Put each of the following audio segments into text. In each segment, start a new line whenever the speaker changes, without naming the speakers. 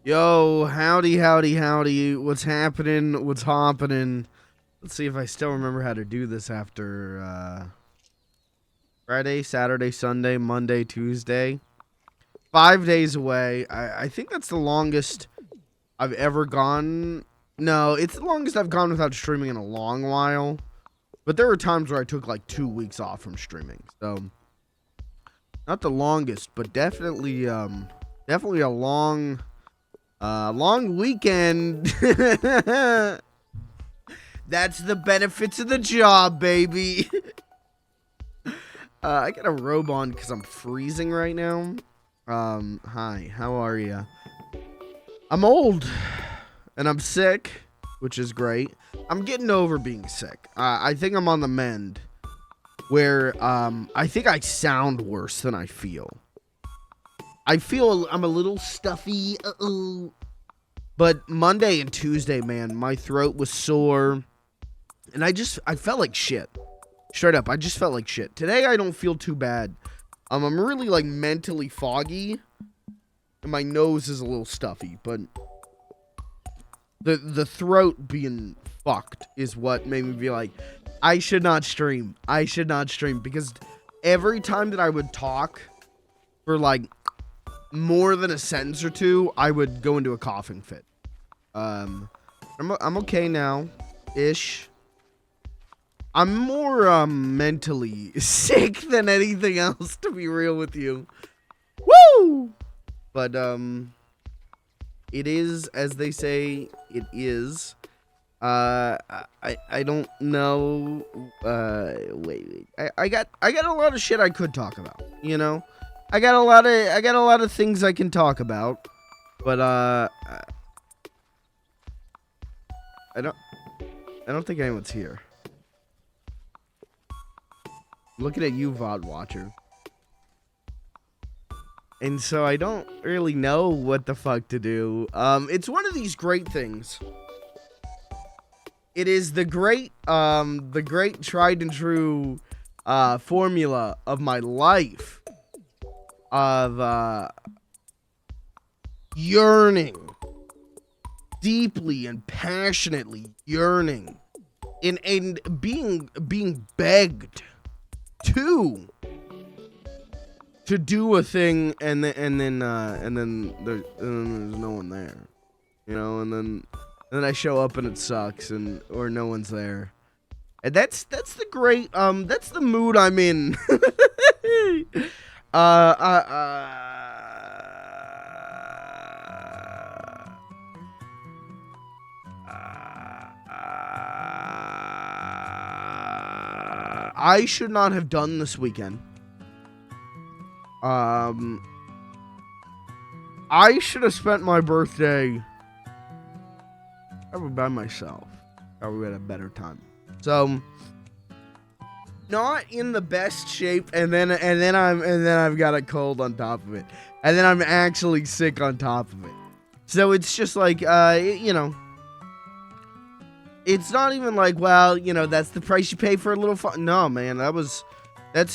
Yo, howdy, howdy, howdy. What's happening? What's happening? Let's see if I still remember how to do this after Friday, Saturday, Sunday, Monday, Tuesday. 5 days away. I think that's the longest I've ever gone. No, it's the longest I've gone without streaming in a long while. But there were times where I took like 2 weeks off from streaming. So, not the longest, but definitely a long weekend. That's the benefits of the job, baby. I got a robe on because I'm freezing right now. Hi, how are you? I'm old and I'm sick, which is great. I'm getting over being sick. I think I'm on the mend where I think I sound worse than I feel. I feel I'm a little stuffy, but Monday and Tuesday, man, my throat was sore, and I felt like shit. Straight up, I just felt like shit. Today, I don't feel too bad. I'm really, like, mentally foggy, and my nose is a little stuffy, but the throat being fucked is what made me be like, I should not stream. I should not stream, because every time that I would talk for, like, more than a sentence or two, I would go into a coughing fit. I'm okay now, ish. I'm more mentally sick than anything else, to be real with you. Woo! But it is, as they say, it is. I don't know. Wait. I got a lot of shit I could talk about, you know? I got a lot of things I can talk about, but I don't think anyone's here. I'm looking at you, VOD watcher. And so I don't really know what the fuck to do. It's one of these great things. It is the great tried and true formula of my life. Of yearning, deeply and passionately yearning, and being begged to do a thing, and then there's no one there, you know, and then I show up and it sucks, or no one's there, and that's the great that's the mood I'm in. I should not have done this weekend. I should have spent my birthday probably by myself. Probably had a better time. So, not in the best shape, and then I've got a cold on top of it, and then I'm actually sick on top of it. So it's just like, you know, it's not even like, well, you know, that's the price you pay for a little fun. No, man, that's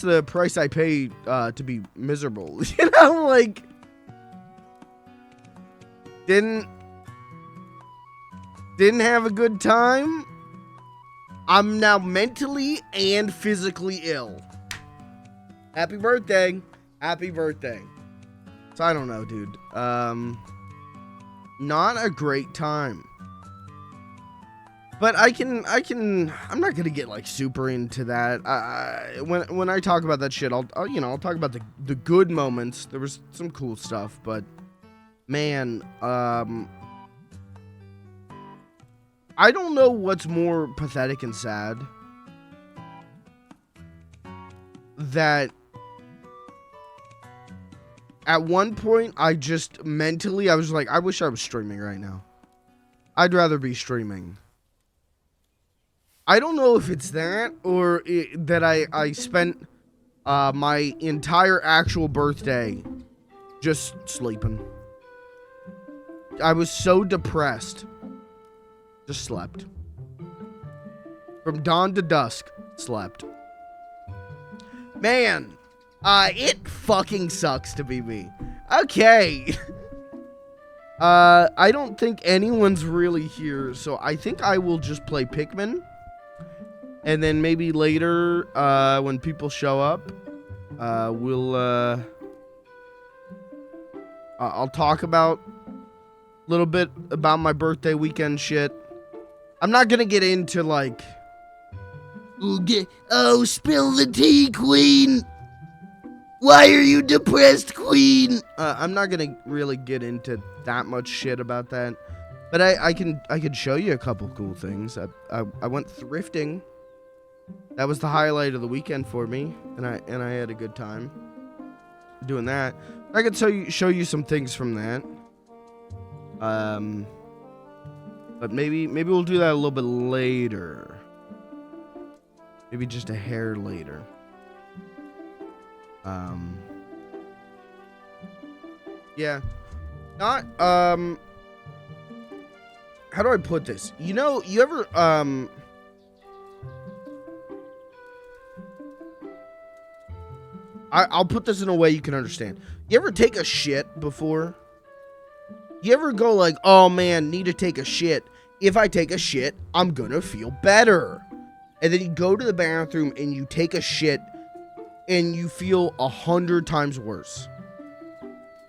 the price I pay to be miserable. You know, like, didn't have a good time. I'm now mentally and physically ill. Happy birthday. Happy birthday. So I don't know, dude. Not a great time. But I'm not gonna get like super into that. When I talk about that shit, I'll talk about the good moments. There was some cool stuff, but man, I don't know what's more pathetic and sad. That at one point, I was like, I wish I was streaming right now. I'd rather be streaming. I don't know if it's that or that I spent my entire actual birthday just sleeping. I was so depressed. Just slept. From dawn to dusk, slept. Man, it fucking sucks to be me. Okay. I don't think anyone's really here, so I think I will just play Pikmin. And then maybe later, when people show up, I'll talk about a little bit about my birthday weekend shit. I'm not gonna get into like, oh, spill the tea, queen. Why are you depressed, queen? I'm not gonna really get into that much shit about that, but I can show you a couple cool things. I went thrifting. That was the highlight of the weekend for me, and I had a good time doing that. I could show you some things from that. But maybe we'll do that a little bit later. Maybe just a hair later. Yeah. Not, how do I put this? You know, you ever, I'll put this in a way you can understand. You ever take a shit before? You ever go like, oh man, need to take a shit. If I take a shit, I'm gonna feel better. And then you go to the bathroom and you take a shit and you feel 100 times worse.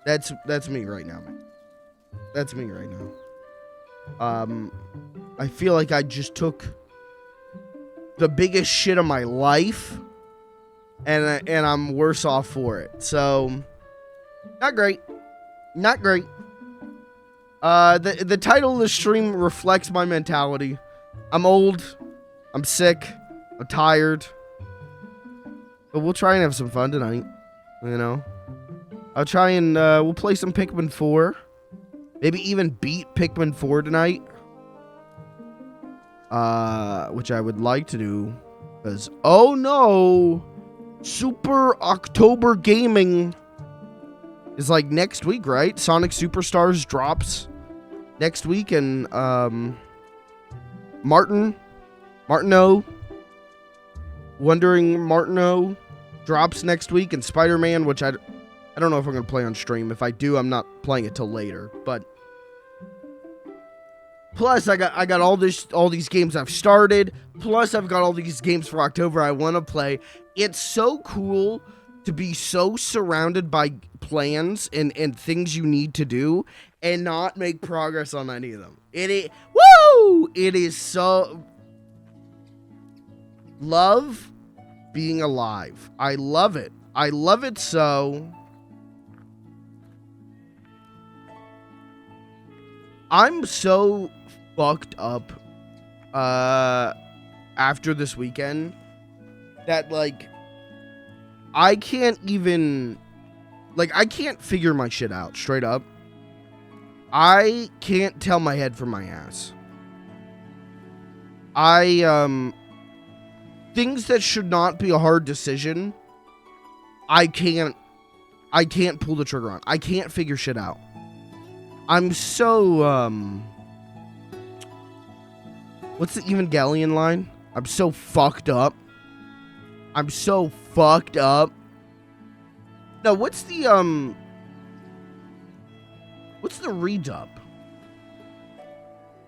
That's me right now, man. That's me right now. I feel like I just took the biggest shit of my life, and I'm worse off for it. So, not great. Not great. The title of the stream reflects my mentality. I'm old. I'm sick. I'm tired. But we'll try and have some fun tonight. You know? I'll try and, we'll play some Pikmin 4. Maybe even beat Pikmin 4 tonight. Which I would like to do. Because, oh no! Super October Gaming is like next week, right? Sonic Superstars drops next week, and Martino Wondering Martino drops next week, and Spider-Man, which I don't know if I'm gonna play on stream. If I do, I'm not playing it till later. But plus, I got all these games I've started. Plus, I've got all these games for October I want to play. It's so cool to be so surrounded by plans and things you need to do and not make progress on any of them. It is so... Love being alive. I love it. I love it so... I'm so fucked up after this weekend that, like, I can't even, like, I can't figure my shit out, straight up. I can't tell my head from my ass. Things that should not be a hard decision, I can't pull the trigger on. I can't figure shit out. I'm so, what's the Evangelion line? I'm so fucked up. I'm so fucked up. No, what's the redub?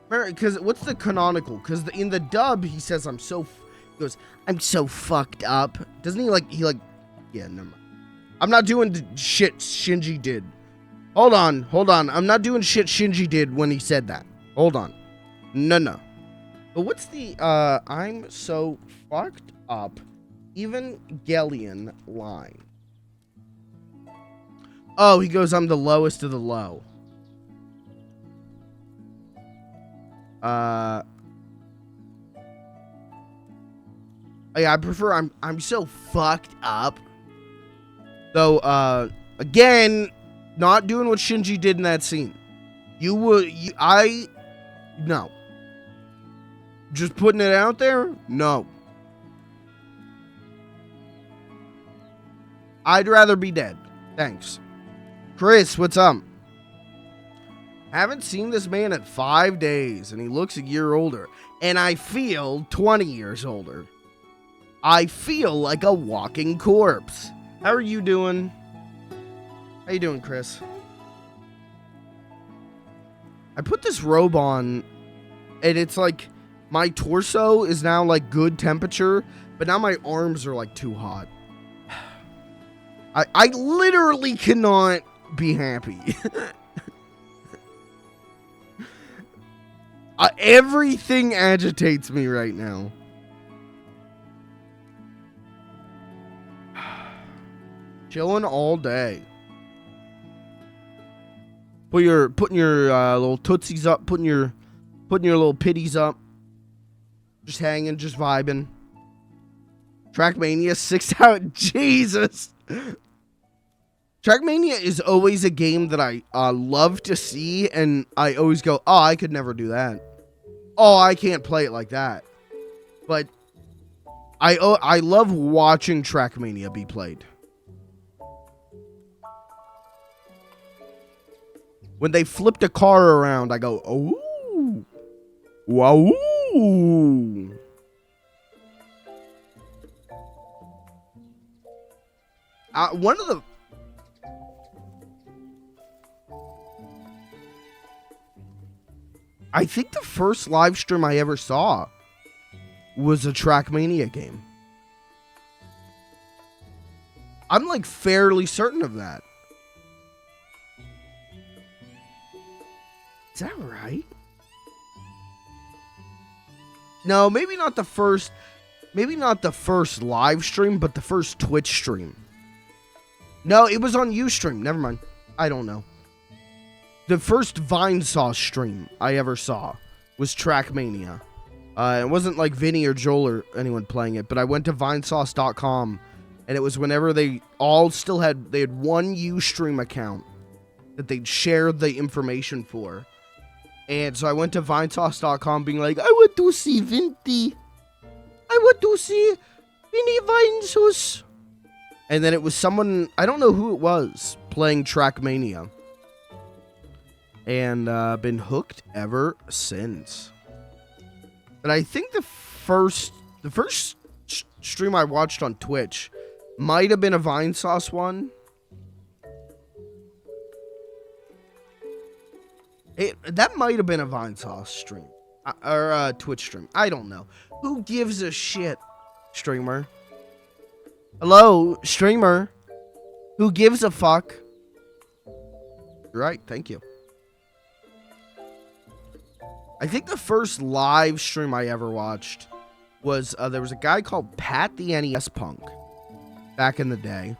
Because what's the canonical? Because in the dub, he says, he goes, I'm so fucked up. Doesn't he like, yeah, never mind. I'm not doing the shit Shinji did. Hold on. I'm not doing shit Shinji did when he said that. Hold on. No. But what's the, I'm so fucked up Evangelion line? Oh, he goes, I'm the lowest of the low. Yeah, I prefer I'm so fucked up. Though, again, not doing what Shinji did in that scene. No. Just putting it out there? No. I'd rather be dead. Thanks. Chris, what's up? Haven't seen this man in 5 days, and he looks a year older. And I feel 20 years older. I feel like a walking corpse. How are you doing? How you doing, Chris? I put this robe on, and it's like my torso is now like good temperature, but now my arms are like too hot. I literally cannot be happy. Everything agitates me right now. Chilling all day. Putting your little tootsies up, putting your little pitties up. Just hanging, just vibing. Trackmania 6 out. Jesus. Trackmania is always a game that I love to see, and I always go, oh, I could never do that. Oh, I can't play it like that. But I love watching Trackmania be played. When they flipped a car around, I go, oh, wow. One of the... I think the first live stream I ever saw was a Trackmania game. I'm like fairly certain of that. Is that right? No, maybe not the first live stream, but the first Twitch stream. No, it was on Ustream. Never mind. I don't know. The first Vinesauce stream I ever saw was Trackmania. It wasn't like Vinny or Joel or anyone playing it, but I went to Vinesauce.com, and it was whenever they all still had, they had one Ustream account that they'd shared the information for. And so I went to Vinesauce.com being like, I want to see Vinty. I want to see Vinny Vinesauce. And then it was someone, I don't know who it was, playing Trackmania. And been hooked ever since. But I think the first stream I watched on Twitch might have been a Vinesauce one. That might have been a Vinesauce stream. Or a Twitch stream. I don't know. Who gives a shit, streamer? Hello, streamer. Who gives a fuck? Right, thank you. I think the first live stream I ever watched was, there was a guy called Pat the NES Punk back in the day.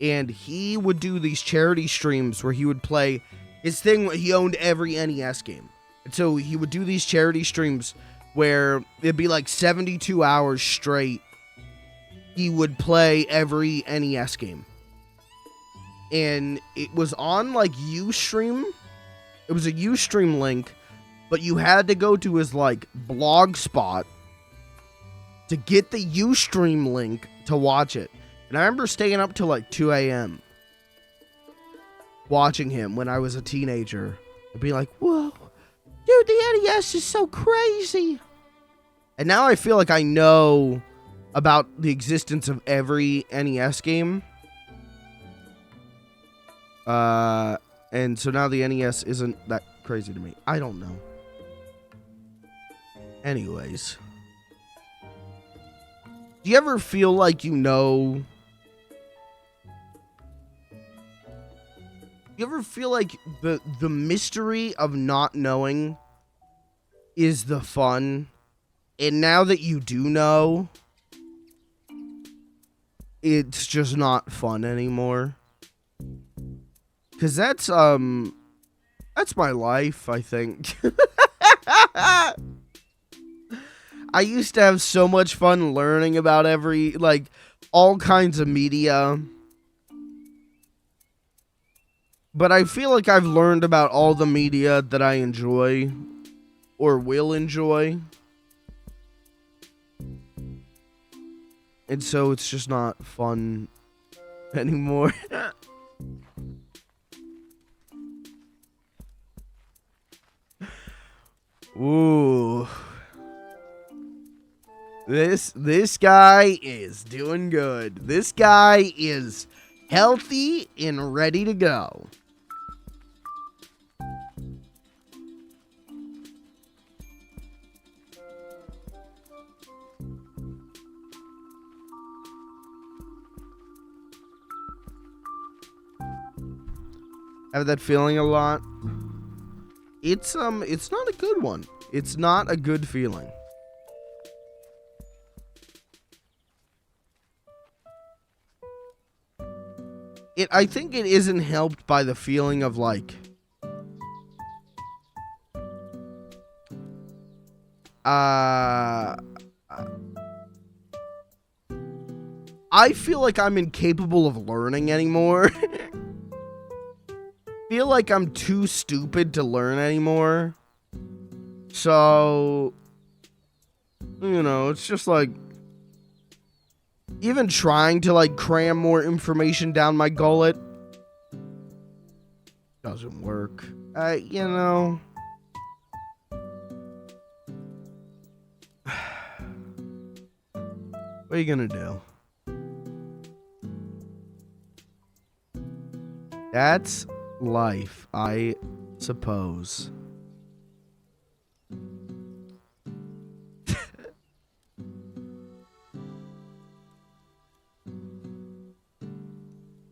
And he would do these charity streams where he would play his thing. He owned every NES game. And so he would do these charity streams where it'd be like 72 hours straight. He would play every NES game. And it was on like Ustream. It was a Ustream link. But you had to go to his, like, blog spot to get the Ustream link to watch it. And I remember staying up till, like, 2 a.m. watching him when I was a teenager. I'd be like, whoa, dude, the NES is so crazy. And now I feel like I know about the existence of every NES game. And so now the NES isn't that crazy to me. I don't know. Anyways. Do you ever feel like you know? You ever feel like the mystery of not knowing is the fun? And now that you do know, it's just not fun anymore. 'Cause that's my life, I think. I used to have so much fun learning about all kinds of media. But I feel like I've learned about all the media that I enjoy or will enjoy. And so it's just not fun anymore. Ooh. This guy is doing good. This guy is healthy and ready to go. have that feeling a lot. It's not a good one. It's not a good feeling. I think it isn't helped by the feeling of like I feel like I'm incapable of learning anymore. Feel like I'm too stupid to learn anymore. So, you know, it's just like even trying to like cram more information down my gullet doesn't work. You know. What are you gonna do? That's life, I suppose.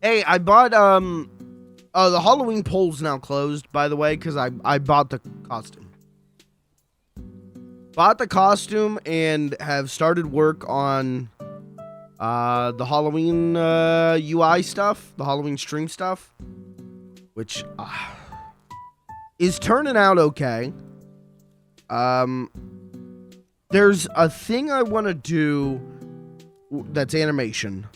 Hey, I bought the Halloween poll's now closed, by the way, because I bought the costume. Bought the costume and have started work on the Halloween UI stuff, the Halloween stream stuff, which is turning out okay. There's a thing I want to do that's animation,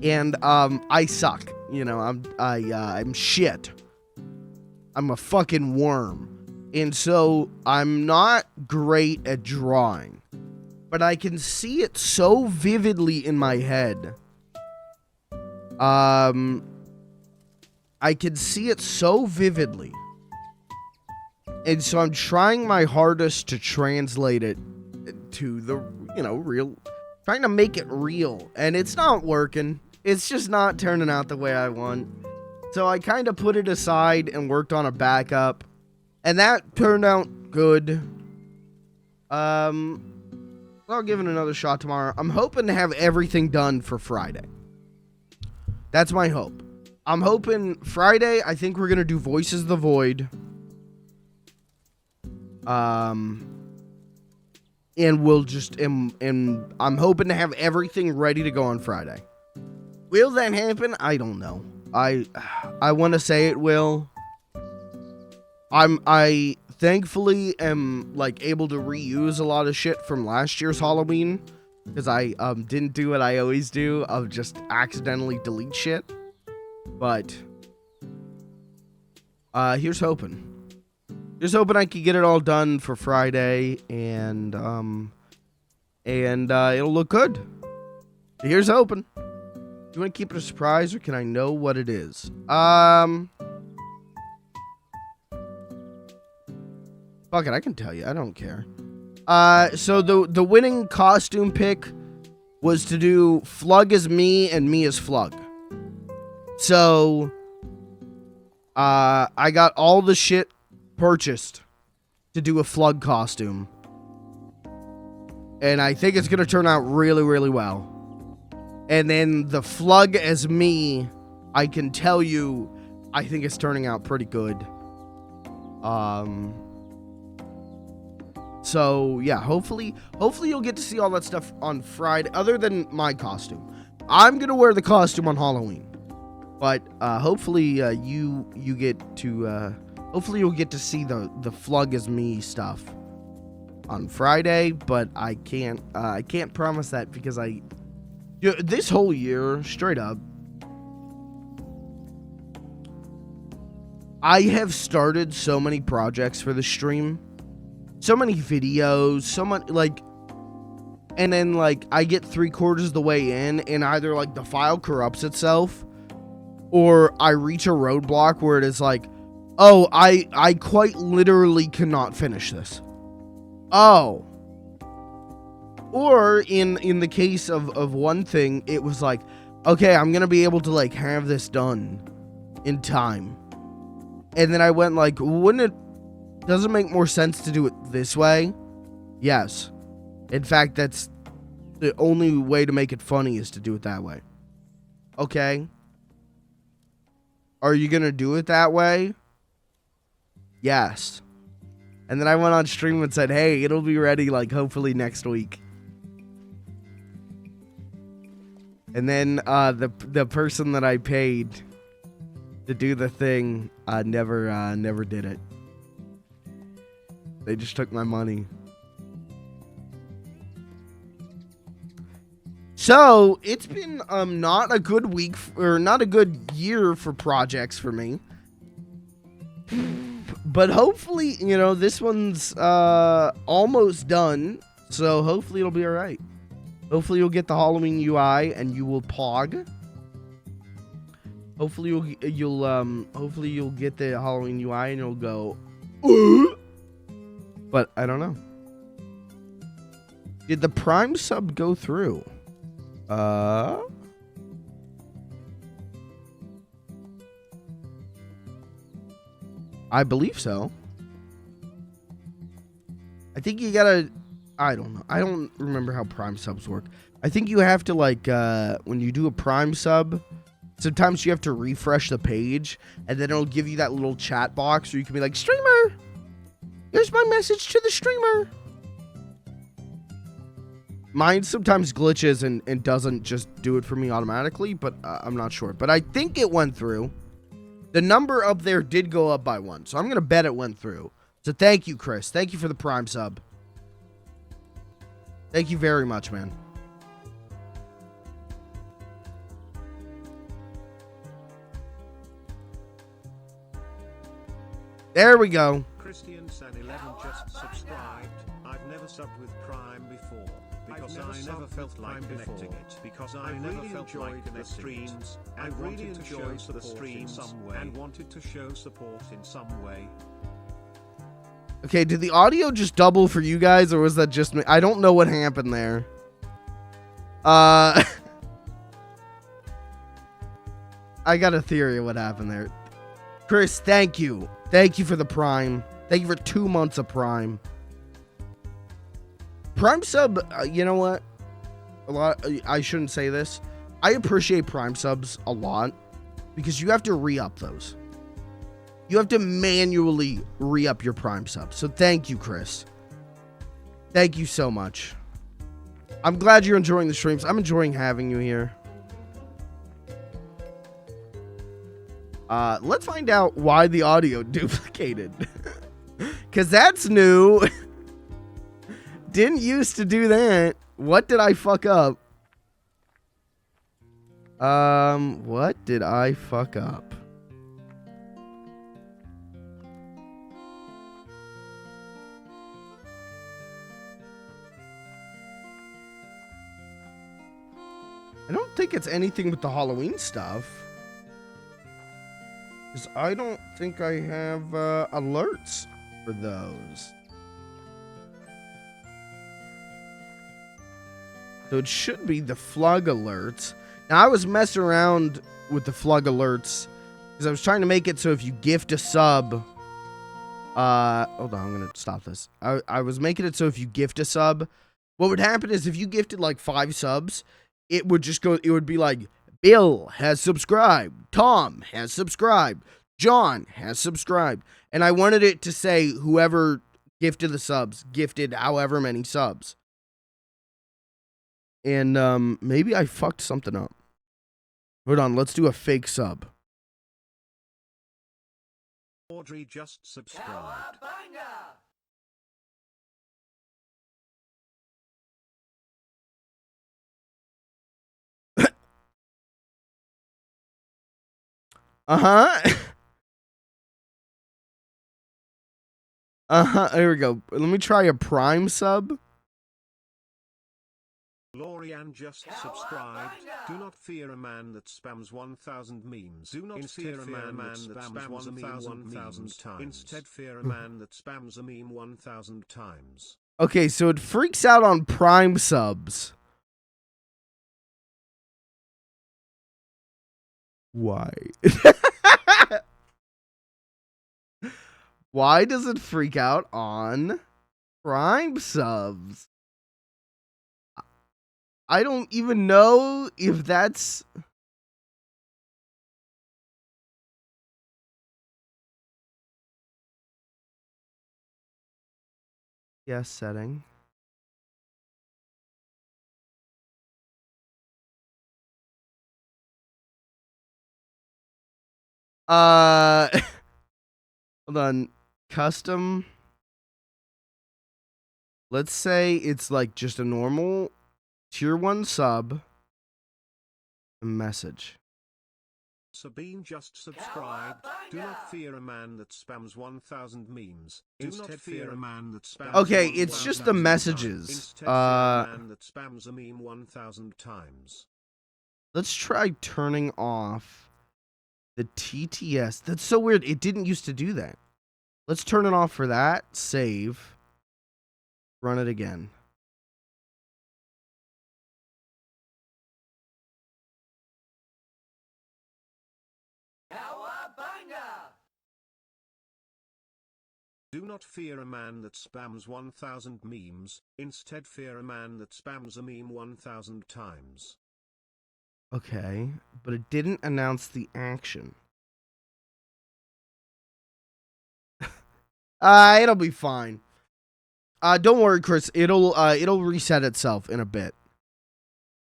and I suck. You know, I'm shit. I'm a fucking worm. And so I'm not great at drawing, but I can see it so vividly in my head. I can see it so vividly. And so I'm trying my hardest to translate it to the, you know, real, trying to make it real. And it's not working. It's just not turning out the way I want. So I kind of put it aside and worked on a backup. And that turned out good. I'll give it another shot tomorrow. I'm hoping to have everything done for Friday. That's my hope. I'm hoping Friday, I think we're going to do Voices of the Void. And we'll just, and I'm hoping to have everything ready to go on Friday. Will that happen? I don't know. I want to say it will. I thankfully am like able to reuse a lot of shit from last year's Halloween, because I didn't do what I always do of just accidentally delete shit. But here's hoping. Here's hoping I can get it all done for Friday, and it'll look good. Here's hoping. Do you want to keep it a surprise, or can I know what it is? Fuck it, I can tell you. I don't care. So the winning costume pick was to do FLG as me and me as FLG. So, I got all the shit purchased to do a FLG costume. And I think it's going to turn out really, really well. And then the FLG as me, I can tell you, I think it's turning out pretty good. So, yeah, hopefully you'll get to see all that stuff on Friday, other than my costume. I'm going to wear the costume on Halloween. But, hopefully, you get to, hopefully you'll get to see the FLG as me stuff on Friday, but I can't promise that because this whole year, straight up, I have started so many projects for the stream. So many videos, so much, like, and then, like, I get 3/4 of the way in, and either, like, the file corrupts itself, or I reach a roadblock where it is like, oh, I quite literally cannot finish this. Oh. Or, in the case of one thing, it was like, okay, I'm gonna be able to, like, have this done in time. And then I went, like, doesn't it make more sense to do it this way? Yes. In fact, that's the only way to make it funny is to do it that way. Okay. are you gonna do it that way? Yes. And then I went on stream and said, hey, it'll be ready, like, hopefully next week. And then the person that I paid to do the thing never did it. They just took my money. So it's been not a good week or not a good year for projects for me. But hopefully, you know, this one's almost done. So hopefully it'll be all right. Hopefully you'll get the Halloween UI and you will pog. Hopefully you'll get the Halloween UI and you'll go. But I don't know. Did the Prime sub go through? I believe so. I think you gotta. I don't know. I don't remember how Prime subs work. I think you have to, like, when you do a Prime sub, sometimes you have to refresh the page, and then it'll give you that little chat box where you can be like, streamer, here's my message to the streamer. Mine sometimes glitches and doesn't just do it for me automatically, but I'm not sure. But I think it went through. The number up there did go up by 1, so I'm going to bet it went through. So thank you, Chris. Thank you for the Prime sub. Thank you very much, man. There we go.
Christian San 11 just subscribed. I've never subbed with Prime before because I never felt like connecting it because I really enjoyed the streams. I really enjoyed the streams and wanted to show support in some way.
Okay, did the audio just double for you guys, or was that just me? I don't know what happened there. I got a theory of what happened there. Chris, thank you. Thank you for the Prime. Thank you for 2 months of Prime. Prime sub, you know what? I shouldn't say this. I appreciate Prime subs a lot because you have to re-up those. You have to manually re-up your Prime subs. So thank you, Chris. Thank you so much. I'm glad you're enjoying the streams. I'm enjoying having you here. Let's find out why the audio duplicated. Because that's new. Didn't used to do that. What did I fuck up? What did I fuck up? I don't think it's anything with the Halloween stuff. Because I don't think I have alerts for those. So it should be the FLG alerts. Now, I was messing around with the FLG alerts because I was trying to make it so if you gift a sub... hold on, I'm going to stop this. I was making it so if you gift a sub, what would happen is if you gifted like 5 subs, it would just go, it would be like, Bill has subscribed, Tom has subscribed, John has subscribed. And I wanted it to say whoever gifted the subs, gifted however many subs. And maybe I fucked something up. Hold on, let's do a fake sub.
Audrey just subscribed.
Uh-huh. Uh-huh. Here we go. Let me try a Prime sub.
Lorianne just subscribed. Do not fear a man that spams 1,000 memes. Do not fear a man that spams 1,000 times. Instead fear a man that spams a meme 1,000 times.
Okay, so it freaks out on Prime subs. Why? Why does it freak out on Prime subs? I don't even know if that's... Yes, setting. Hold on. Custom. Let's say it's like just a normal tier 1 sub. A message.
Sabine just subscribed. Do not fear a man that spams 1,000 memes. Instead fear a man that spams.
Okay, it's just the messages.
Instead fear a man that spams a meme 1,000 times.
Let's try turning off the TTS. That's so weird. It didn't used to do that. Let's turn it off for that. Save. Run it again.
Do not fear a man that spams 1,000 memes. Instead fear a man that spams a meme 1,000 times.
Okay, but it didn't announce the action. It'll be fine. Don't worry, Chris. It'll reset itself in a bit.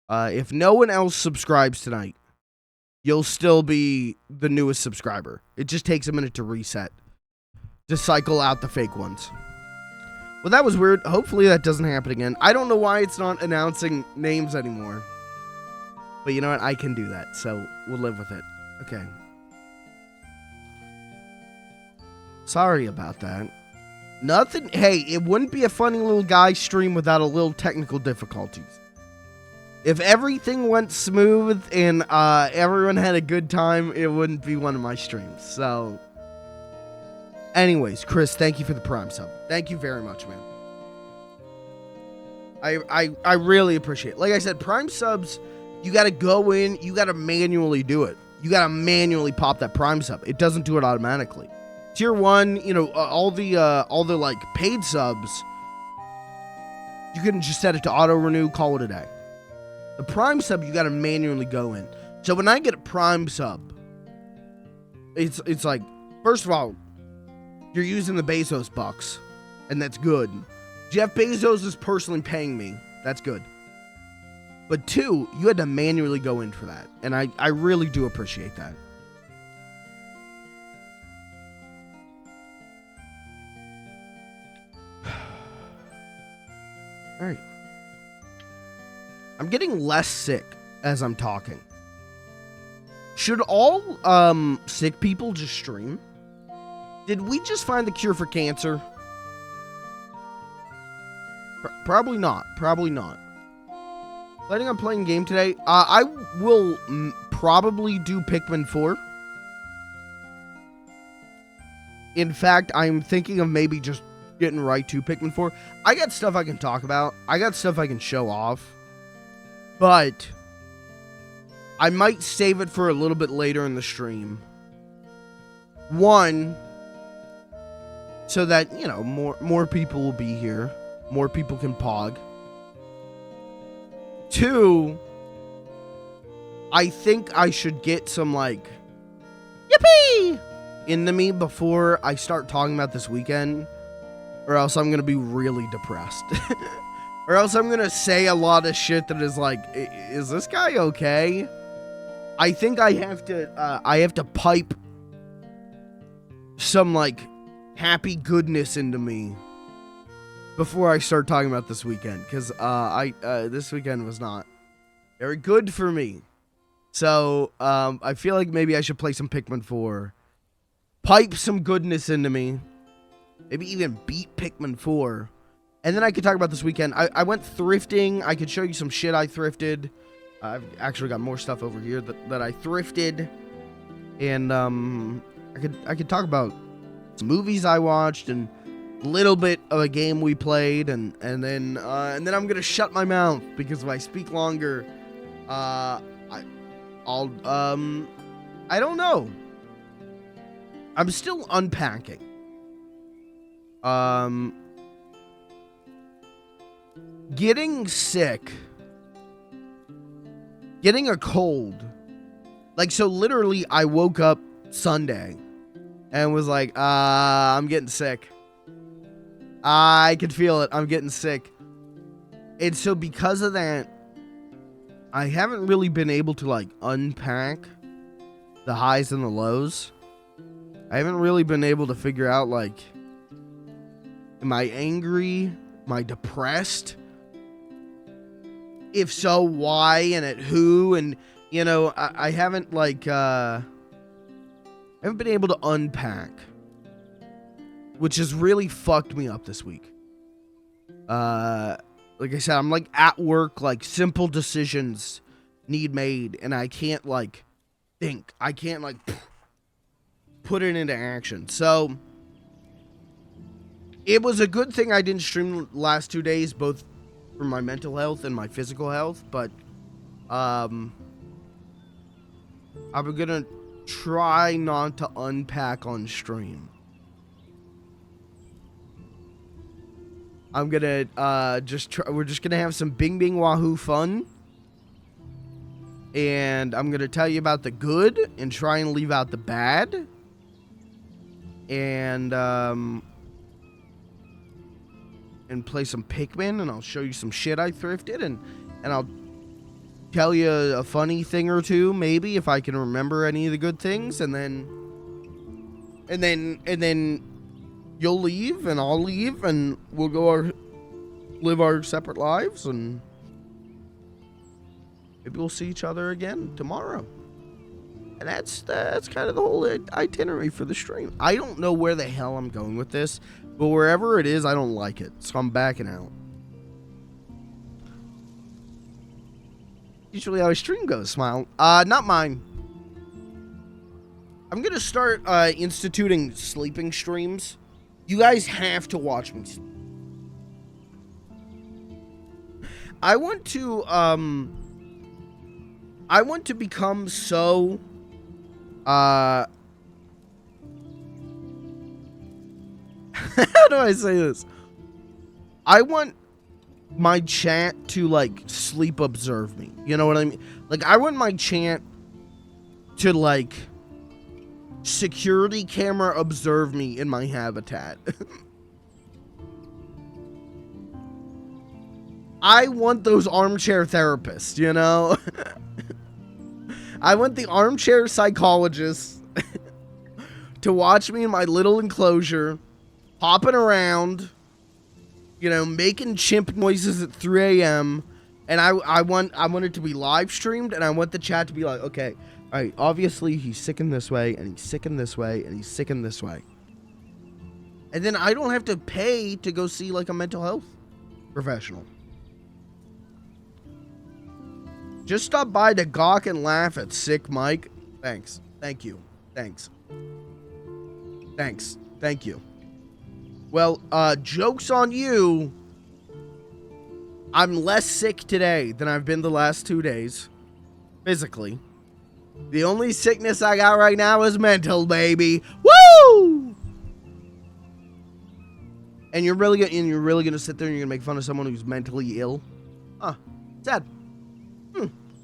If no one else subscribes tonight, you'll still be the newest subscriber. It just takes a minute to reset. To cycle out the fake ones. Well, that was weird. Hopefully that doesn't happen again. I don't know why it's not announcing names anymore. But you know what? I can do that, so we'll live with it. Okay. Sorry about that. Nothing. Hey, it wouldn't be a funny little guy stream without a little technical difficulties. If everything went smooth and everyone had a good time, it wouldn't be one of my streams. So, anyways, Chris, thank you for the Prime sub. Thank you very much, man. I really appreciate it. Like I said, Prime subs, you got to go in, you got to manually do it. You got to manually pop that Prime sub. It doesn't do it automatically. Tier 1, you know, all the like paid subs, you can just set it to auto renew, call it a day. The Prime sub, you got to manually go in. So when I get a Prime sub, it's like, first of all, you're using the Bezos bucks, and that's good. Jeff Bezos is personally paying me. That's good. But 2, you had to manually go in for that, and I really do appreciate that. All right. I'm getting less sick as I'm talking. Should all sick people just stream? Did we just find the cure for cancer? Probably not. Probably not. Planning on playing a game today? I will probably do Pikmin 4. In fact, I'm thinking of maybe just getting right to Pikmin 4. I got stuff I can talk about. I got stuff I can show off. But I might save it for a little bit later in the stream. 1, so that, you know, more people will be here. More people can pog. 2, I think I should get some, like, yippee into me before I start talking about this weekend. Or else I'm going to be really depressed. Or else I'm going to say a lot of shit that is like, is this guy okay? I think I have to pipe some, like, happy goodness into me before I start talking about this weekend. Because this weekend was not very good for me. So, I feel like maybe I should play some Pikmin 4. Pipe some goodness into me. Maybe even beat Pikmin 4. And then I could talk about this weekend. I went thrifting. I could show you some shit I thrifted. I've actually got more stuff over here that I thrifted. And I could talk about some movies I watched and a little bit of a game we played, and then I'm gonna shut my mouth because if I speak longer, I don't know. I'm still unpacking. Getting sick, getting a cold, like, so literally I woke up Sunday and was like, I'm getting sick. I can feel it. I'm getting sick. And so because of that, I haven't really been able to like unpack the highs and the lows. I haven't really been able to figure out like, am I angry? Am I depressed? If so, why and at who? And you know, I haven't like I haven't been able to unpack, which has really fucked me up this week. Like I said, I'm like at work, like simple decisions need made, and I can't like think. I can't like put it into action. So it was a good thing I didn't stream the last 2 days, both for my mental health and my physical health, but I'm gonna try not to unpack on stream. I'm gonna we're just gonna have some bing bing wahoo fun, and I'm gonna tell you about the good and try and leave out the bad, and play some Pikmin, and I'll show you some shit I thrifted, and I'll tell you a funny thing or two, maybe, if I can remember any of the good things, and then you'll leave, and I'll leave, and we'll go live our separate lives, and maybe we'll see each other again tomorrow. And that's kind of the whole itinerary for the stream. I don't know where the hell I'm going with this, but wherever it is, I don't like it, so I'm backing out. Usually how a stream goes, Smile. Not mine. I'm gonna start instituting sleeping streams. You guys have to watch me. I want to become so how do I say this? I want my chat to like sleep observe me. You know what I mean? Like I want my chat to like security camera observe me in my habitat. I want those armchair therapists, you know? I want the armchair psychologists to watch me in my little enclosure, hopping around, you know, making chimp noises at 3 a.m. And I want it to be live streamed, and I want the chat to be like, okay, all right, obviously he's sick in this way, and he's sick in this way, and he's sick in this way. And then I don't have to pay to go see like a mental health professional. Just stop by to gawk and laugh at Sick Mike. Thanks. Thank you. Thanks. Thanks. Thank you. Well, joke's on you. I'm less sick today than I've been the last 2 days. Physically. The only sickness I got right now is mental, baby. Woo! And you're really gonna sit there and you're gonna make fun of someone who's mentally ill? Huh. Sad.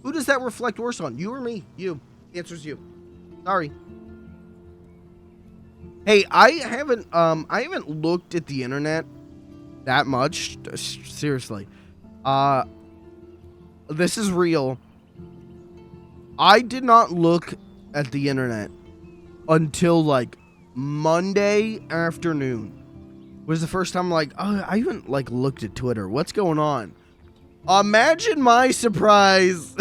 Who does that reflect worse on? You or me? You. The answer's you. Sorry. Hey, I haven't looked at the internet that much. Seriously. This is real. I did not look at the internet until like Monday afternoon. Was the first time like, oh, I haven't like looked at Twitter. What's going on? Imagine my surprise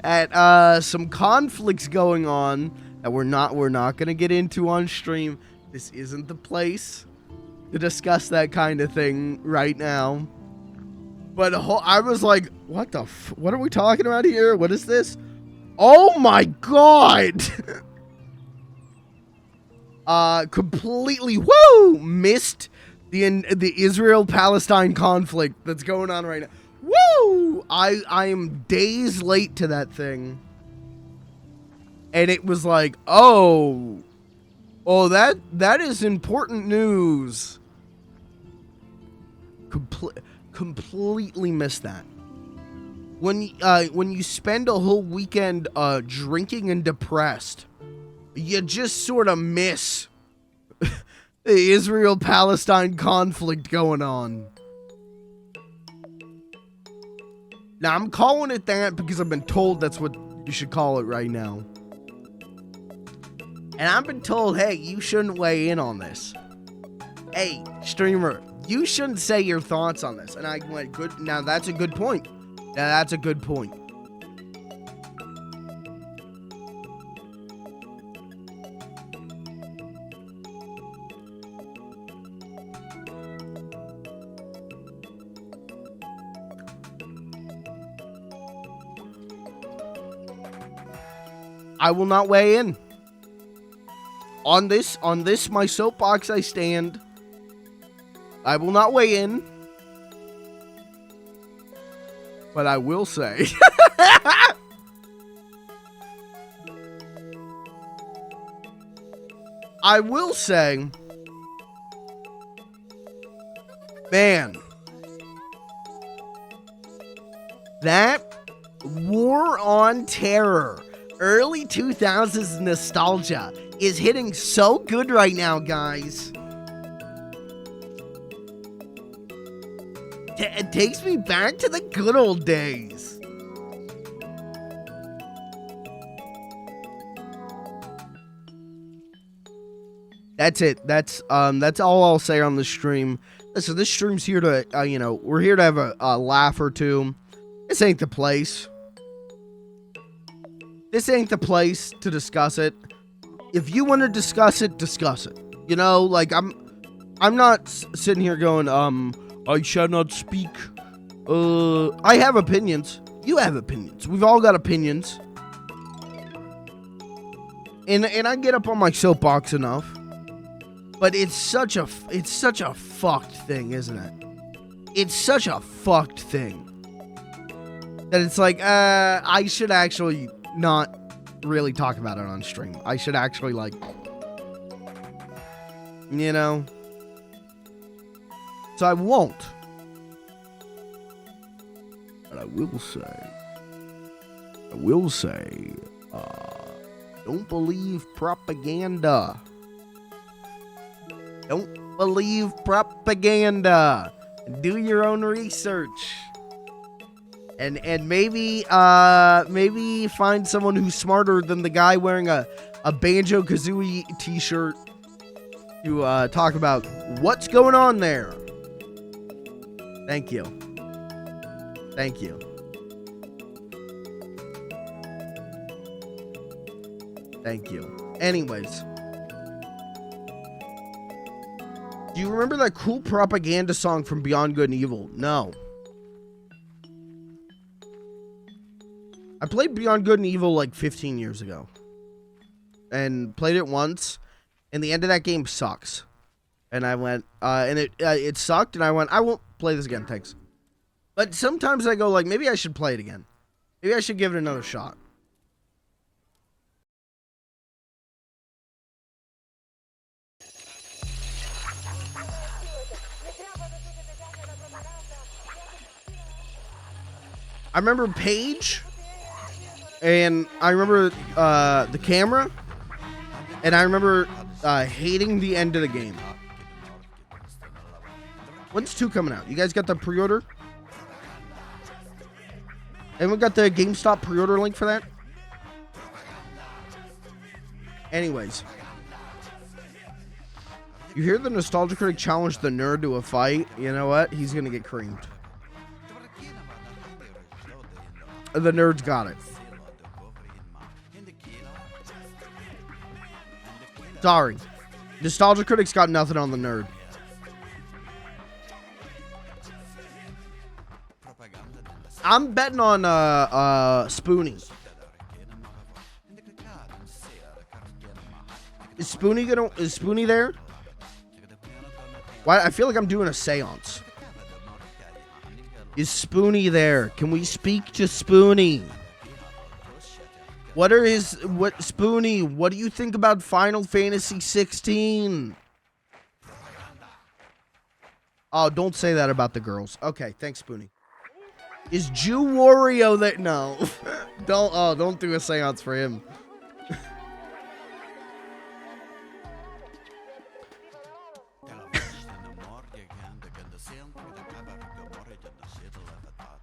at some conflicts going on that we're not gonna get into on stream. This isn't the place to discuss that kind of thing right now. But I was like, what the what are we talking about here? What is this? Oh my god! Completely missed the Israel-Palestine conflict that's going on right now. Woo! I am days late to that thing. And it was like, oh, that is important news. Completely missed that. When you spend a whole weekend drinking and depressed, you just sort of miss The Israel-Palestine conflict going on. Now, I'm calling it that because I've been told that's what you should call it right now. And I've been told, hey, you shouldn't weigh in on this. Hey, streamer, you shouldn't say your thoughts on this. And I went, good. Now, that's a good point. Now, that's a good point. I will not weigh in. On this, my soapbox I stand. I will not weigh in. But I will say. I will say. Man. That War on Terror. Early 2000s nostalgia is hitting so good right now, guys. It takes me back to the good old days. That's it. That's all I'll say on the stream. Listen, this stream's here to, we're here to have a laugh or two. This ain't the place. This ain't the place to discuss it. If you want to discuss it, discuss it. You know, like I'm not sitting here going, I shall not speak. I have opinions. You have opinions. We've all got opinions. And I get up on my soapbox enough. But it's such a fucked thing, isn't it? It's such a fucked thing. That it's like, I should actually not really talk about it on stream. I should actually, like, you know. So I won't. But I will say, don't believe propaganda. Don't believe propaganda. Do your own research. And maybe find someone who's smarter than the guy wearing a Banjo-Kazooie t-shirt to talk about what's going on there. Thank you. Thank you. Thank you. Anyways. Do you remember that cool propaganda song from Beyond Good and Evil? No. I played Beyond Good and Evil like 15 years ago. And played it once. And the end of that game sucks. And I went, and it sucked. And I went, I won't play this again, thanks. But sometimes I go like, maybe I should play it again. Maybe I should give it another shot. I remember Paige. And I remember the camera. And I remember hating the end of the game. When's 2 coming out? You guys got the pre-order? Anyone got the GameStop pre-order link for that? Anyways. You hear the Nostalgia Critic challenge the nerd to a fight? You know what? He's gonna get creamed. The nerd's got it. Sorry. Nostalgia Critic's got nothing on the nerd. I'm betting on Spoonie. Is Spoonie there? Why? I feel like I'm doing a seance. Is Spoonie there? Can we speak to Spoonie? Spoonie, what do you think about Final Fantasy 16? Oh, don't say that about the girls. Okay, thanks, Spoonie. Is Jew Wario there? No. Don't do a seance for him.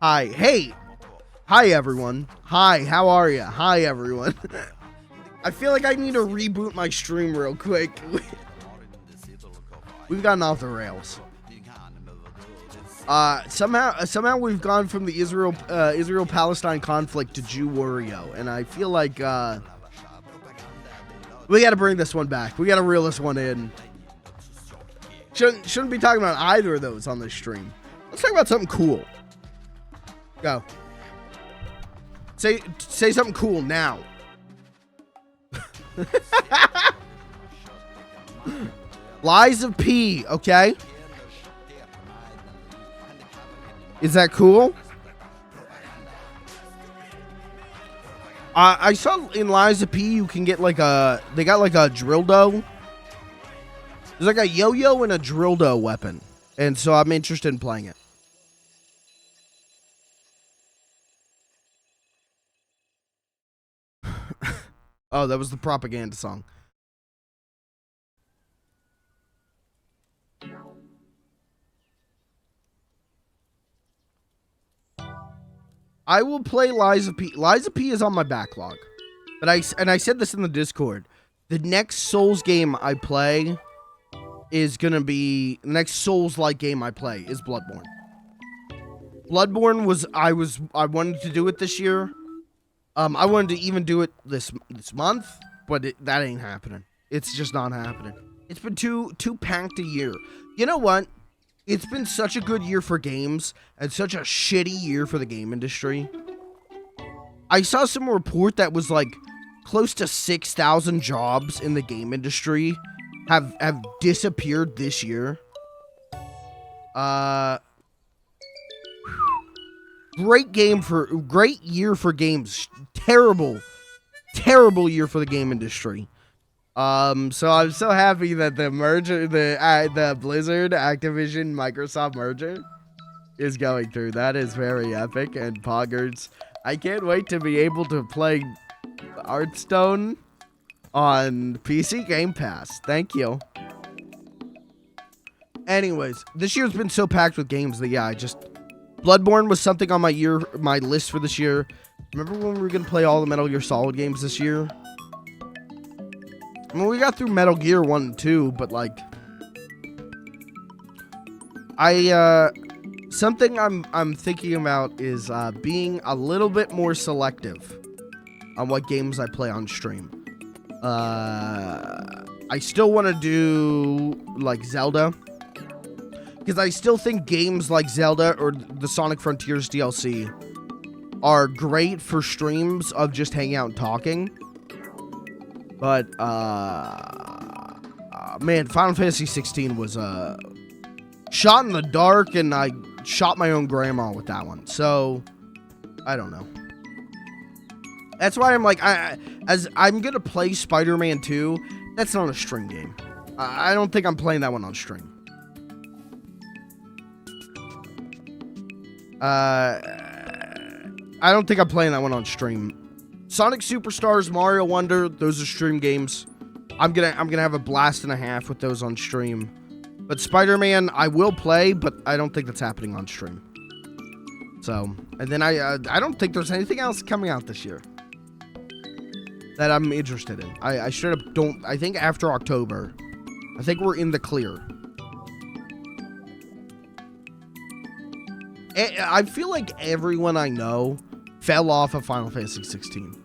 Hi. Hey. Hi, everyone. Hi, how are you? Hi, everyone. I feel like I need to reboot my stream real quick. We've gotten off the rails. Somehow we've gone from the Israel-Palestine conflict to Jew Wario, and I feel like we got to bring this one back. We got to reel this one in. Shouldn't be talking about either of those on this stream. Let's talk about something cool. Go. Say something cool now. Lies of P, okay? Is that cool? I saw in Lies of P you can get like they got like a drill dough. There's like a yo-yo and a drill dough weapon. And so I'm interested in playing it. Oh, that was the propaganda song. I will play Lies of P. Lies of P is on my backlog. But I said this in the Discord. The next Souls game I play is gonna be the next Souls-like game I play is Bloodborne. Bloodborne was I wanted to do it this year. I wanted to even do it this month, but that ain't happening. It's just not happening. It's been too packed a year. You know what? It's been such a good year for games and such a shitty year for the game industry. I saw some report that was like close to 6,000 jobs in the game industry have disappeared this year. Great year for games. Terrible year for the game industry. So I'm so happy that the merger, the Blizzard, Activision, Microsoft merger is going through. That is very epic and poggers. I can't wait to be able to play Hearthstone on PC Game Pass. Thank you. Anyways, this year's been so packed with games that Bloodborne was something on my list for this year. Remember when we were gonna play all the Metal Gear Solid games this year? I mean, we got through Metal Gear 1 and 2, but like, something I'm thinking about is being a little bit more selective on what games I play on stream. I still want to do like Zelda, because I still think games like Zelda or the Sonic Frontiers DLC are great for streams of just hanging out and talking. But, man, Final Fantasy 16 was, shot in the dark, and I shot my own grandma with that one. So, I don't know. That's why I'm like, as I'm gonna play Spider-Man 2, that's not a stream game. I don't think I'm playing that one on stream. I don't think I'm playing that one on stream. Sonic Superstars, Mario Wonder, those are stream games. I'm gonna have a blast and a half with those on stream. But Spider-Man, I will play, but I don't think that's happening on stream. So, and then I don't think there's anything else coming out this year that I'm interested in. I straight up don't. I think after October, I think we're in the clear. I feel like everyone I know fell off of Final Fantasy 16.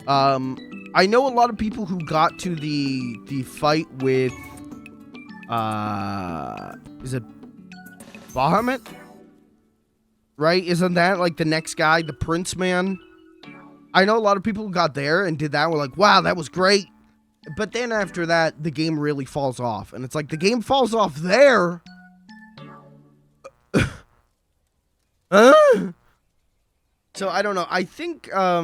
I know a lot of people who got to the fight with, is it Bahamut? Right? Isn't that like the next guy, the Prince Man? I know a lot of people who got there and did that and were like, wow, that was great. But then after that, the game really falls off. And it's like, the game falls off there. So I don't know. I think I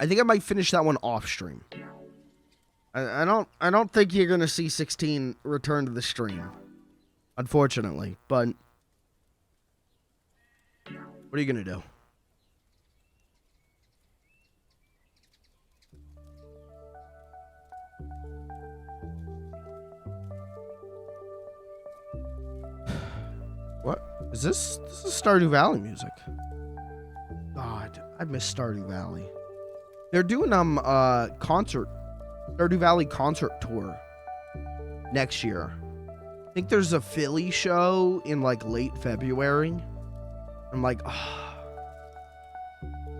might finish that one off stream. I don't think you're gonna see 16 return to the stream, unfortunately. But what are you gonna do? What? Is this? This is Stardew Valley music. God, I miss Stardew Valley. They're doing concert, Stardew Valley concert tour next year. I think there's a Philly show in like late February. I'm like, oh,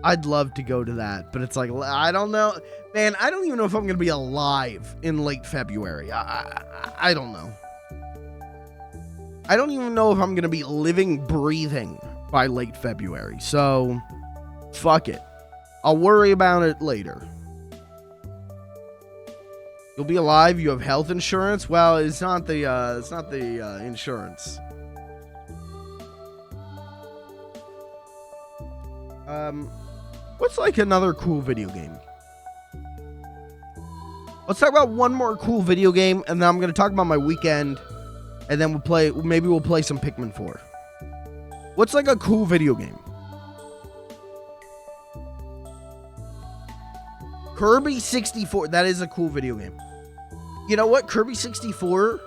I'd love to go to that, but it's like, I don't know, man. I don't even know if I'm gonna be alive in late February. I don't know. I don't even know if I'm gonna be living, breathing by late February. So, fuck it. I'll worry about it later. You'll be alive. You have health insurance. Well, it's not the insurance. What's like another cool video game? Let's talk about one more cool video game, and then I'm gonna talk about my weekend, and then maybe we'll play some Pikmin 4. What's like a cool video game? Kirby 64. That is a cool video game. You know what? Kirby 64.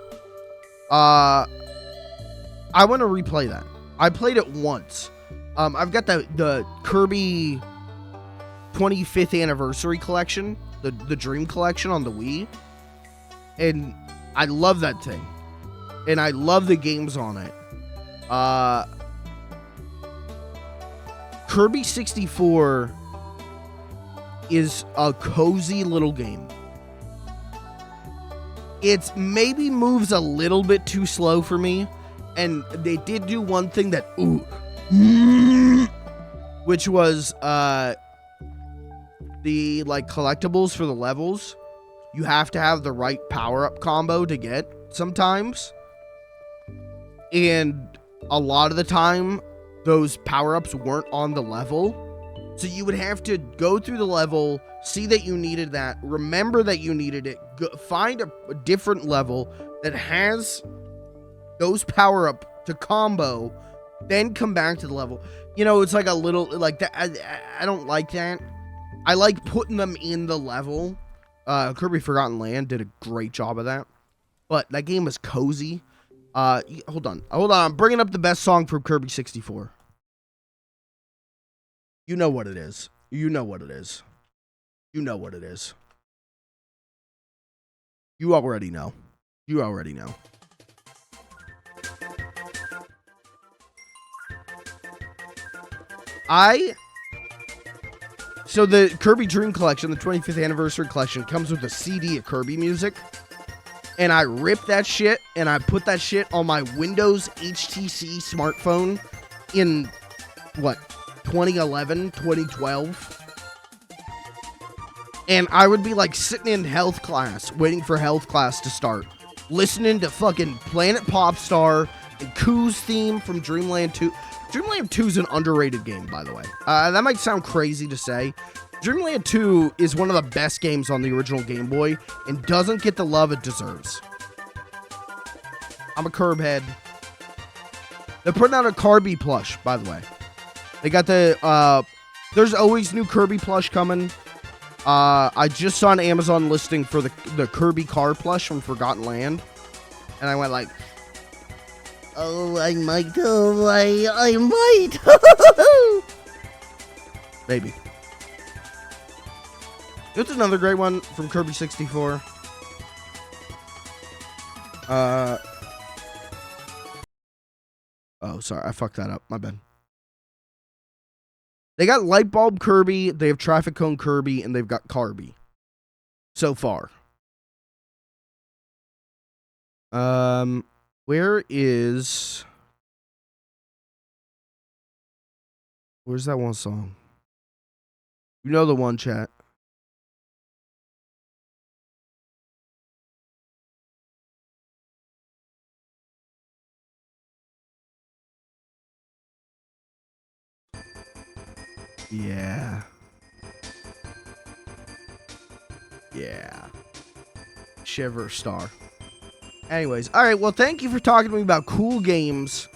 I want to replay that. I played it once. I've got the Kirby 25th anniversary collection, the Dream Collection on the Wii, and I love that thing, and I love the games on it. Kirby 64 is a cozy little game. It's maybe moves a little bit too slow for me, and they did do one thing that which was the like collectibles for the levels. You have to have the right power-up combo to get sometimes, and a lot of the time those power-ups weren't on the level. So you would have to go through the level, see that you needed that, remember that you needed it, find a different level that has those power-up to combo, then come back to the level. You know, it's like a little, like that. I don't like that. I like putting them in the level. Kirby Forgotten Land did a great job of that. But that game was cozy. Hold on. I'm bringing up the best song from Kirby 64. You know what it is. You know what it is. You know what it is. You already know. You already know. So the Kirby Dream Collection, the 25th anniversary collection, comes with a CD of Kirby music. And I ripped that shit and I put that shit on my Windows HTC smartphone in, what, 2011, 2012. And I would be like sitting in health class, waiting for health class to start, listening to fucking Planet Popstar and Koo's theme from Dreamland 2. Dreamland 2 is an underrated game, by the way. That might sound crazy to say. Dreamland 2 is one of the best games on the original Game Boy and doesn't get the love it deserves. I'm a curb head. They're putting out a Kirby plush, by the way. They got the, there's always new Kirby plush coming. I just saw an Amazon listing for the Kirby car plush from Forgotten Land. And I went like, oh, I might, I might. Maybe. It's another great one from Kirby 64. Oh, sorry. I fucked that up. My bad. They got Light Bulb Kirby, they have Traffic Cone Kirby, and they've got Kirby. So far. Where's that one song? You know the one, chat. Yeah. Yeah. Shiver Star. Anyways, alright, well, thank you for talking to me about cool games.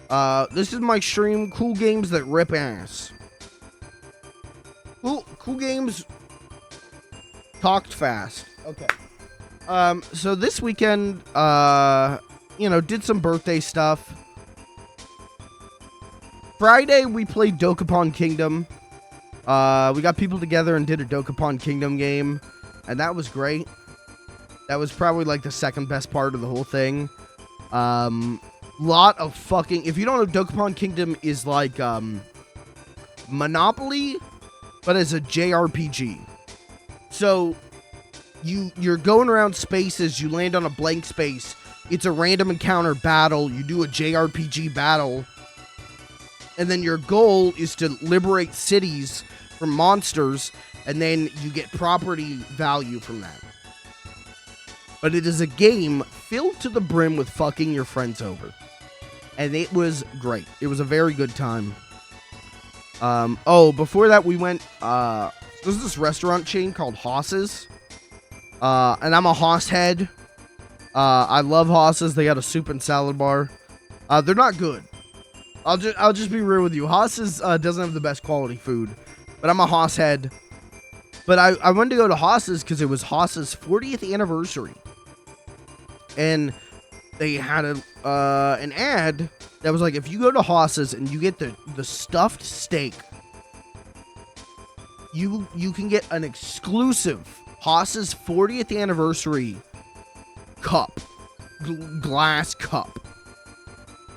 This is my stream, cool games that rip ass. Cool games talked fast. Okay. So this weekend, did some birthday stuff. Friday, we played Dokapon Kingdom. We got people together and did a Dokapon Kingdom game, and that was great. That was probably like the second best part of the whole thing. Lot of fucking... If you don't know, Dokapon Kingdom is like Monopoly, but as a JRPG. So you're going around spaces, you land on a blank space. It's a random encounter battle. You do a JRPG battle. And then your goal is to liberate cities from monsters, and then you get property value from that. But it is a game filled to the brim with fucking your friends over. And it was great. It was a very good time. Before that we went, there's this restaurant chain called Haas's. And I'm a Haas head. I love Haas's. They got a soup and salad bar. They're not good. I'll just be real with you. Haas's doesn't have the best quality food, but I'm a Haas head. But I wanted to go to Haas's because it was Haas's 40th anniversary, and they had an ad that was like, if you go to Haas's and you get the stuffed steak, you can get an exclusive Haas's 40th anniversary cup, glass cup.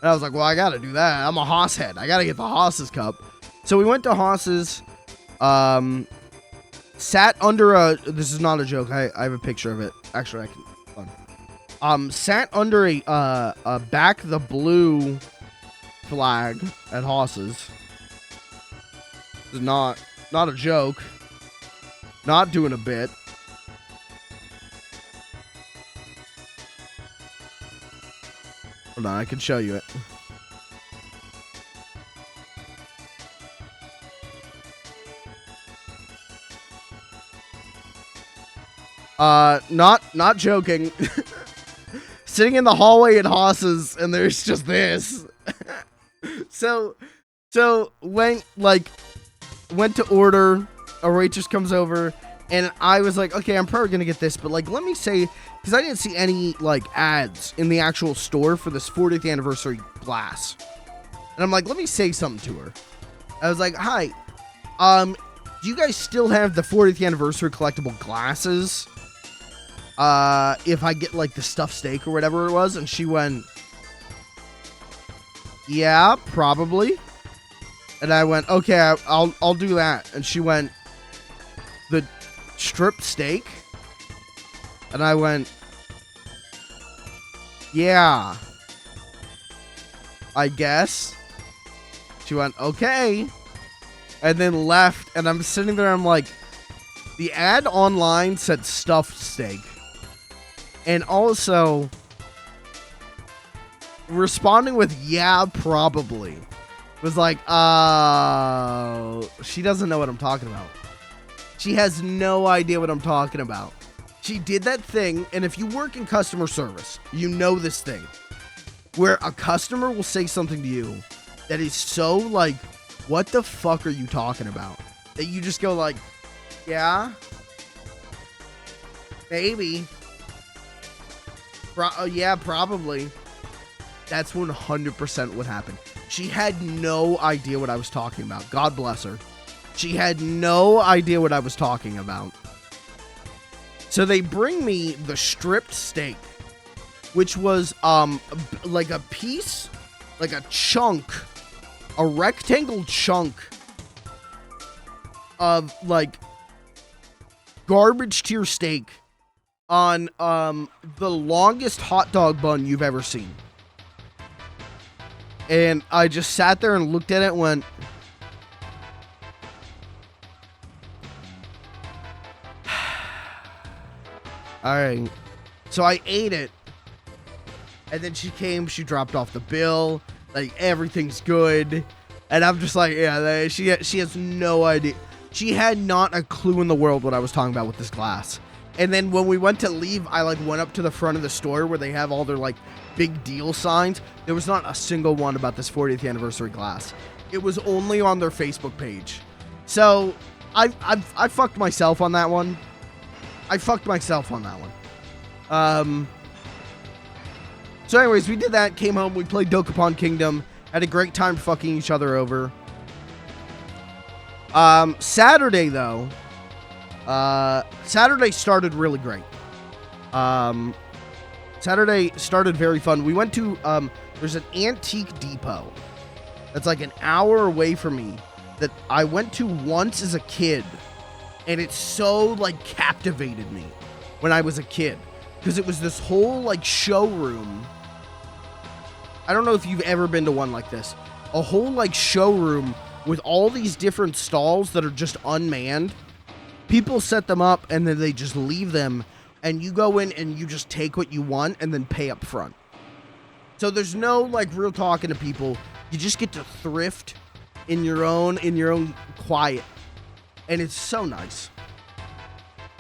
And I was like, well, I gotta do that. I'm a Haas head. I gotta get the Haas's cup. So we went to Haas's, sat under this is not a joke. I have a picture of it. Actually, I can, hold on. Sat under a back the blue flag at Haas's. This is not a joke. Not doing a bit. Hold on, I can show you it. Not joking. Sitting in the hallway at Haas's, and there's just this. So went to order. A waitress comes over, and I was like, okay, I'm probably gonna get this, but like, let me say, because I didn't see any like ads in the actual store for this 40th anniversary glass, and I'm like, let me say something to her. I was like, hi, do you guys still have the 40th anniversary collectible glasses? If I get like the stuffed steak or whatever it was, and she went, yeah, probably. And I went, okay, I'll do that. And she went, the strip steak? And I went, yeah, I guess. She went, okay. And then left, and I'm sitting there, I'm like, the ad online said stuffed steak. And also, responding with, yeah, probably, was like, oh, she doesn't know what I'm talking about. She has no idea what I'm talking about. She did that thing, and if you work in customer service, you know this thing, where a customer will say something to you that is so like, what the fuck are you talking about? That you just go like, yeah, maybe. Yeah, probably. That's 100% what happened. She had no idea what I was talking about. God bless her. She had no idea what I was talking about. So they bring me the stripped steak, which was like a piece, like a chunk, a rectangle chunk of like garbage tier steak on the longest hot dog bun you've ever seen. And I just sat there and looked at it and went, alright. So I ate it. And then she came, she dropped off the bill. Like, everything's good. And I'm just like, yeah, she has no idea. She had not a clue in the world what I was talking about with this glass. And then when we went to leave, I like went up to the front of the store where they have all their like big deal signs. There was not a single one about this 40th anniversary glass. It was only on their Facebook page. So I fucked myself on that one. So anyways, we did that, came home, we played Dokapon Kingdom, Had a great time fucking each other over. Saturday, though. Saturday started really great. Saturday started very fun. We went to, there's an antique depot that's like an hour away from me that I went to once as a kid. And it so, like, captivated me when I was a kid. Because it was this whole, like, showroom. I don't know if you've ever been to one like this. A whole, like, showroom with all these different stalls that are just unmanned. People set them up and then they just leave them. And you go in and you just take what you want and then pay up front. So there's no, like, real talking to people. You just get to thrift in your own quiet. And it's so nice.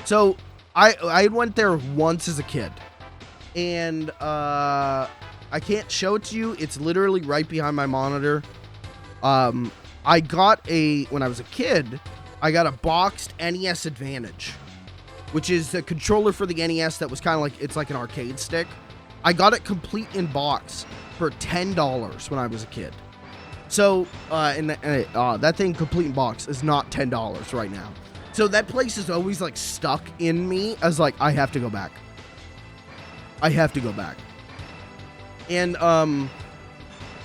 So I went there once as a kid. And I can't show it to you. It's literally right behind my monitor. I got when I was a kid, I got a boxed NES Advantage, which is a controller for the NES that was kind of like, it's like an arcade stick. I got it complete in box for $10 when I was a kid. So, that thing complete in box is not $10 right now. So that place is always, like, stuck in me as, like, I have to go back. I have to go back. And,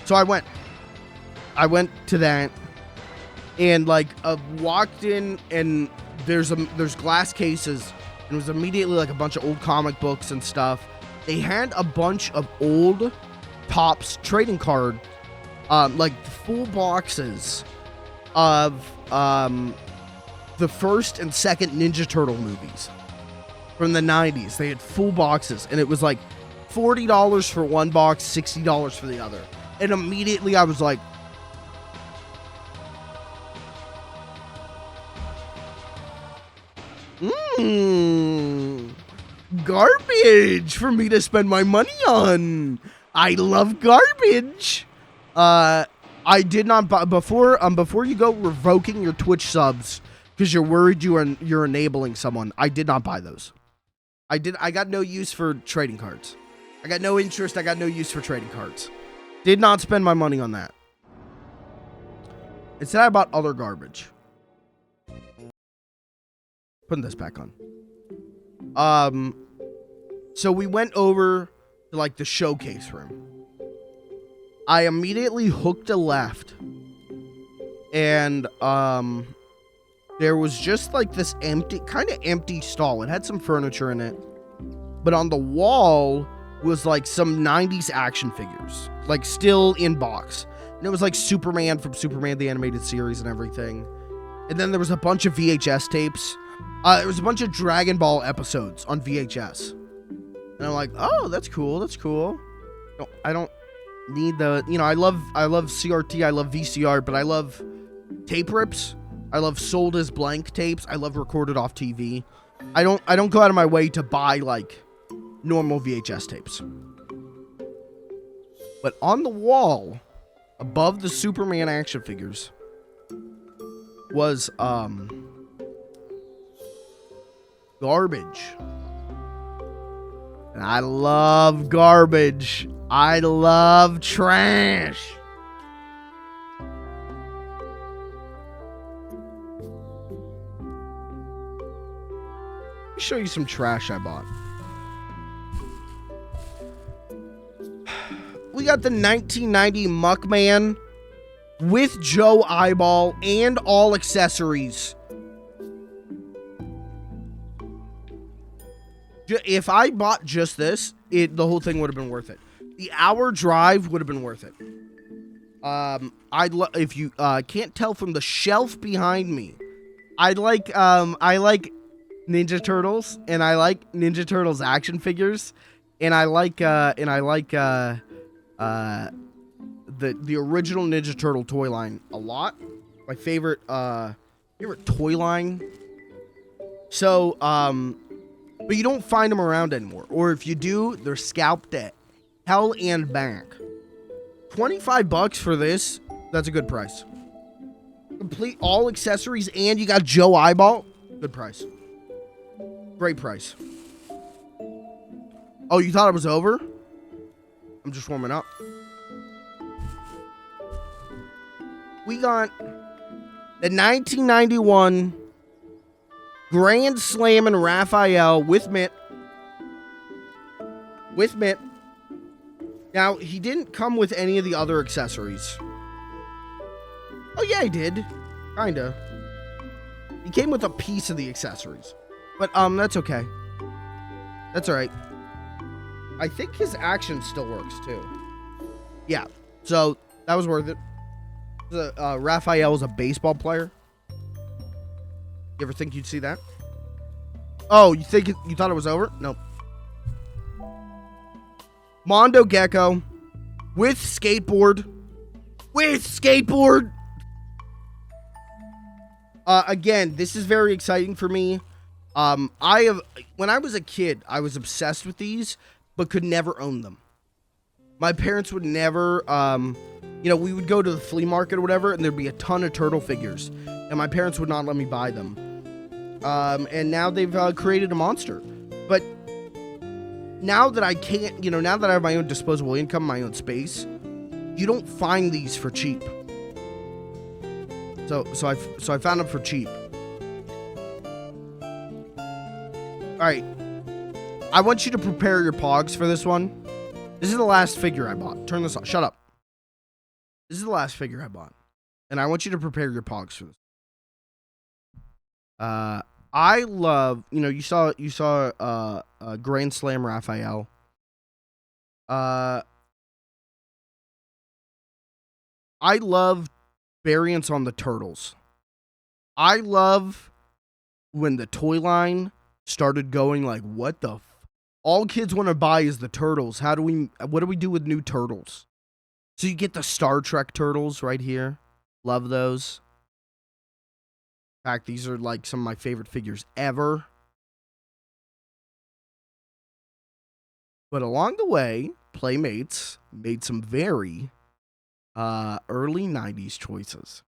so I went to that and, like, walked in and there's glass cases and it was immediately, like, a bunch of old comic books and stuff. They had a bunch of old Topps trading card like full boxes of the first and second Ninja Turtle movies from the 90s. They had full boxes and it was like $40 for one box, $60 for the other. And immediately I was like, garbage for me to spend my money on. I love garbage. I did not buy before you go revoking your Twitch subs because you're worried you're enabling someone. I did not buy those. I got no use for trading cards. I got no interest. I got no use for trading cards. Did not spend my money on that. Instead, I bought other garbage. Putting this back on. So we went over to, like, the showcase room. I immediately hooked a left. And, there was just, like, this kind of empty stall. It had some furniture in it. But on the wall was, like, some 90s action figures. Like, still in box. And it was, like, Superman from Superman the Animated Series and everything. And then there was a bunch of VHS tapes. There was a bunch of Dragon Ball episodes on VHS. And I'm like, oh, that's cool. That's cool. No, I don't need the, I love CRT. I love VCR, but I love tape rips. I love sold as blank tapes. I love recorded off TV. I don't go out of my way to buy, like, normal VHS tapes. But on the wall, above the Superman action figures, was, garbage. And I love garbage. I love trash. Let me show you some trash I bought. We got the 1990 Muckman with Joe Eyeball and all accessories. If I bought just this, the whole thing would have been worth it. The hour drive would have been worth it. If you can't tell from the shelf behind me, I like Ninja Turtles and I like Ninja Turtles action figures, and I like the original Ninja Turtle toy line a lot. My favorite toy line. So but you don't find them around anymore. Or if you do, they're scalped at hell and back. $25 for this. That's a good price. Complete all accessories and you got Joe Eyeball. Good price. Great price. Oh, you thought it was over? I'm just warming up. we got the 1991 Grand Slam and Raphael with Mitt. With Mitt. Now, he didn't come with any of the other accessories. Oh, yeah, he did. Kinda. He came with a piece of the accessories. But, that's okay. That's alright. I think his action still works, too. Yeah. So, that was worth it. Raphael was a baseball player. You ever think you'd see that? Oh, you thought it was over? Nope. Mondo Gecko with skateboard. Again, this is very exciting for me. When I was a kid, I was obsessed with these, but could never own them. My parents would never, we would go to the flea market or whatever, and there'd be a ton of turtle figures, and my parents would not let me buy them. And now they've created a monster. But now that I can't, now that I have my own disposable income, my own space, you don't find these for cheap. So I found them for cheap. All right, I want you to prepare your pogs for this one. This is the last figure I bought. Turn this off. Shut up. This is the last figure I bought, and I want you to prepare your pogs for this. I love, you saw Grand Slam Raphael. I love variants on the turtles. I love when the toy line started going like, what the all kids want to buy is the turtles. What do we do with new turtles? So you get the Star Trek turtles right here. Love those. In fact, these are like some of my favorite figures ever. But along the way, Playmates made some very early 90s choices.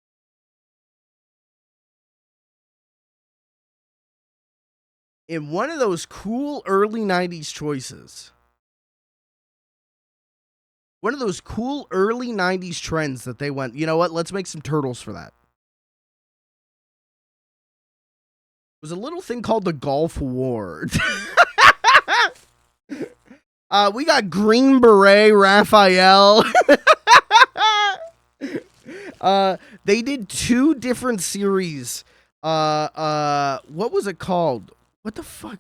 In one of those cool early 90s choices, one of those cool early 90s trends that they went, you know what, let's make some turtles for that. Was a little thing called the Gulf War. We got Green Beret Raphael. They did 2 different series. What was it called? What the fuck?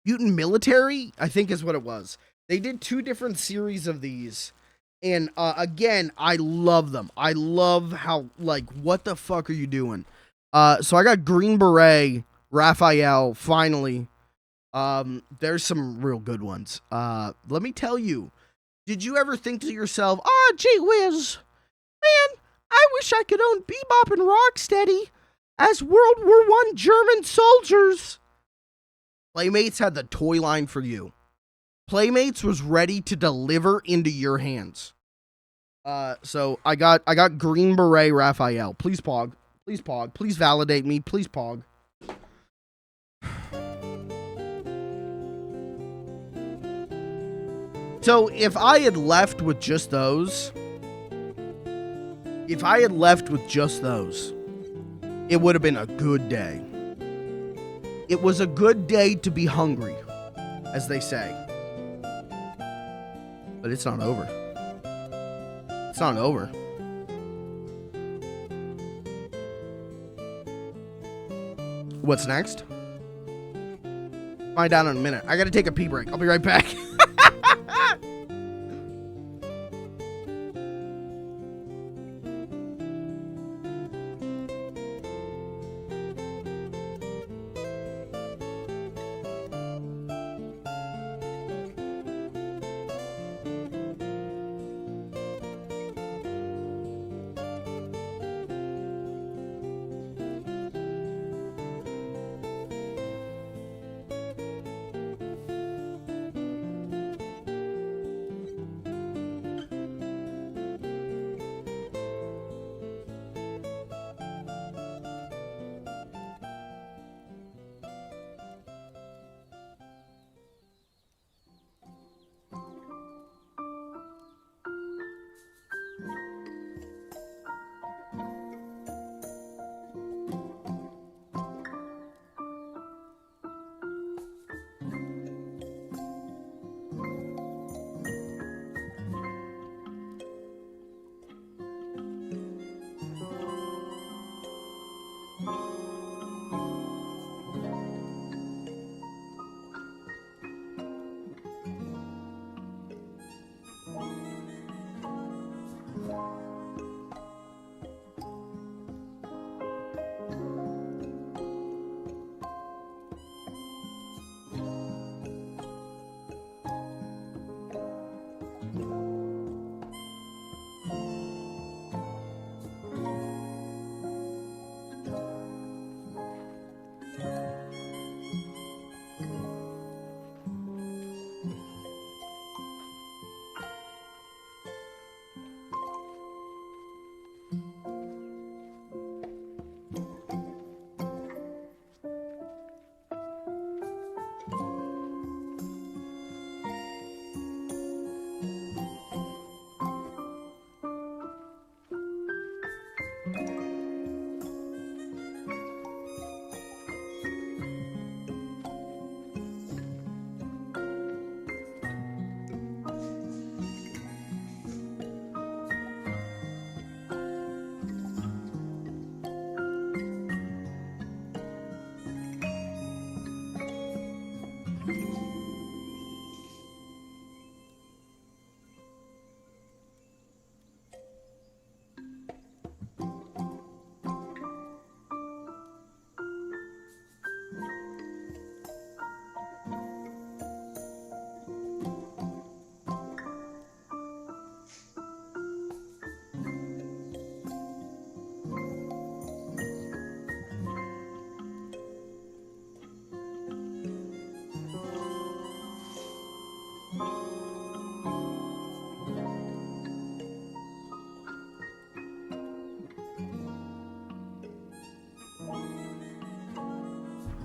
Mutant Military, I think is what it was. They did 2 different series of these. And again, I love them. I love how, like, what the fuck are you doing? So I got Green Beret, Raphael, finally. There's some real good ones. Let me tell you, did you ever think to yourself, gee whiz, man, I wish I could own Bebop and Rocksteady as World War I German soldiers? Playmates had the toy line for you. Playmates was ready to deliver into your hands. So I got Green Beret Raphael. Please pog. Please pog. Please validate me. Please pog. So if I had left with just those, it would have been a good day. It was a good day to be hungry, as they say. But it's not over. It's not over. What's next? Find out in a minute. I gotta take a pee break. I'll be right back.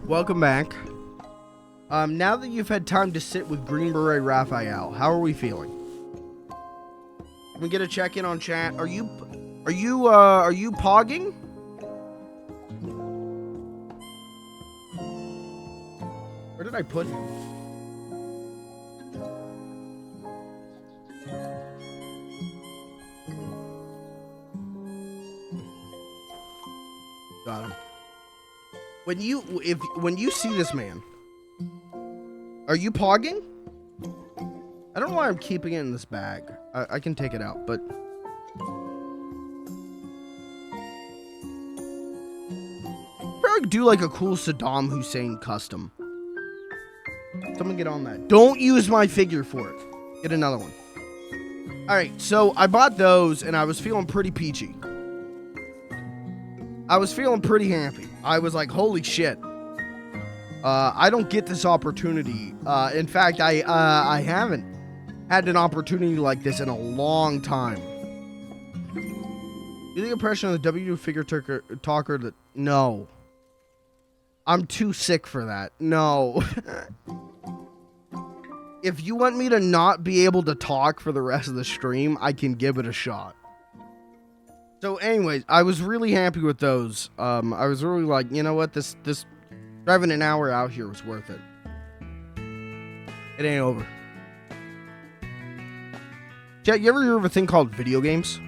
welcome back. Now that you've had time to sit with Green Beret Raphael, how are we feeling? Can we get a check-in on chat? Are you pogging? Where did I put him? Got him. When you see this man, are you pogging? I don't know why I'm keeping it in this bag. I can take it out, but probably do like a cool Saddam Hussein custom. Someone get on that. Don't use my figure for it. Get another one. All right, so I bought those and I was feeling pretty peachy. I was feeling pretty happy. I was like, holy shit. I don't get this opportunity. In fact, I haven't had an opportunity like this in a long time. You the impression of the W figure talker that... No. I'm too sick for that. No. If you want me to not be able to talk for the rest of the stream, I can give it a shot. So anyways, I was really happy with those. I was really like, you know what, this driving an hour out here was worth it. It ain't over. Chat, you ever hear of a thing called video games?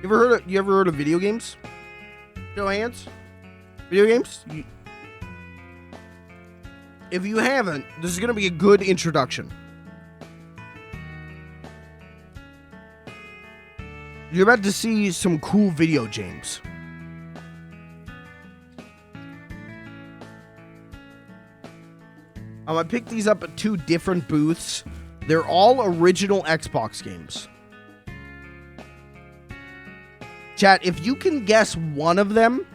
You ever heard of video games? Show hands. Video games? If you haven't, this is gonna be a good introduction. You're about to see some cool video games. I picked these up at 2 different booths. They're all original Xbox games. Chat, if you can guess one of them,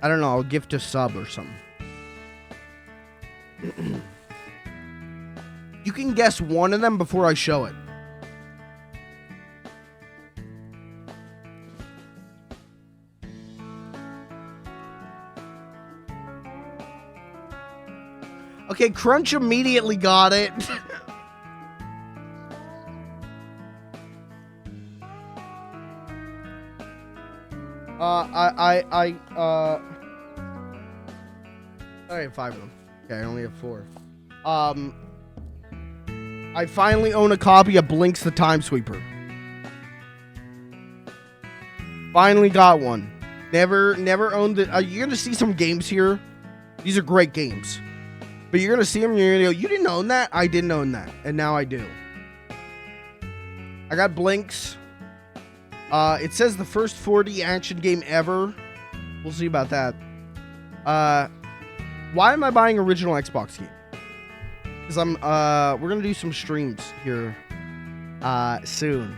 I don't know, I'll gift a sub or something. You can guess one of them before I show it. Okay, Crunch immediately got it. I have 5 of them. Okay, I only have 4. I finally own a copy of Blinks the Time Sweeper. Finally got one. Never owned it. You're gonna see some games here. These are great games. But you're gonna see them and you're gonna go, you didn't own that? I didn't own that. And now I do. I got Blinks. It says the first 4D action game ever. We'll see about that. Why am I buying original Xbox game? Because we're gonna do some streams here soon.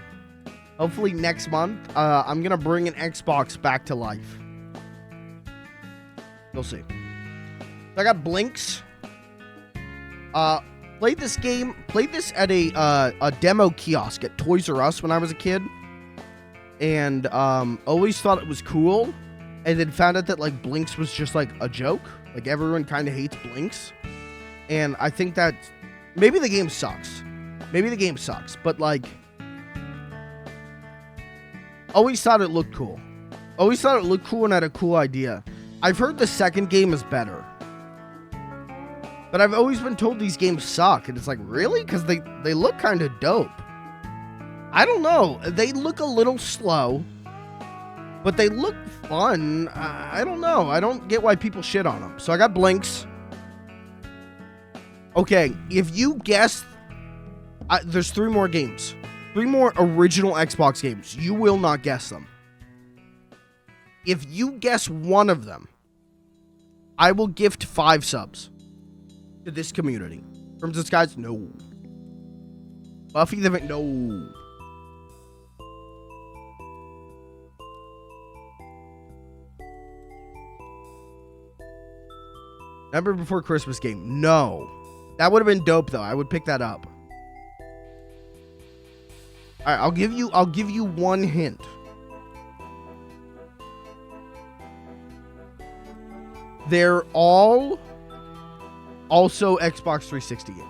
Hopefully next month. I'm gonna bring an Xbox back to life. You'll see. So I got Blinks. Played this at a demo kiosk at Toys R Us when I was a kid. And always thought it was cool. And then found out that like Blinks was just like a joke. Like everyone kind of hates Blinks. And I think that maybe the game sucks. But like always thought it looked cool. And had a cool idea. I've heard the second game is better. But I've always been told these games suck. And it's like, really? Because they look kind of dope. I don't know. They look a little slow. But they look fun. I don't know. I don't get why people shit on them. So I got Blinks. Okay, if you guess... there's 3 more games. 3 more original Xbox games. You will not guess them. If you guess one of them, I will gift 5 subs to this community. From this guy's no. Buffy the no. Never Before Christmas game. No. That would have been dope though. I would pick that up. All right, I'll give you one hint. They're all also Xbox 360 games.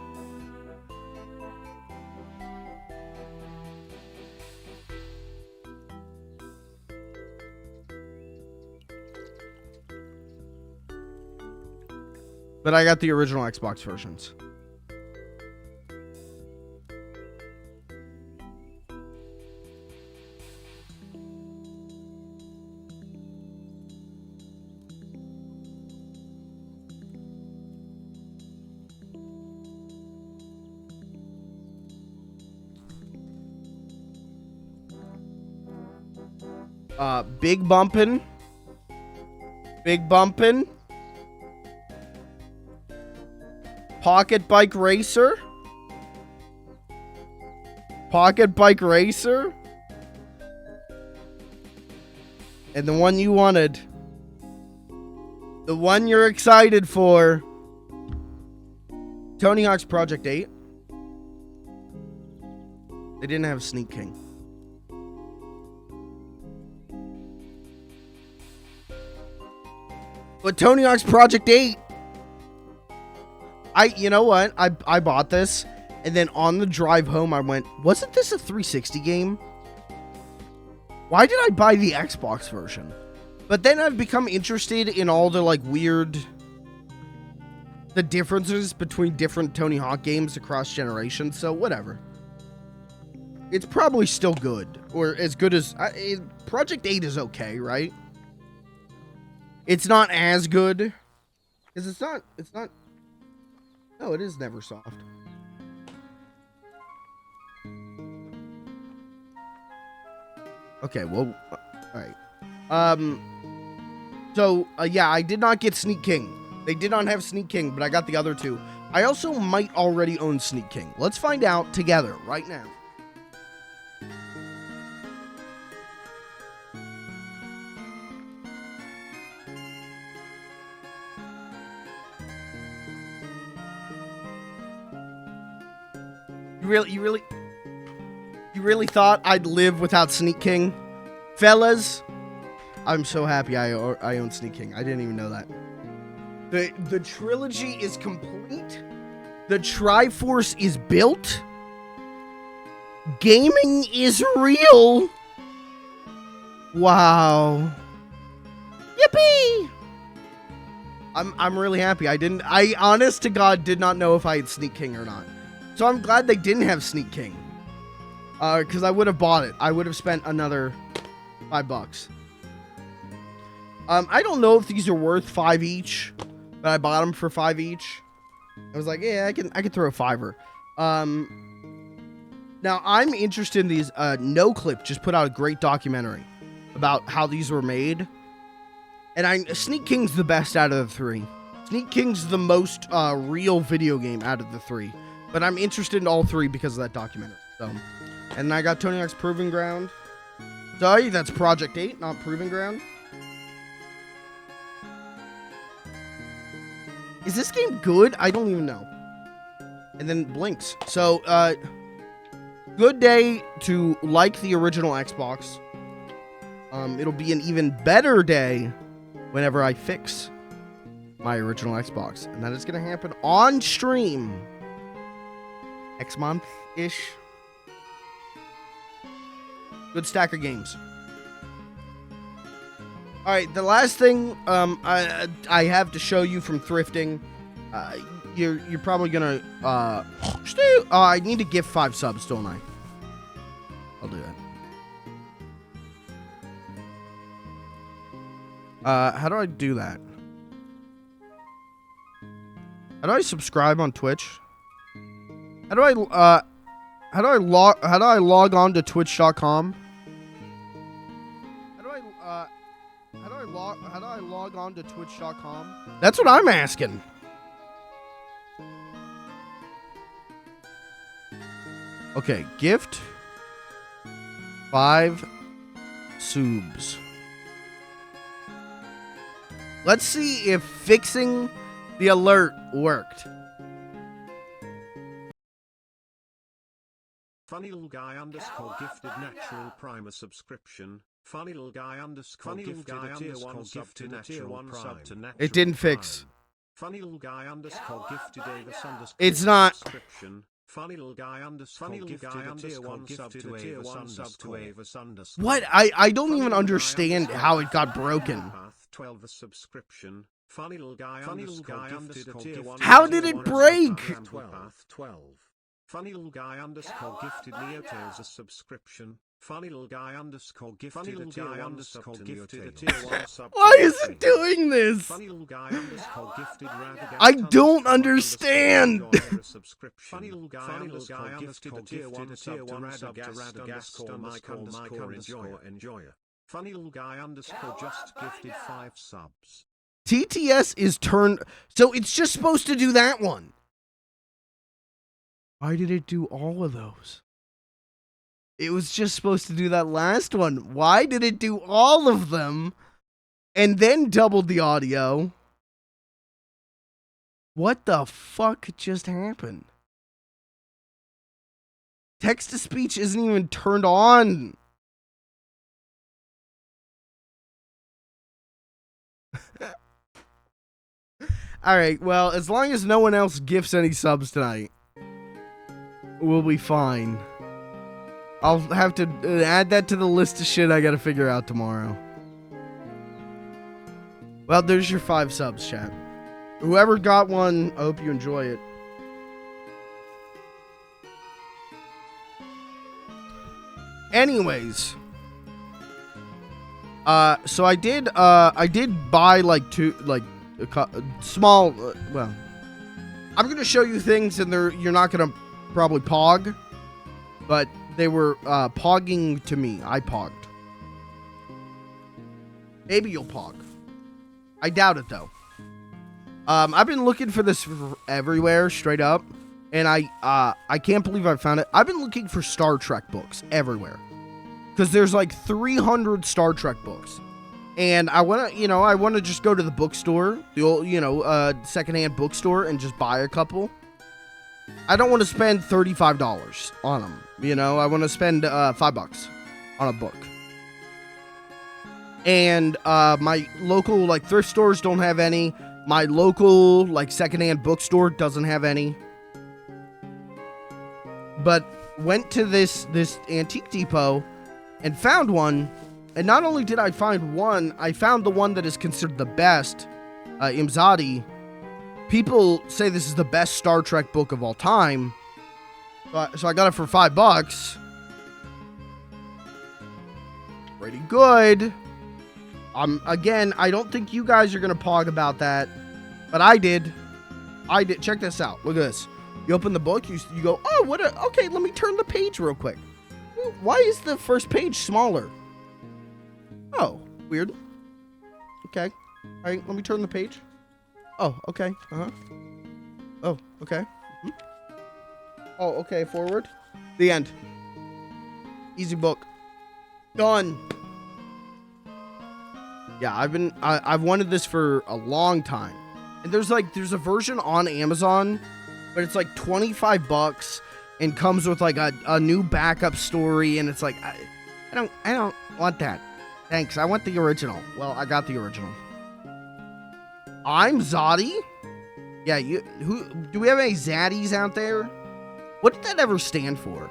But I got the original Xbox versions. Big Bumpin'. Big Bumpin'. Pocket Bike Racer. Pocket Bike Racer. And the one you wanted. The one you're excited for. Tony Hawk's Project 8. They didn't have Sneak King. But Tony Hawk's Project 8. You know what? I bought this, and then on the drive home, I went, wasn't this a 360 game? Why did I buy the Xbox version? But then I've become interested in all the, like, weird... the differences between different Tony Hawk games across generations, so whatever. It's probably still good, or as good as... Project 8 is okay, right? It's not as good, because it's not... No, it is Neversoft. Okay, well, alright. Yeah, I did not get Sneak King. They did not have Sneak King, but I got the other two. I also might already own Sneak King. Let's find out together, right now. You really thought I'd live without Sneak King? Fellas, I'm so happy I own Sneak King. I didn't even know that. The trilogy is complete. The Triforce is built. Gaming is real. Wow. Yippee! I'm really happy. I honest to God did not know if I had Sneak King or not. So I'm glad they didn't have Sneak King. Because I would have bought it. I would have spent another $5. I don't know if these are worth $5 each, but I bought them for $5 each. I was like, yeah, I can throw a $5. Now I'm interested in these. No Clip just put out a great documentary about how these were made, and Sneak King's the best out of the three. Sneak King's the most real video game out of the three. But I'm interested in all three because of that documentary. So, and I got Tony Hawk's Proving Ground. Sorry, that's Project 8, not Proving Ground. Is this game good? I don't even know. And then Blinks. So, good day to like the original Xbox. It'll be an even better day whenever I fix my original Xbox. And that is going to happen on stream. Next month-ish. Good stack of games. Alright, the last thing I have to show you from thrifting. You're probably gonna I need to give 5 subs, don't I? I'll do that. How do I do that? How do I subscribe on Twitch? How do I log on to twitch.com? How do I log on to twitch.com? That's what I'm asking. Okay, gift 5 subs. Let's see if fixing The alert worked.
Funny little guy underscore gifted natural primer subscription. Funny little guy underscore gifted a tier 1 sub to natural prime.
It didn't fix.
Funny little guy underscore gifted Avis underscore
It's not.
subscription. Funny little guy underscore gifted a tier 1 sub to Avis underscore.
What? I don't even understand how it got broken.
12 subscription. Funny little guy underscore gifted a tier 1.
How did it break?
12. Funny little guy underscore gifted Neotails a subscription. Funny little guy underscore gifted a tier 1 sub to Neotails.
Why is it doing this?
Funny little guy underscore gifted Radagast.
I don't understand.
Funny little guy underscore gifted a tier 1 sub to Radagast underscore enjoyer. Funny little guy underscore just gifted 5 subs.
TTS is turned, so it's just supposed to do that one. Why did it do all of those? It was just supposed to do that last one. Why did it do all of them and then doubled the audio? What the fuck just happened? Text to speech isn't even turned on. Alright, well, as long as no one else gifts any subs tonight, we'll be fine. I'll have to add that to the list of shit I gotta figure out tomorrow. Well, there's your 5 subs, chat. Whoever got one, I hope you enjoy it. Anyways. So I did buy like 2, small, well, I'm gonna show you things and you're not gonna probably pog, but they were pogging to me. I pogged. Maybe you'll pog. I doubt it though. I've been looking for this everywhere, straight up, and I can't believe I found it. I've been looking for Star Trek books everywhere because there's like 300 Star Trek books. And I want to just go to the bookstore, the old, secondhand bookstore, and just buy a couple. I don't want to spend $35 on them. I want to spend $5 on a book. And my local thrift stores don't have any. My local secondhand bookstore doesn't have any. But went to this antique depot and found one. And not only did I find one, I found the one that is considered the best, Imzadi. People say this is the best Star Trek book of all time. So I got it for $5. Pretty good. Again, I don't think you guys are going to pog about that. But I did. Check this out. Look at this. You open the book, you go, oh, okay, let me turn the page real quick. Why is the first page smaller? Oh, weird. Okay. All right, let me turn the page. Oh, okay. Uh-huh. Oh, okay. Mm-hmm. Oh, okay, forward. The end. Easy book. Done. Yeah, I've wanted this for a long time. And there's a version on Amazon, but it's like $25 and comes with a new backup story, and it's like I don't want that. Thanks, I want the original. Well, I got the original. I'm Zoddy? Yeah, do we have any Zaddies out there? What did that ever stand for?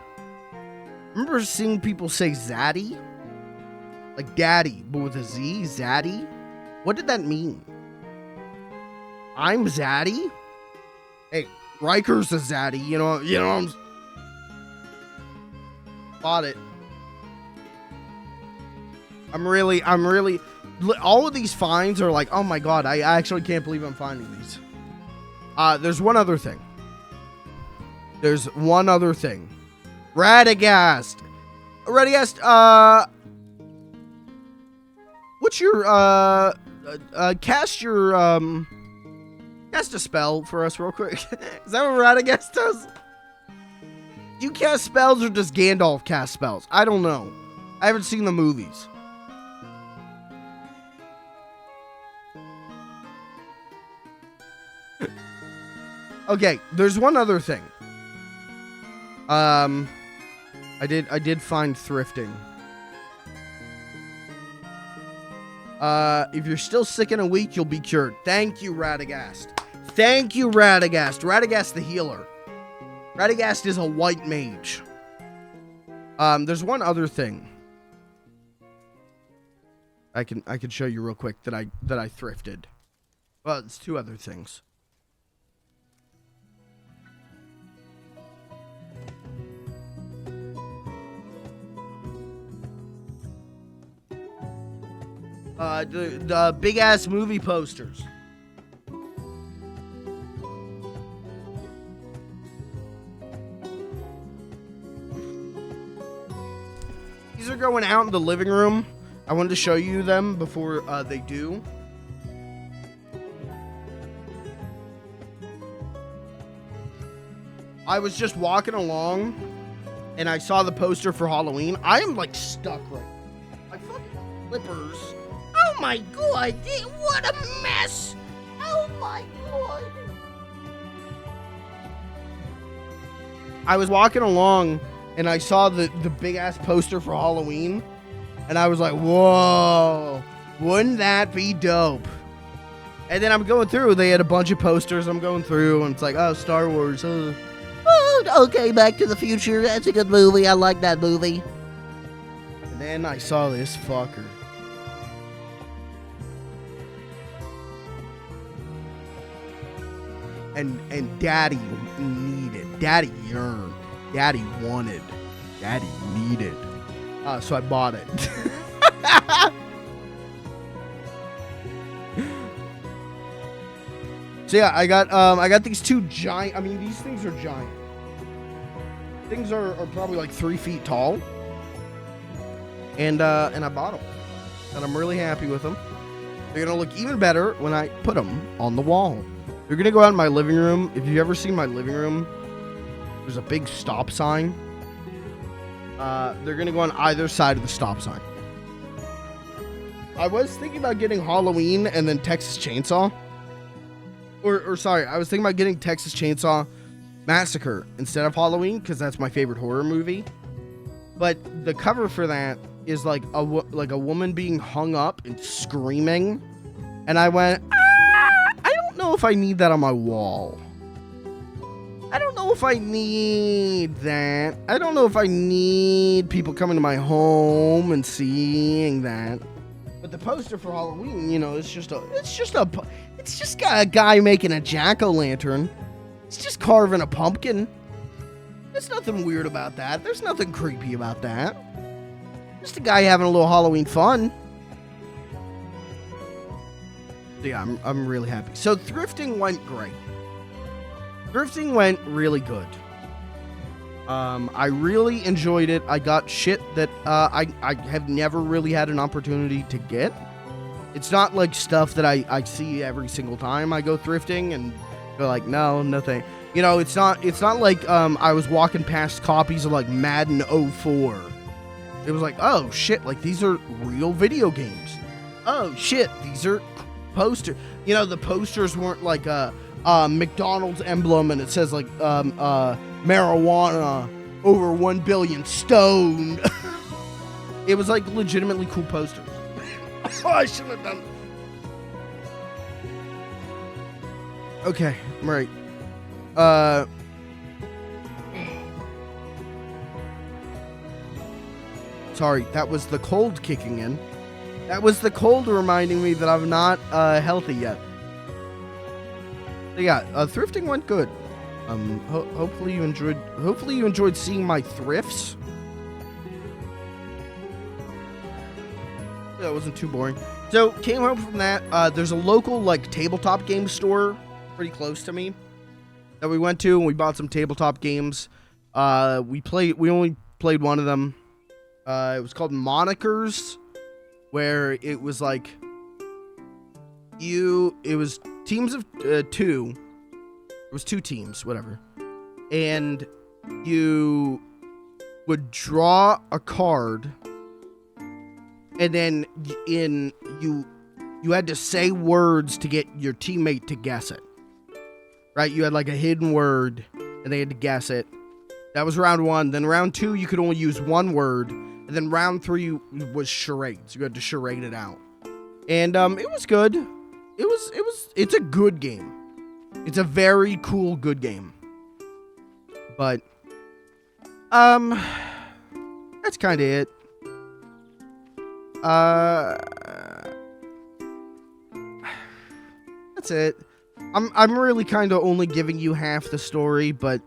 Remember seeing people say Zaddy? Like daddy, but with a Z, Zaddy? What did that mean? I'm Zaddy? Hey, Riker's a Zaddy, you know I'm... Bought it. I'm really, all of these finds are like, oh my god, I actually can't believe I'm finding these. There's one other thing. Radagast, what's your, cast a spell for us real quick. Is that what Radagast does? Do you cast spells or does Gandalf cast spells? I don't know. I haven't seen the movies. Okay, there's one other thing. I did find thrifting. If you're still sick in a week, you'll be cured. Thank you, Radagast. Thank you, Radagast. Radagast the healer. Radagast is a white mage. There's one other thing I can show you real quick that I thrifted. Well, it's two other things. The big ass movie posters. These are going out in the living room. I wanted to show you them before they do. I was just walking along and I saw the poster for Halloween. I am like stuck right now. My fucking flippers. Oh my god, what a mess! Oh my god! I was walking along and I saw the big ass poster for Halloween, and I was like, whoa, wouldn't that be dope? And then I'm going through, they had a bunch of posters. I'm going through and it's like, oh, Star Wars. Oh, okay, Back to the Future. That's a good movie. I like that movie. And then I saw this fucker. And Daddy needed, Daddy yearned, Daddy wanted, Daddy needed. So I bought it. So yeah, I got these two giant. I mean, these things are giant. Things are probably like 3 feet tall. And I bought them, and I'm really happy with them. They're gonna look even better when I put them on the wall. They're gonna go out in my living room. If you've ever seen my living room, there's a big stop sign. They're gonna go on either side of the stop sign. I was thinking about getting Halloween and then Texas Chainsaw. Or sorry, I was thinking about getting Texas Chainsaw Massacre instead of Halloween, because that's my favorite horror movie. But the cover for that is like a woman being hung up and screaming. And I went, I don't know if I need that on my wall. I don't know if I need that. I don't know if I need people coming to my home and seeing that. But the poster for Halloween, you know, it's just got a guy making a jack-o'-lantern. It's just carving a pumpkin. There's nothing weird about that. There's nothing creepy about that. Just a guy having a little Halloween fun. Yeah, I'm really happy. So thrifting went great. Thrifting went really good. I really enjoyed it. I got shit that I have never really had an opportunity to get. It's not like stuff that I see every single time I go thrifting and go like, no, nothing. You know, it's not like I was walking past copies of like Madden 04. It was like, oh shit, like these are real video games. Oh shit, these are posters. You know, the posters weren't like a McDonald's emblem and it says like marijuana over 1 billion stoned. It was like legitimately cool posters. Oh, I shouldn't have done. Okay, I'm right. Sorry, that was the cold kicking in. That was the cold reminding me that I'm not healthy yet. So yeah, thrifting went good. Hopefully you enjoyed seeing my thrifts. That wasn't too boring. So came home from that. There's a local like tabletop game store pretty close to me that we went to, and we bought some tabletop games. We only played one of them. It was called Monikers, where it was like it was teams of 2. It was 2 teams, whatever. And you would draw a card, and then you had to say words to get your teammate to guess it. right? You had like a hidden word, and they had to guess it. That was round 1. Then round 2, you could only use one word. And then round 3 was charades. You had to charade it out. And it was good. It's a good game. It's a very cool, good game. But, that's kind of it. That's it. I'm really kind of only giving you half the story, but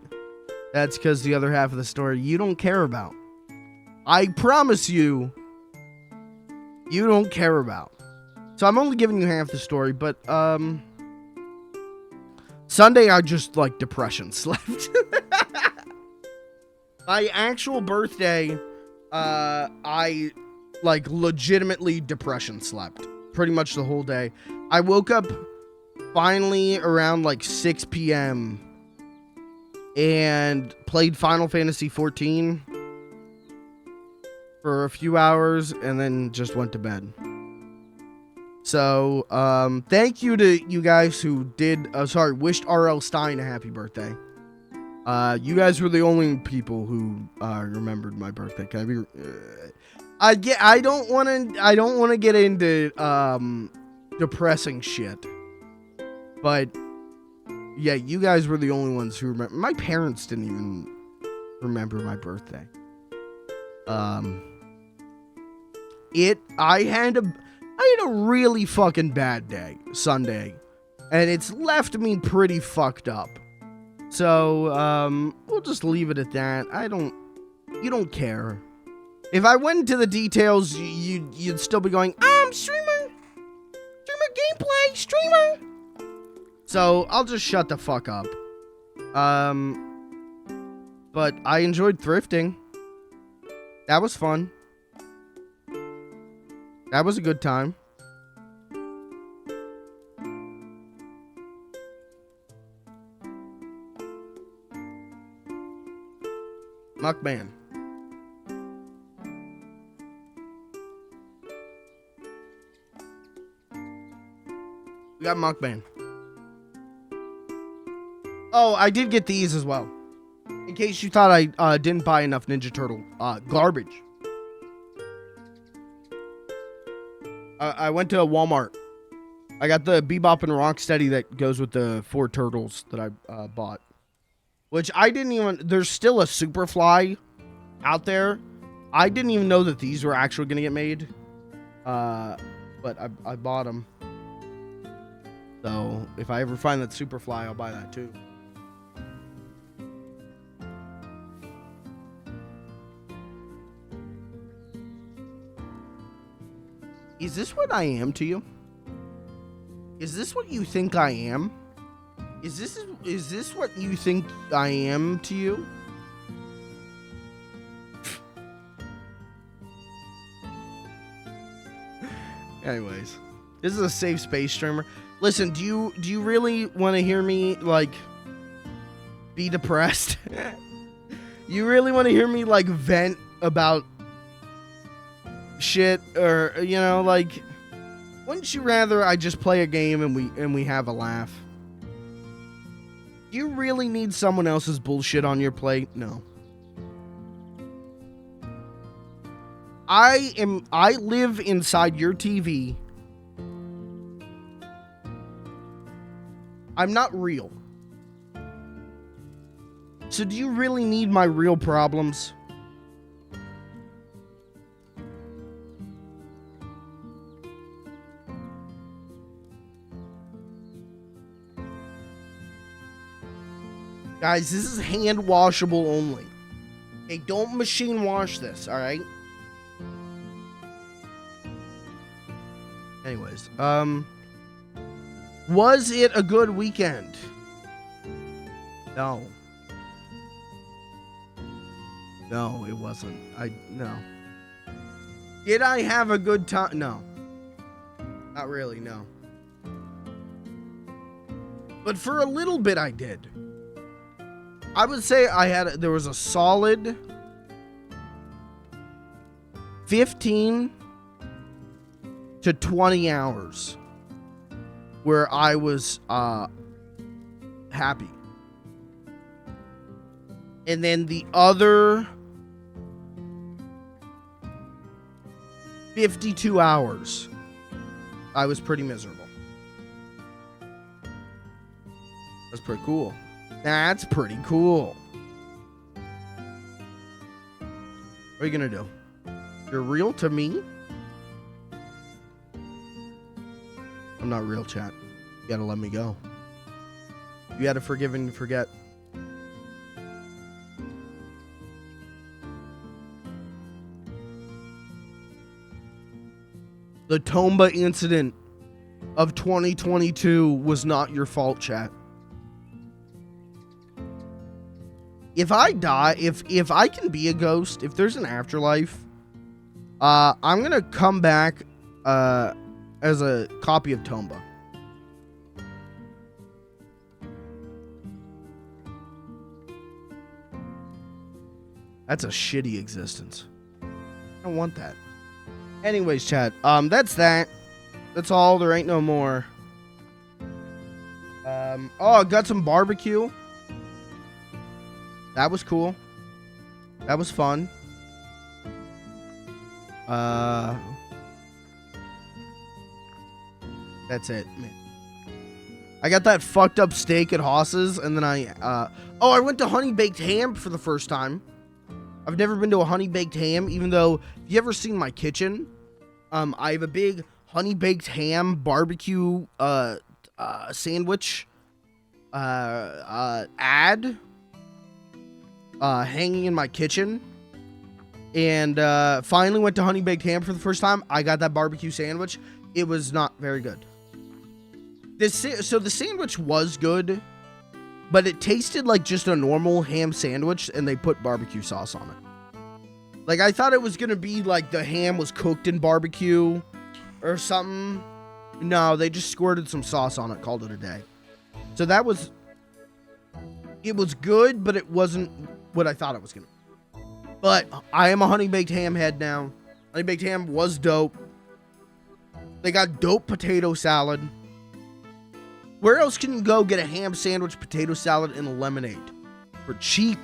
that's because the other half of the story you don't care about. I promise you, you don't care about. So I'm only giving you half the story, but Sunday I just like depression slept. My actual birthday, I like legitimately depression slept pretty much the whole day. I woke up finally around like 6 p.m. and played Final Fantasy 14 for a few hours and then just went to bed. So, thank you to you guys who wished R.L. Stein a happy birthday. You guys were the only people who remembered my birthday. Can I be? I don't want to get into depressing shit. But yeah, you guys were the only ones who remember. My parents didn't even remember my birthday. I had a really fucking bad day Sunday, and it's left me pretty fucked up. So, we'll just leave it at that. You don't care. If I went into the details, you'd still be going, streamer gameplay, streamer. So, I'll just shut the fuck up. But I enjoyed thrifting. That was fun. That was a good time. Muckman. We got Muckman. Oh, I did get these as well. In case you thought I didn't buy enough Ninja Turtle garbage. I went to Walmart. I got the Bebop and Rocksteady that goes with the 4 turtles that I bought. Which I didn't even... There's still a Superfly out there. I didn't even know that these were actually going to get made. But I bought them. So, if I ever find that Superfly, I'll buy that too. Is this what I am to you? Is this what you think I am? Is this what you think I am to you? Anyways, this is a safe space streamer. Listen, do you really want to hear me like be depressed? You really want to hear me like vent about shit, or you know, like, wouldn't you rather I just play a game and we have a laugh? Do you really need someone else's bullshit on your plate? No. I live inside your TV. I'm not real. So do you really need my real problems? Guys, this is hand washable only. Okay, don't machine wash this, alright? Anyways, was it a good weekend? No. No, it wasn't. No. Did I have a good time? No. Not really, no. But for a little bit I did. I would say there was a solid 15 to 20 hours where I was happy. And then the other 52 hours, I was pretty miserable. That's pretty cool. That's pretty cool. What are you gonna do? You're real to me? I'm not real, chat. You gotta let me go. You gotta forgive and forget. The Tomba incident of 2022 was not your fault, chat. If I die, if I can be a ghost, if there's an afterlife, I'm gonna come back as a copy of Tomba. That's a shitty existence. I don't want that. Anyways, chat, that's that. That's all. There ain't no more. Oh, I got some barbecue. That was cool. That was fun. That's it, man. I got that fucked up steak at Haas's, and then I went to honey baked ham for the first time. I've never been to a honey baked ham, even though, if you ever seen my kitchen, I have a big honey baked ham barbecue sandwich ad hanging in my kitchen, and finally went to honey baked ham for the first time. I got that barbecue sandwich. It was not very good. So the sandwich was good, but it tasted like just a normal ham sandwich, and they put barbecue sauce on it. Like, I thought it was gonna be like the ham was cooked in barbecue or something. No, they just squirted some sauce on it, called it a day. So it was good, but it wasn't what I thought it was gonna be. But I am a honey baked ham head now. Honey baked ham was dope. They got dope potato salad. Where else can you go get a ham sandwich, potato salad, and a lemonade for cheap?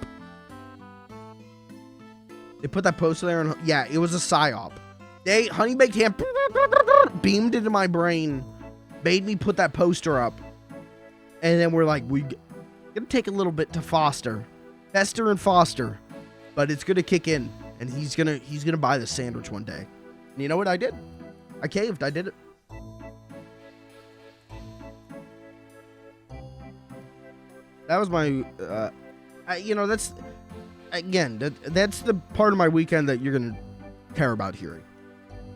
They put that poster there, and yeah, it was a psyop. Honey baked ham beamed into my brain, made me put that poster up, and then we're like, we're gonna take a little bit to Fester and Foster, but it's gonna kick in, and he's gonna buy the sandwich one day. And you know what I did? I caved. I did it. That was my, that's, again, that's the part of my weekend that you're going to care about hearing.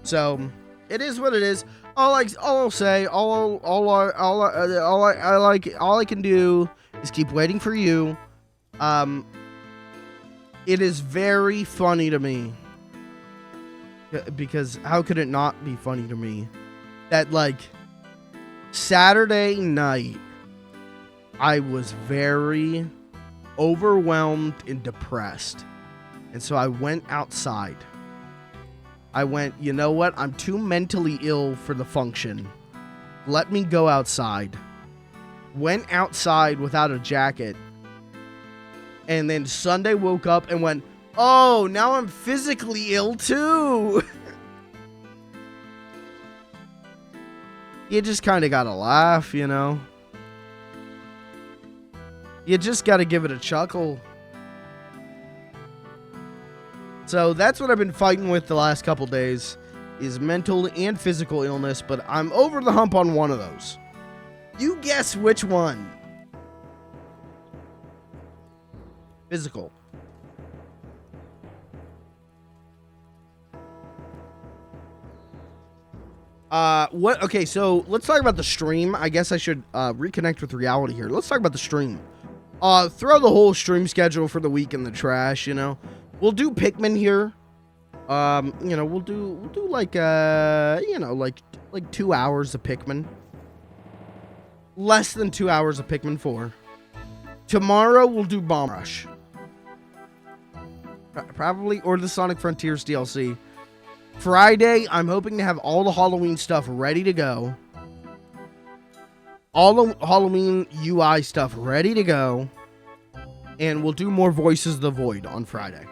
So, it is what it is. All I can do is keep waiting for you. It is very funny to me, because how could it not be funny to me that, like, Saturday night, I was very overwhelmed and depressed. And so I went outside. I went, you know what? I'm too mentally ill for the function. Let me go outside. Went outside without a jacket. And then Sunday woke up and went, oh, now I'm physically ill too. You just kind of got to laugh, you know? You just got to give it a chuckle. So that's what I've been fighting with the last couple days, is mental and physical illness, but I'm over the hump on one of those. You guess which one? Physical. What? Okay, so let's talk about the stream. I guess I should reconnect with reality here. Let's talk about the stream. Throw the whole stream schedule for the week in the trash, you know. We'll do Pikmin here. We'll do like like 2 hours of Pikmin. Less than 2 hours of Pikmin 4. Tomorrow we'll do Bomb Rush. Probably, or the Sonic Frontiers DLC. Friday, I'm hoping to have all the Halloween stuff ready to go. all the Halloween UI stuff ready to go. And we'll do more Voices of the Void on Friday.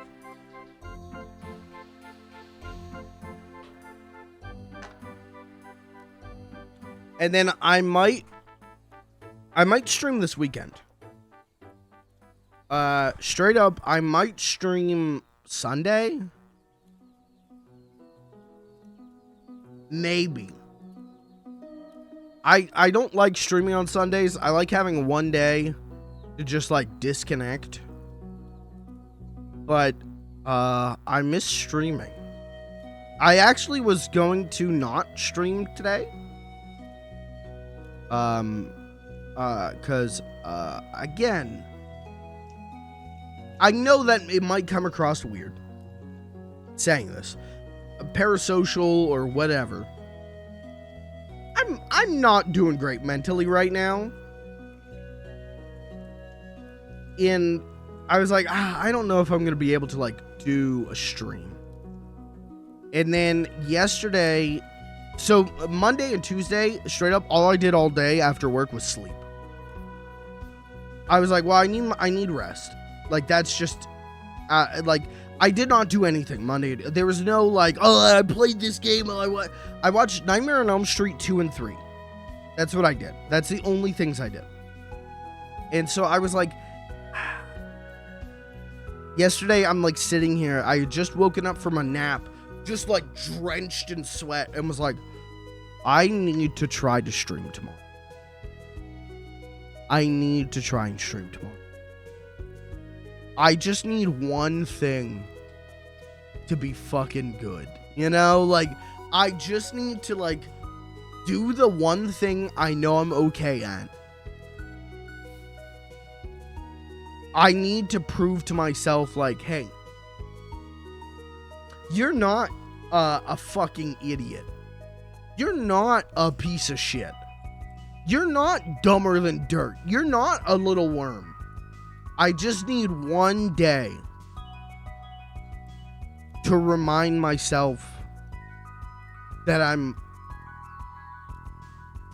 And then I might stream this weekend. Straight up, I might stream Sunday. Maybe. I don't like streaming on Sundays. I like having one day to just like disconnect. But I miss streaming. I actually was going to not stream today. Cause again, I know that it might come across weird saying this, parasocial or whatever. I'm not doing great mentally right now. And I was like, I don't know if I'm gonna be able to like do a stream. And then yesterday, so Monday and Tuesday, straight up, all I did all day after work was sleep. I was like, well, I need rest. Like, that's just, like, I did not do anything Monday. There was no, like, oh, I played this game. I watched Nightmare on Elm Street 2 and 3. That's what I did. That's the only things I did. And so I was like, yesterday, I'm, like, sitting here. I had just woken up from a nap, just, like, drenched in sweat, and was like, I need to try to stream tomorrow. I need to try and stream tomorrow. I just need one thing to be fucking good. You know, like, I just need to, like, do the one thing I know I'm okay at. I need to prove to myself, like, hey, you're not a fucking idiot. You're not a piece of shit. You're not dumber than dirt. You're not a little worm. I just need one day to remind myself that I'm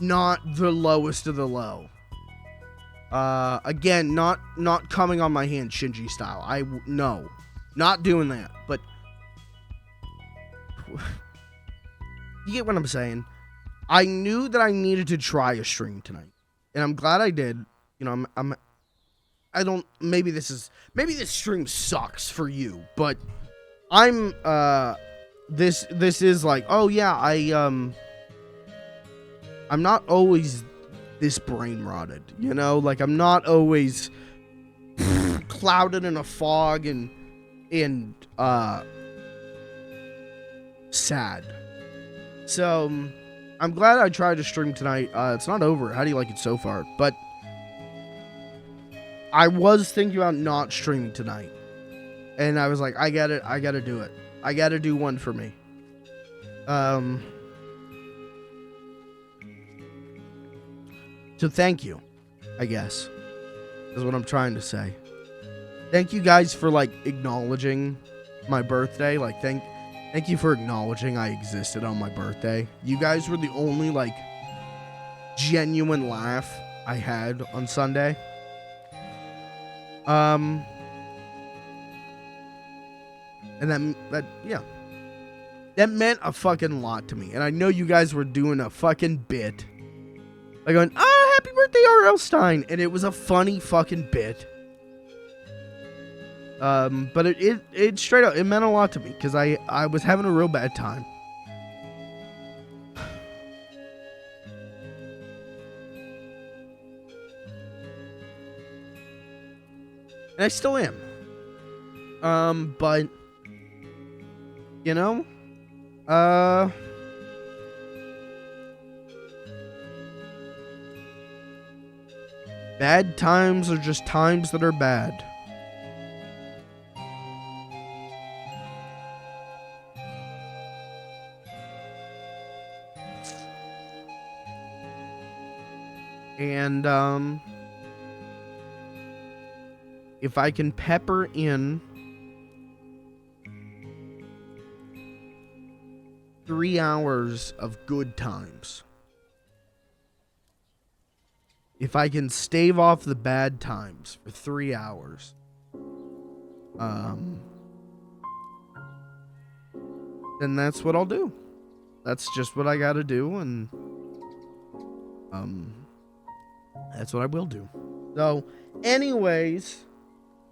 not the lowest of the low. Again, not coming on my hand Shinji style. No, not doing that. But you get what I'm saying. I knew that I needed to try a stream tonight, and I'm glad I did. You know, I don't, maybe this stream sucks for you, but I'm, this is like, oh yeah, I'm not always this brain rotted, you know, like I'm not always clouded in a fog and sad. So I'm glad I tried to stream tonight. It's not over. How do you like it so far? But I was thinking about not streaming tonight. And I was like, I gotta do it. I gotta do one for me. So thank you, I guess, is what I'm trying to say. Thank you guys for, like, acknowledging my birthday. Like, thank you for acknowledging I existed on my birthday. You guys were the only, like, genuine laugh I had on Sunday. And that meant a fucking lot to me. And I know you guys were doing a fucking bit, like going, oh, happy birthday, R.L. Stein. And it was a funny fucking bit. But it straight up, it meant a lot to me, because I was having a real bad time. And I still am. But, you know, bad times are just times that are bad. And, if I can pepper in 3 hours of good times, if I can stave off the bad times for 3 hours, then that's what I'll do. That's just what I gotta do, and that's what I will do. So, anyways,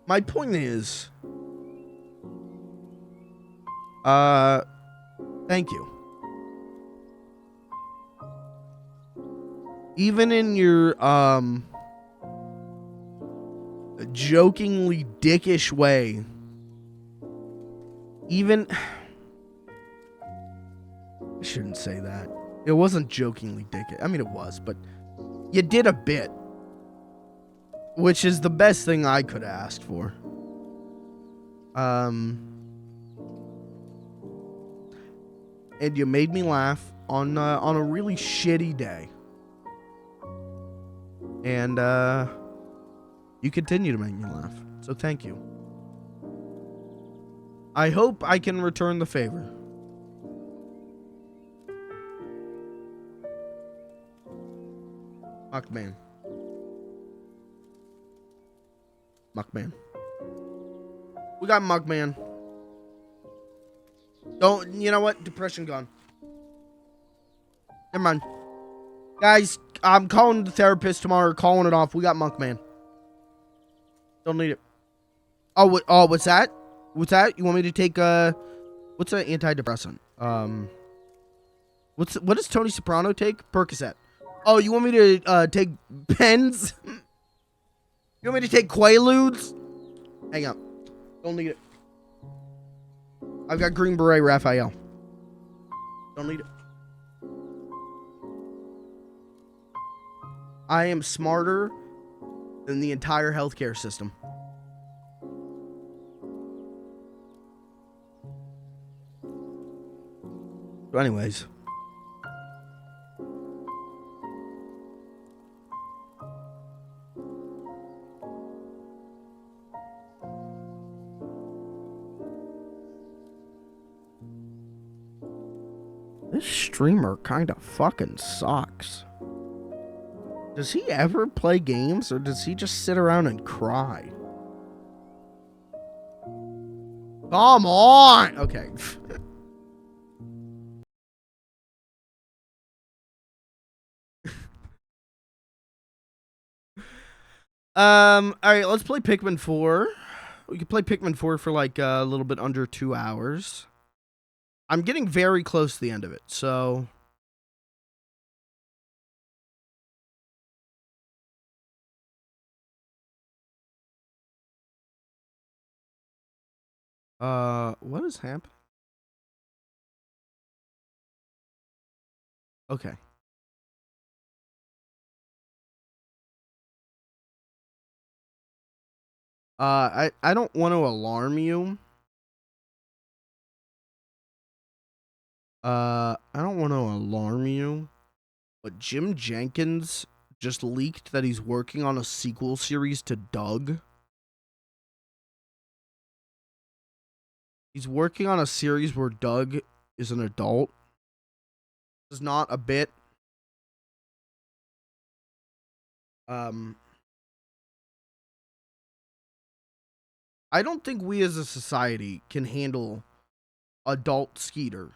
my point is, thank you. Even in your, jokingly dickish way, even, I shouldn't say that. It wasn't jokingly dickish. I mean, it was, but you did a bit, which is the best thing I could have asked for. And you made me laugh on a really shitty day. And you continue to make me laugh. So thank you. I hope I can return the favor. Muckman. Muckman. We got Muckman. Don't, you know what? Depression gone. Never mind. Guys, I'm calling the therapist tomorrow, calling it off. We got Muckman. Don't need it. Oh, what's that? What's that? You want me to take, what's an antidepressant? What does Tony Soprano take? Percocet. Oh, you want me to, take pens? You want me to take Quaaludes? Hang up. Don't need it. I've got Green Beret Raphael. Don't need it. I am smarter than the entire healthcare system. So anyways. This streamer kind of fucking sucks. Does he ever play games, or does he just sit around and cry? Come on! Okay. Alright, let's play Pikmin 4. We can play Pikmin 4 for like a little bit under 2 hours. I'm getting very close to the end of it, so... what is happening? Okay. I don't want to alarm you. I don't want to alarm you, but Jim Jenkins just leaked that he's working on a sequel series to Doug. He's working on a series where Doug is an adult. This is not a bit. I don't think we as a society can handle adult Skeeter.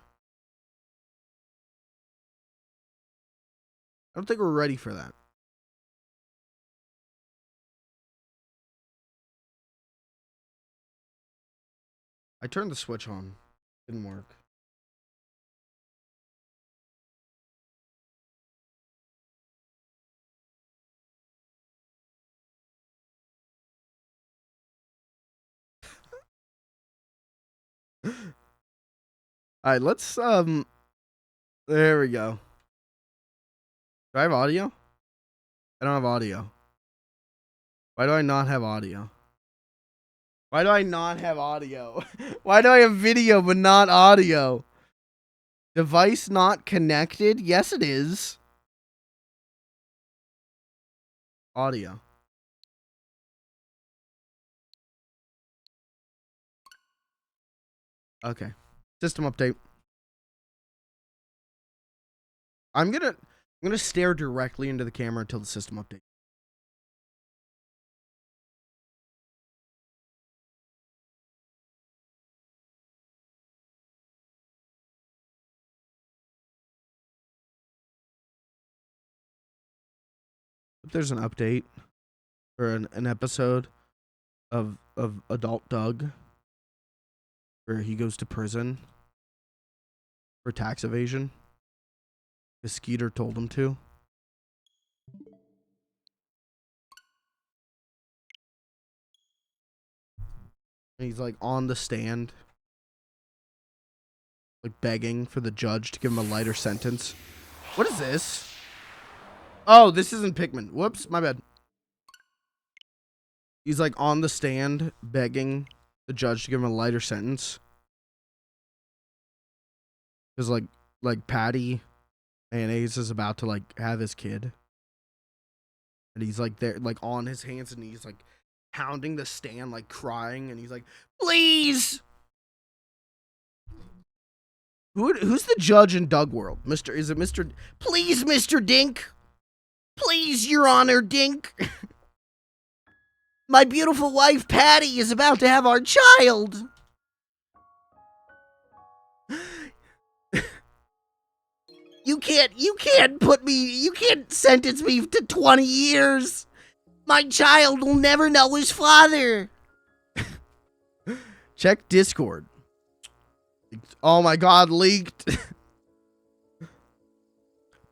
I don't think we're ready for that. I turned the switch on. Didn't work. Alright, let's, there we go. Do I have audio? I don't have audio. Why do I not have audio? Why do I not have audio? Why do I have video but not audio? Device not connected? Yes, it is. Audio. Okay. System update. I'm gonna stare directly into the camera until the system update. There's an update or an episode of Adult Doug where he goes to prison for tax evasion. Because Skeeter told him to. And he's like on the stand, like begging for the judge to give him a lighter sentence. What is this? Oh, this isn't Pikmin. Whoops, my bad. He's like on the stand begging the judge to give him a lighter sentence. Because like Patty Mayonnaise is about to like have his kid. And he's like there, like on his hands and knees, like pounding the stand, like crying, and he's like, please. Who's the judge in Doug World? Is it Mr. Please, Mr. Dink? Please, Your Honor, Dink. My beautiful wife, Patty, is about to have our child. You can't sentence me to 20 years. My child will never know his father. Check Discord. Oh my God, leaked.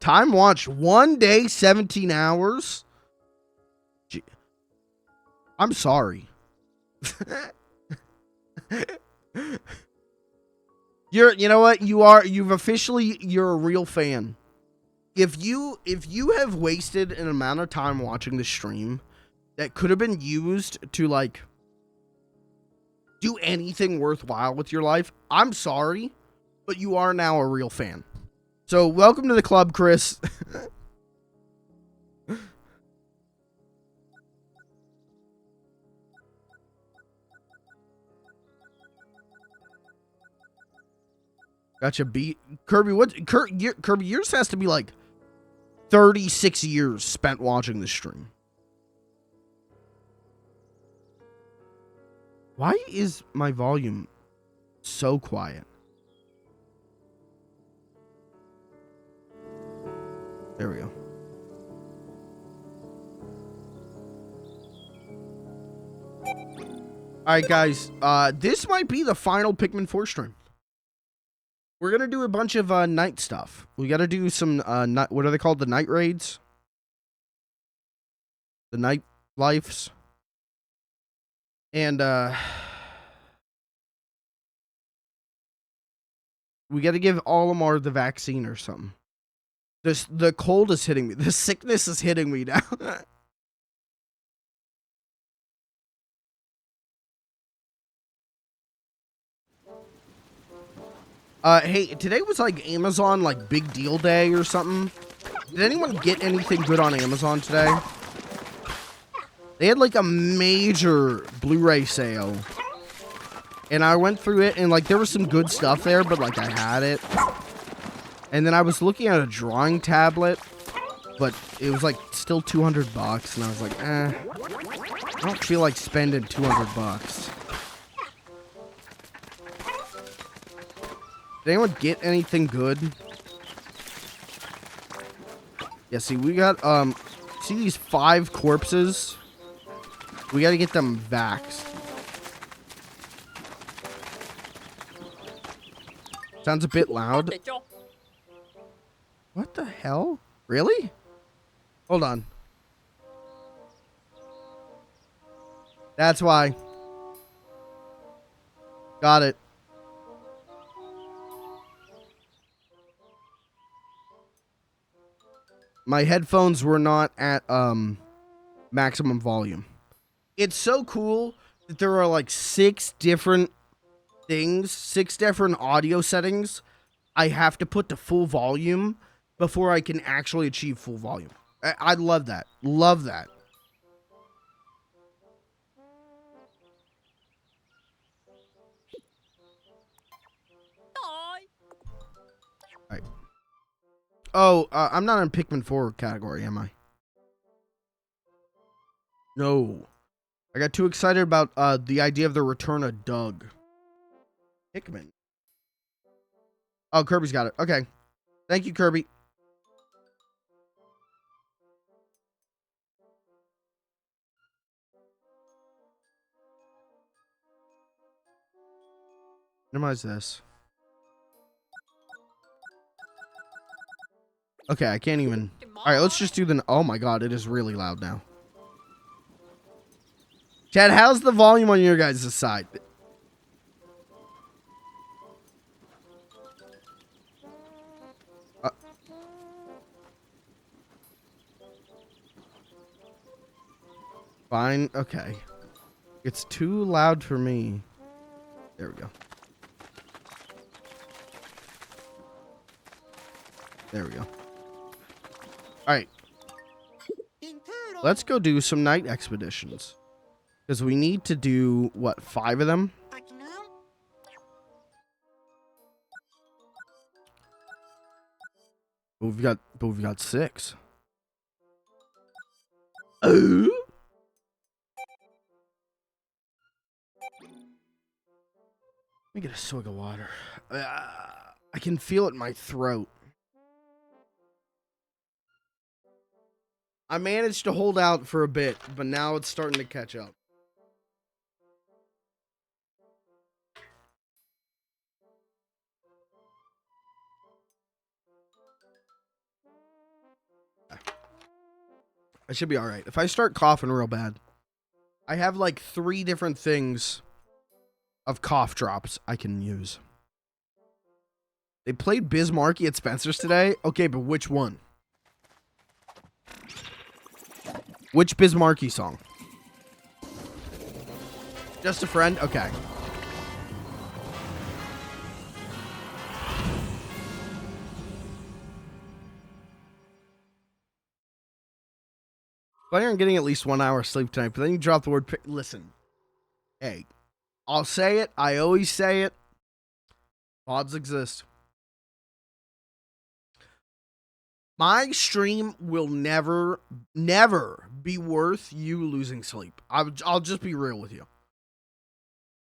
Time watch 1 day, 17 hours. I'm sorry. You know what? You're a real fan. If you have wasted an amount of time watching the stream that could have been used to like do anything worthwhile with your life, I'm sorry, but you are now a real fan. So welcome to the club, Chris. Gotcha. Beat Kirby. Kirby? Yours has to be like 36 years spent watching the stream. Why is my volume so quiet? There we go. Alright, guys. This might be the final Pikmin 4 stream. We're going to do a bunch of night stuff. We got to do some, what are they called? The night raids? The night lives? And, we got to give Olimar the vaccine or something. The cold is hitting me. The sickness is hitting me now. Hey, today was like Amazon like big deal day or something. Did anyone get anything good on Amazon today? They had like a major Blu-ray sale. And I went through it and like there was some good stuff there, but like I had it. And then I was looking at a drawing tablet, but it was like still $200 and I was like, I don't feel like spending $200. Did anyone get anything good? Yeah, see, we got, see these 5 corpses? We gotta get them vaxxed. Sounds a bit loud. What the hell? Really? Hold on. That's why. Got it. My headphones were not at maximum volume. It's so cool that there are like 6 different things, 6 different audio settings I have to put to full volume before I can actually achieve full volume. I love that. Love that. Alright. Oh, I'm not in Pikmin 4 category, am I? No. I got too excited about the idea of the return of Doug. Pikmin. Oh, Kirby's got it. Okay. Thank you, Kirby. Minimize this. Okay, I can't even. All right, let's just do the. Oh my god, it is really loud now. Chad, how's the volume on your guys' side? Fine. Okay. It's too loud for me. There we go. There we go. All right. Let's go do some night expeditions. Because we need to do, what, 5 of them? But we've got 6. Oh. Let me get a swig of water. I can feel it in my throat. I managed to hold out for a bit, but now it's starting to catch up. I should be all right. If I start coughing real bad, I have like 3 different things of cough drops I can use. They played Biz Markie at Spencer's today. Okay, but which one? Which Biz Markie song? Just a Friend? Okay. Planning on getting at least 1 hour sleep tonight, but then you drop the word. Listen, hey, I'll say it. I always say it. Odds exist. My stream will never be worth you losing sleep. I'll just be real with you.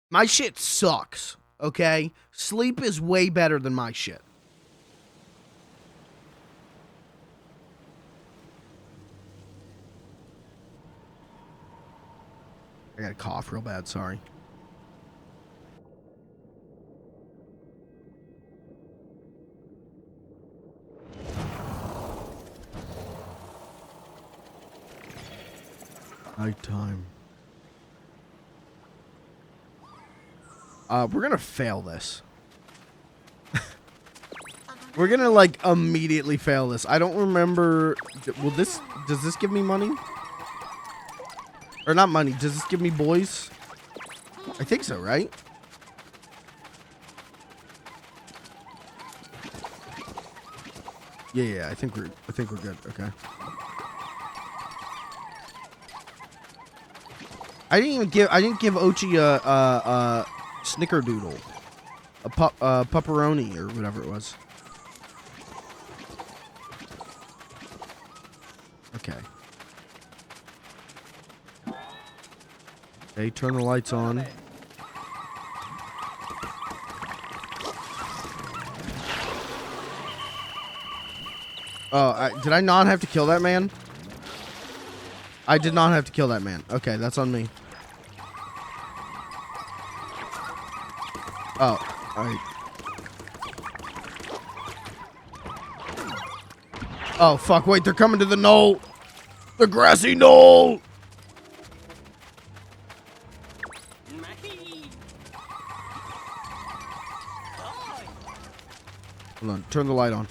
My shit sucks, okay? Sleep is way better than my shit. I got a cough real bad, sorry. Nighttime. We're gonna fail this. We're gonna like immediately fail this. I don't remember. Does this give me money? Or not money. Does this give me boys? I think so, right? Yeah, I think we're good. Okay. I didn't give Ochi a snickerdoodle. A pepperoni or whatever it was. Okay. Okay, turn the lights on. Oh, did I not have to kill that man? I did not have to kill that man. Okay, that's on me. Oh, alright. Oh, fuck, wait, they're coming to the knoll! The grassy knoll! Hold on, turn the light on.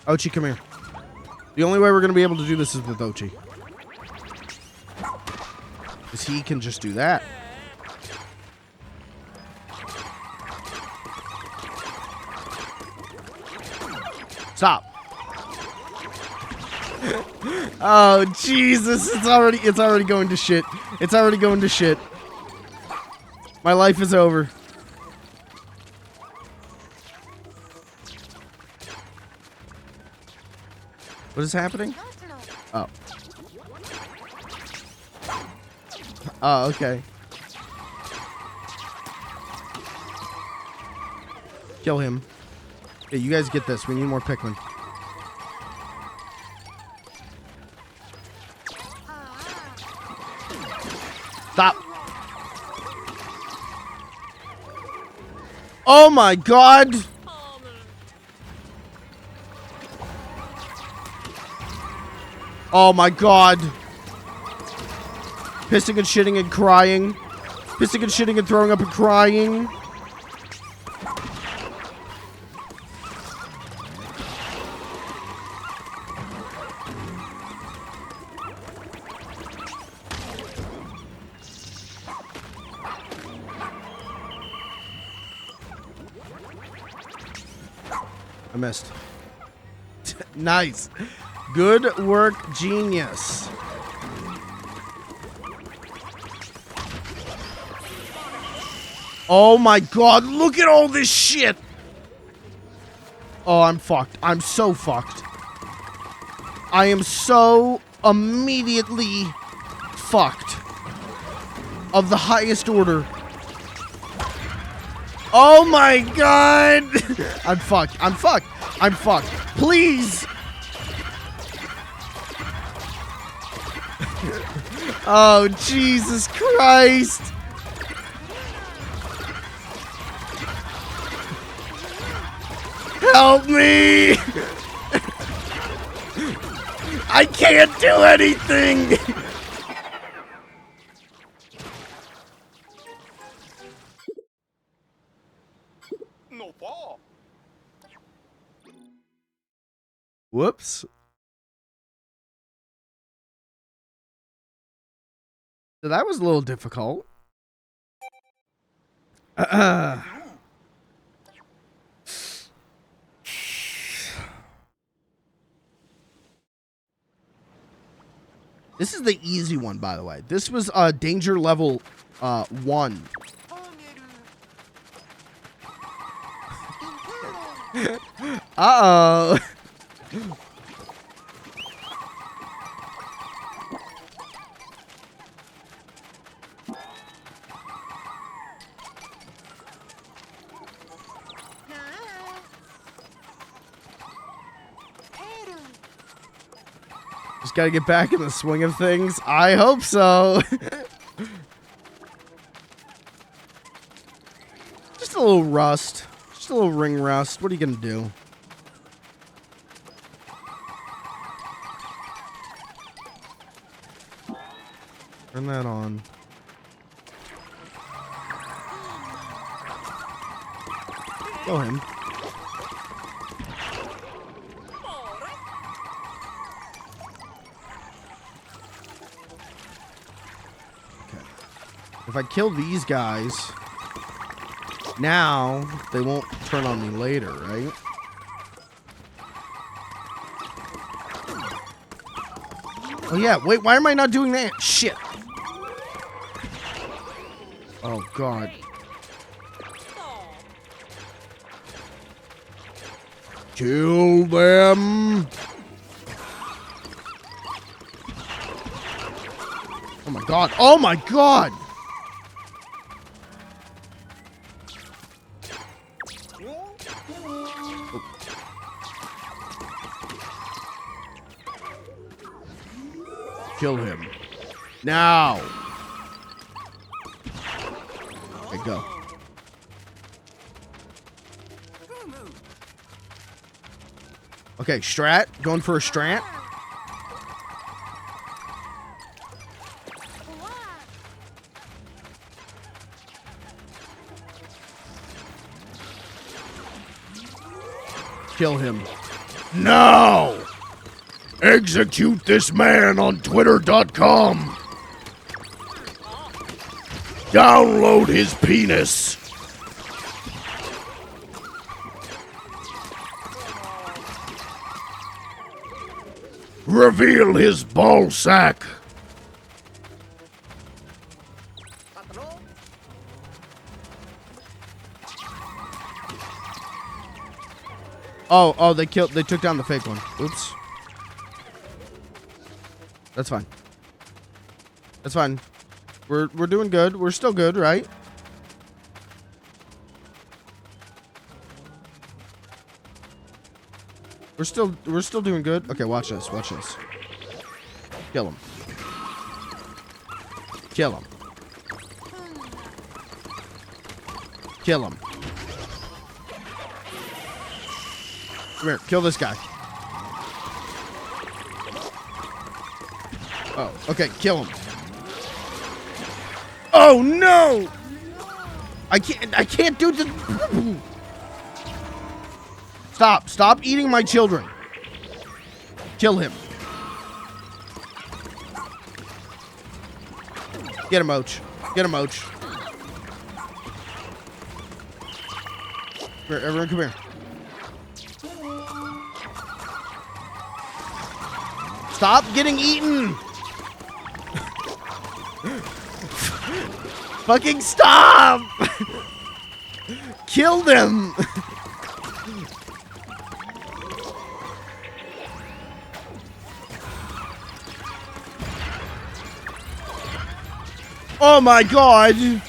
Ochi, come here. The only way we're going to be able to do this is with Ochi. Because he can just do that. Stop. Oh, Jesus. It's already going to shit. It's already going to shit. My life is over. What is happening? Oh. Oh, okay. Kill him. Okay, you guys get this. We need more Pikmin. Stop. Oh my god. Oh my god. Pissing and shitting and crying. Pissing and shitting and throwing up and crying. I missed. Nice. Good work, genius. Oh my god, look at all this shit. Oh, I'm fucked. I'm so fucked. I am so immediately fucked. Of the highest order. Oh my god! I'm fucked. I'm fucked. I'm fucked. Please! Oh, Jesus Christ! Help me! I can't do anything! Whoops. So that was a little difficult. This is the easy one, by the way. This was danger level 1. Uh-oh. Just gotta get back in the swing of things. I hope so. Just a little rust. Just a little ring rust. What are you gonna do? Turn that on. Kill him. Okay. If I kill these guys, now they won't turn on me later, right? Oh yeah, wait, why am I not doing that? Shit. Oh god. Kill them. Oh my god. Oh my god. Oh. Kill him. Now. Okay, go. Okay, strat. Going for a strat. Kill him. Now! Execute this man on Twitter.com. Download his penis. Reveal his ball sack. Oh, they took down the fake one. Oops. That's fine. That's fine. We're doing good. We're still good, right? We're still doing good. Okay, watch this. Watch this. Kill him. Kill him. Kill him. Come here, kill this guy. Oh, okay, kill him. Oh no! I can't do the. Stop eating my children. Kill him. Get him, Oach. Get him, Oach. Come here, everyone, come here. Stop getting eaten! Fucking stop! Kill them! Oh my god!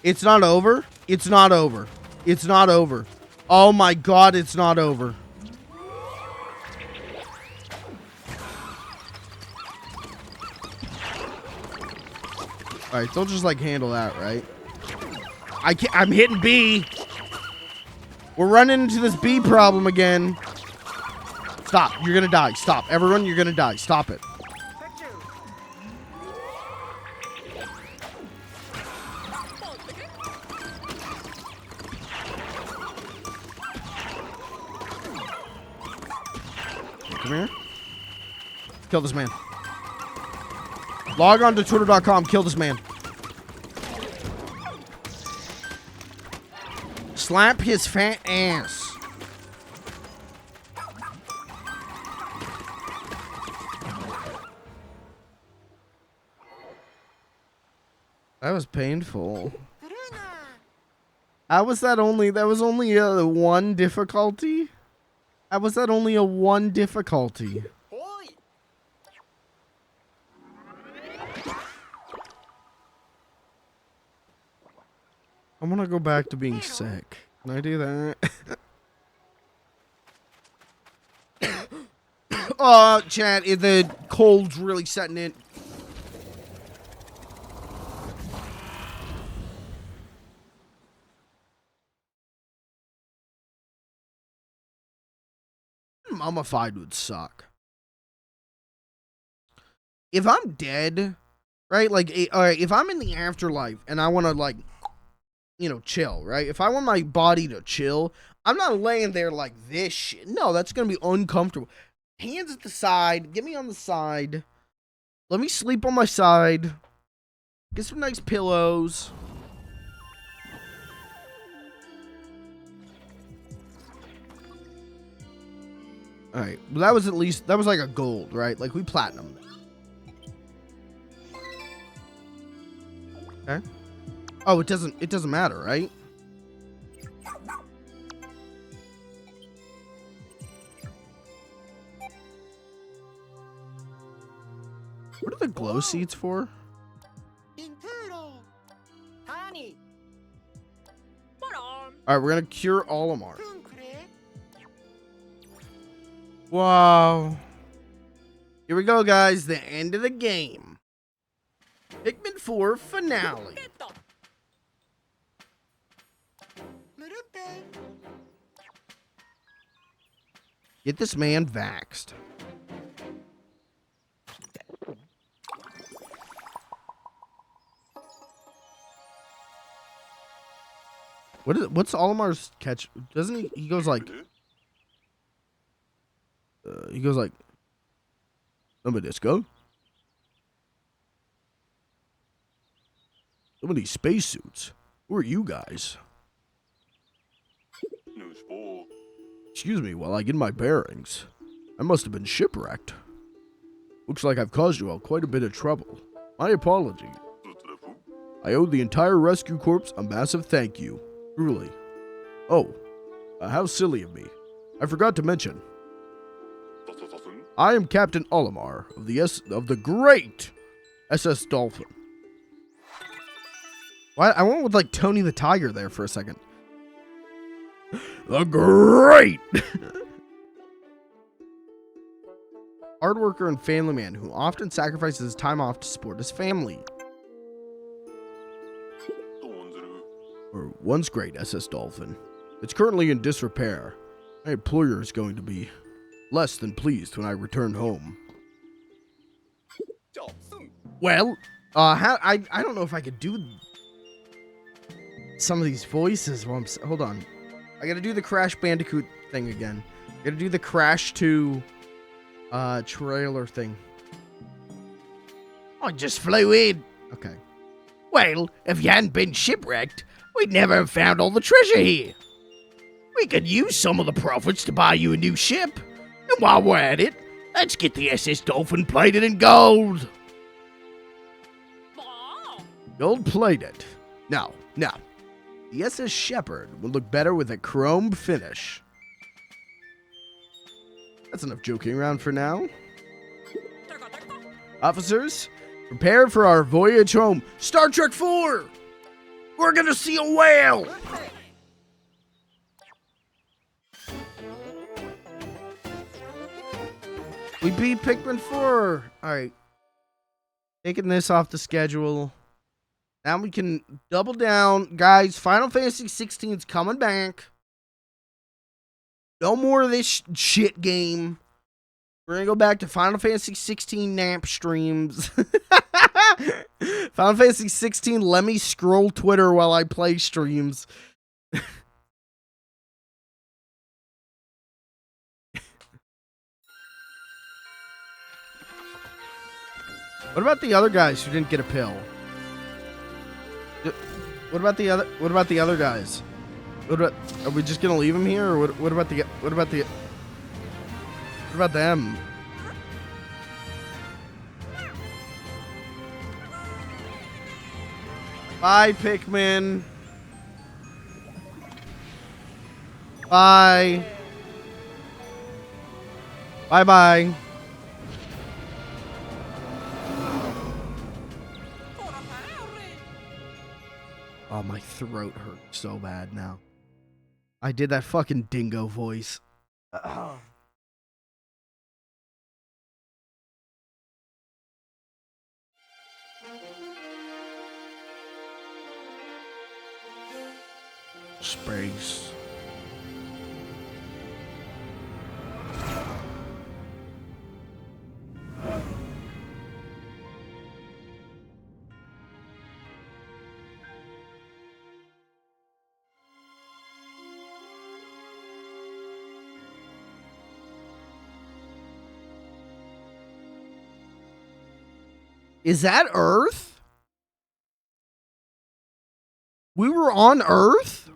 It's not over? It's not over. It's not over. Oh my god, it's not over. Alright, they'll just like handle that, right? I'm hitting B. We're running into this B problem again. Stop, you're gonna die. Stop, everyone, you're gonna die. Stop it. Come here. Kill this man. Log on to twitter.com. Kill this man. Slap his fat ass. That was painful. How was that only? That was only a one difficulty? How was that only a one difficulty? I want to go back to being sick. Can I do that? Oh, chat, the cold's really setting in. Mummified would suck. If I'm dead, right? Like, alright, if I'm in the afterlife and I want to, like, you know, chill, right? If I want my body to chill, I'm not laying there like this shit. No, that's going to be uncomfortable. Hands at the side. Get me on the side. Let me sleep on my side. Get some nice pillows. Alright, well, that was at least, that was like a gold, right? Like, we platinum. Okay. Oh, it doesn't matter, right? What are the glow seeds for? Alright, we're gonna cure Olimar. Wow. Here we go, guys. The end of the game. Pikmin 4 finale. Get this man vaxxed. What's Olimar's catch? Doesn't he goes like some of this go. Some of these spacesuits. Who are you guys? Excuse me while I get my bearings. I must have been shipwrecked. Looks like I've caused you all quite a bit of trouble. My apologies. I owe the entire rescue corps a massive thank you. Truly. Oh, how silly of me. I forgot to mention. I am Captain Olimar of the great SS Dolphin. Why? I went with like Tony the Tiger there for a second. The great hard worker and family man who often sacrifices his time off to support his family. Or once great SS Dolphin. It's currently in disrepair. My employer is going to be less than pleased when I return home. Well, I don't know if I could do some of these voices while hold on. I gotta do the Crash Bandicoot thing again. I gotta do the Crash 2 trailer thing. I just flew in. Okay. Well, if you hadn't been shipwrecked, we'd never have found all the treasure here. We could use some of the profits to buy you a new ship. And while we're at it, let's get the SS Dolphin plated in gold. Gold plated. No. The SS Shepherd will look better with a chrome finish. That's enough joking around for now. Officers, prepare for our voyage home. Star Trek 4! We're gonna see a whale! We beat Pikmin 4! Alright. Taking this off the schedule. Now we can double down. Guys, Final Fantasy 16 is coming back. No more of this shit game. We're going to go back to Final Fantasy 16 nap streams. Final Fantasy 16, let me scroll Twitter while I play streams. What about the other guys who didn't get a pill? What about the other guys? Are we just gonna leave them here, or what about them? Bye, Pikmin. Bye. Bye. Oh, my throat hurts so bad now. I did that fucking dingo voice. Space. Is that Earth? We were on Earth?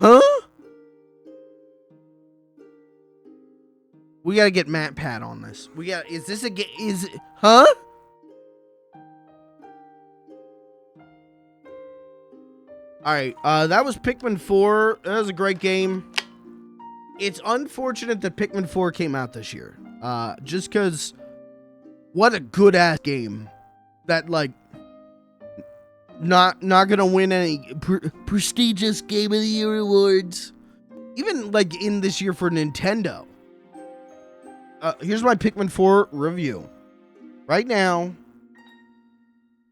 Huh? We gotta get MatPat on this. Is this a game? Huh? Alright, that was Pikmin 4. That was a great game. It's unfortunate that Pikmin 4 came out this year. Just because... What a good ass game that like not gonna win any prestigious Game of the Year awards, even like in this year for Nintendo. Here's my Pikmin 4 review right now.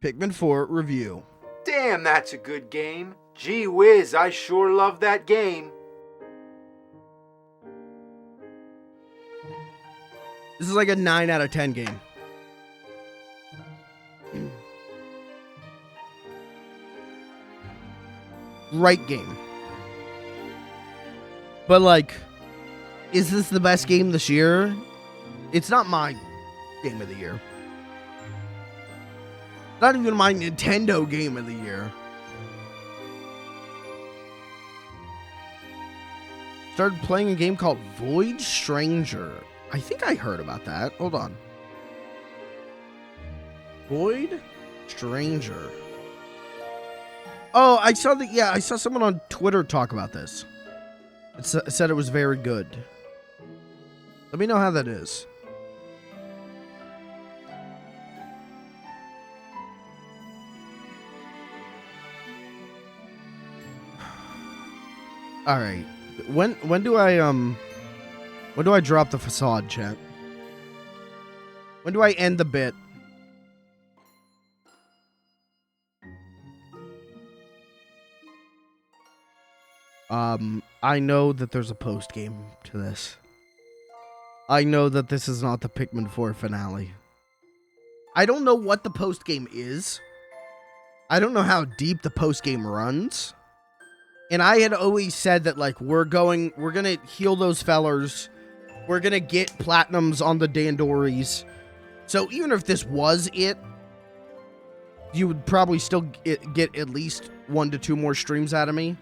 Pikmin 4 review.
Damn, that's a good game. Gee whiz, I sure love that game.
This is like a 9 out of 10 game. Right game. But like, is this the best game this year? It's not my game of the year. Not even my Nintendo game of the year. Started playing a game called Void Stranger. I think I heard about that. Hold on. Void Stranger. Oh, I saw that. Yeah, I saw someone on Twitter talk about this. It said it was very good. Let me know how that is. All right. When do I drop the facade, chat? When do I end the bit? I know that there's a post game to this. I know that this is not the Pikmin 4 finale. I don't know what the post game is. I don't know how deep the post game runs. And I had always said that, like, we're gonna heal those fellers. We're gonna get platinums on the Dandoris. So even if this was it, you would probably still get at least 1 to 2 more streams out of me.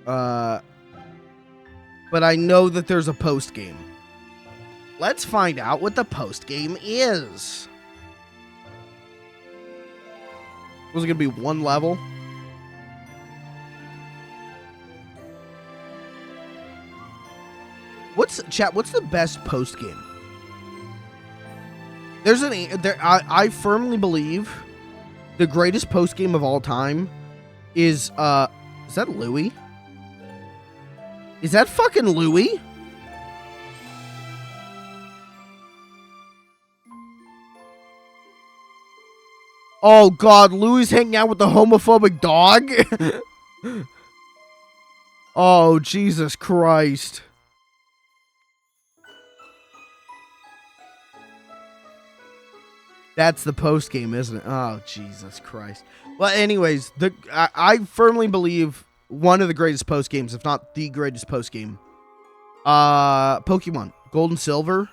But I know that there's a post game. Let's find out what the post game is. Was it gonna be 1 level? What's the best post game? I firmly believe the greatest post game of all time is that Louis? Is that fucking Louis? Oh god, Louis hanging out with the homophobic dog? Oh, Jesus Christ. That's the post game, isn't it? Oh, Jesus Christ. Well, anyways, I firmly believe one of the greatest post games, if not the greatest post game. Pokemon Gold and Silver.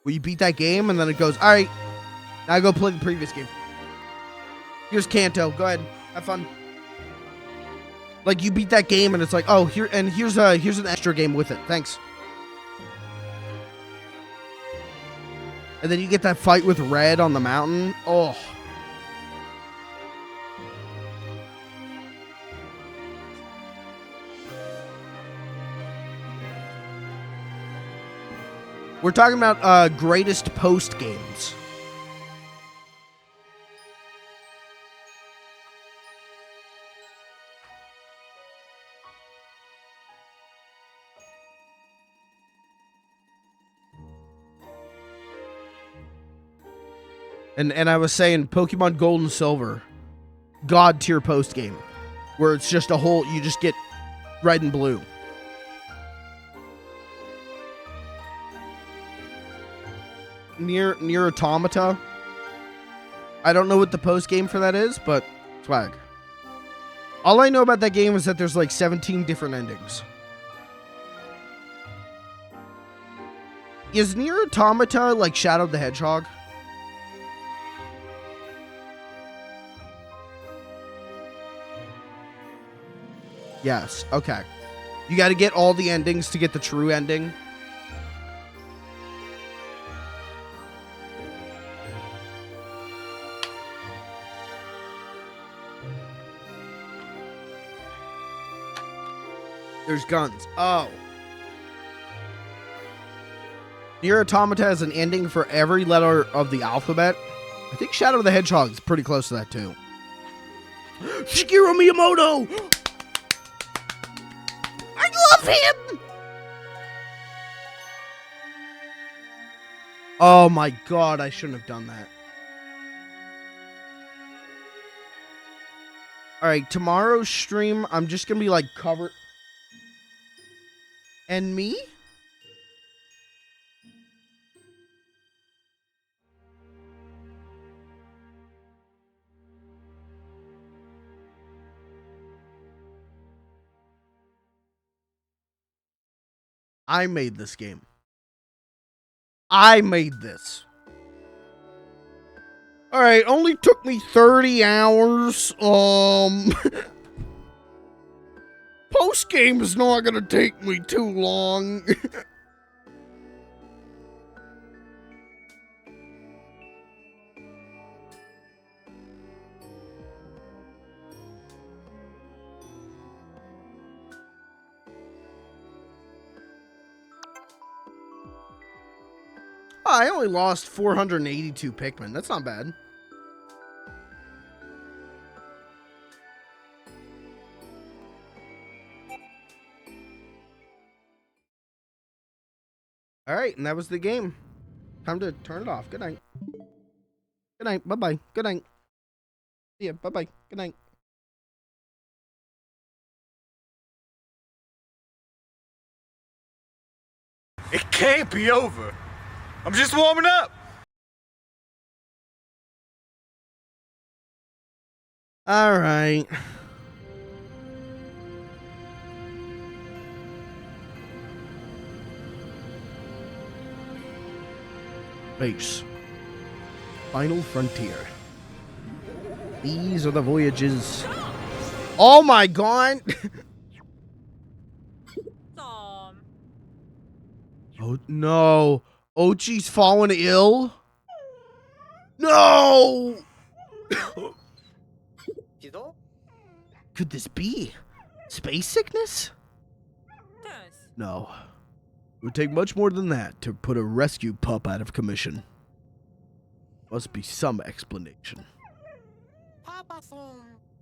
Where you beat that game and then it goes, alright, now go play the previous game. Here's Kanto. Go ahead. Have fun. Like, you beat that game and it's like, oh, here's an extra game with it. Thanks. And then you get that fight with Red on the mountain. Oh. We're talking about greatest post games. And I was saying Pokemon Gold and Silver, God tier post game, where it's just you just get red and blue. Near Automata. I don't know what the post game for that is, but swag. All I know about that game is that there's like 17 different endings. Is Near Automata like Shadow the Hedgehog? Yes, okay. You got to get all the endings to get the true ending. There's guns. Oh. Nier Automata has an ending for every letter of the alphabet. I think Shadow the Hedgehog is pretty close to that too. Shigeru Miyamoto! I love him! Oh my god, I shouldn't have done that. Alright, tomorrow's stream, I'm just gonna be like covered. And me? I made this game. I made this. Alright, only took me 30 hours. Post game is not gonna take me too long. I only lost 482 Pikmin. That's not bad. All right, and that was the game. Time to turn it off. Good night. Good night. Bye-bye. Good night. See ya. Bye-bye. Good night.
It can't be over. I'm just warming up.
All right. Base. Final frontier. These are the voyages. Oh my god! Oh no! Ochi's fallen ill? No! Could this be? Space sickness? No. It would take much more than that to put a rescue pup out of commission. Must be some explanation.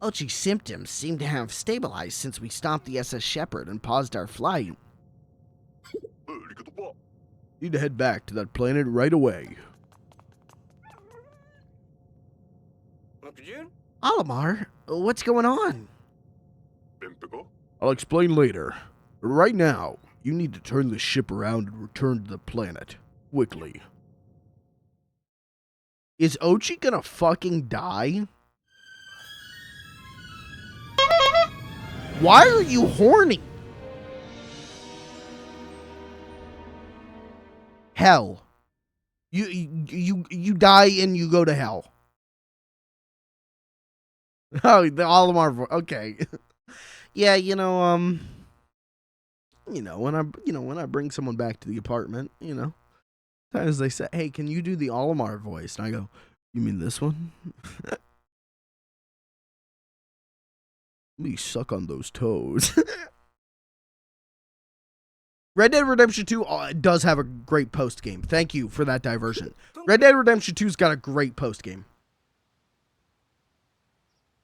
Ochi's symptoms seem to have stabilized since we stopped the SS Shepherd and paused our flight. Need to head back to that planet right away. Olimar, what's going on? I'll explain later. But right now, you need to turn the ship around and return to the planet. Quickly. Is Ochi gonna fucking die? Why are you horny? Hell. You die and you go to hell. Oh, the Olimar. Okay. Yeah, when I bring someone back to the apartment, sometimes they say, "Hey, can you do the Olimar voice?" And I go, "You mean this one?" Me suck on those toes. Red Dead Redemption 2 does have a great post game. Thank you for that diversion. Red Dead Redemption 2's got a great post game.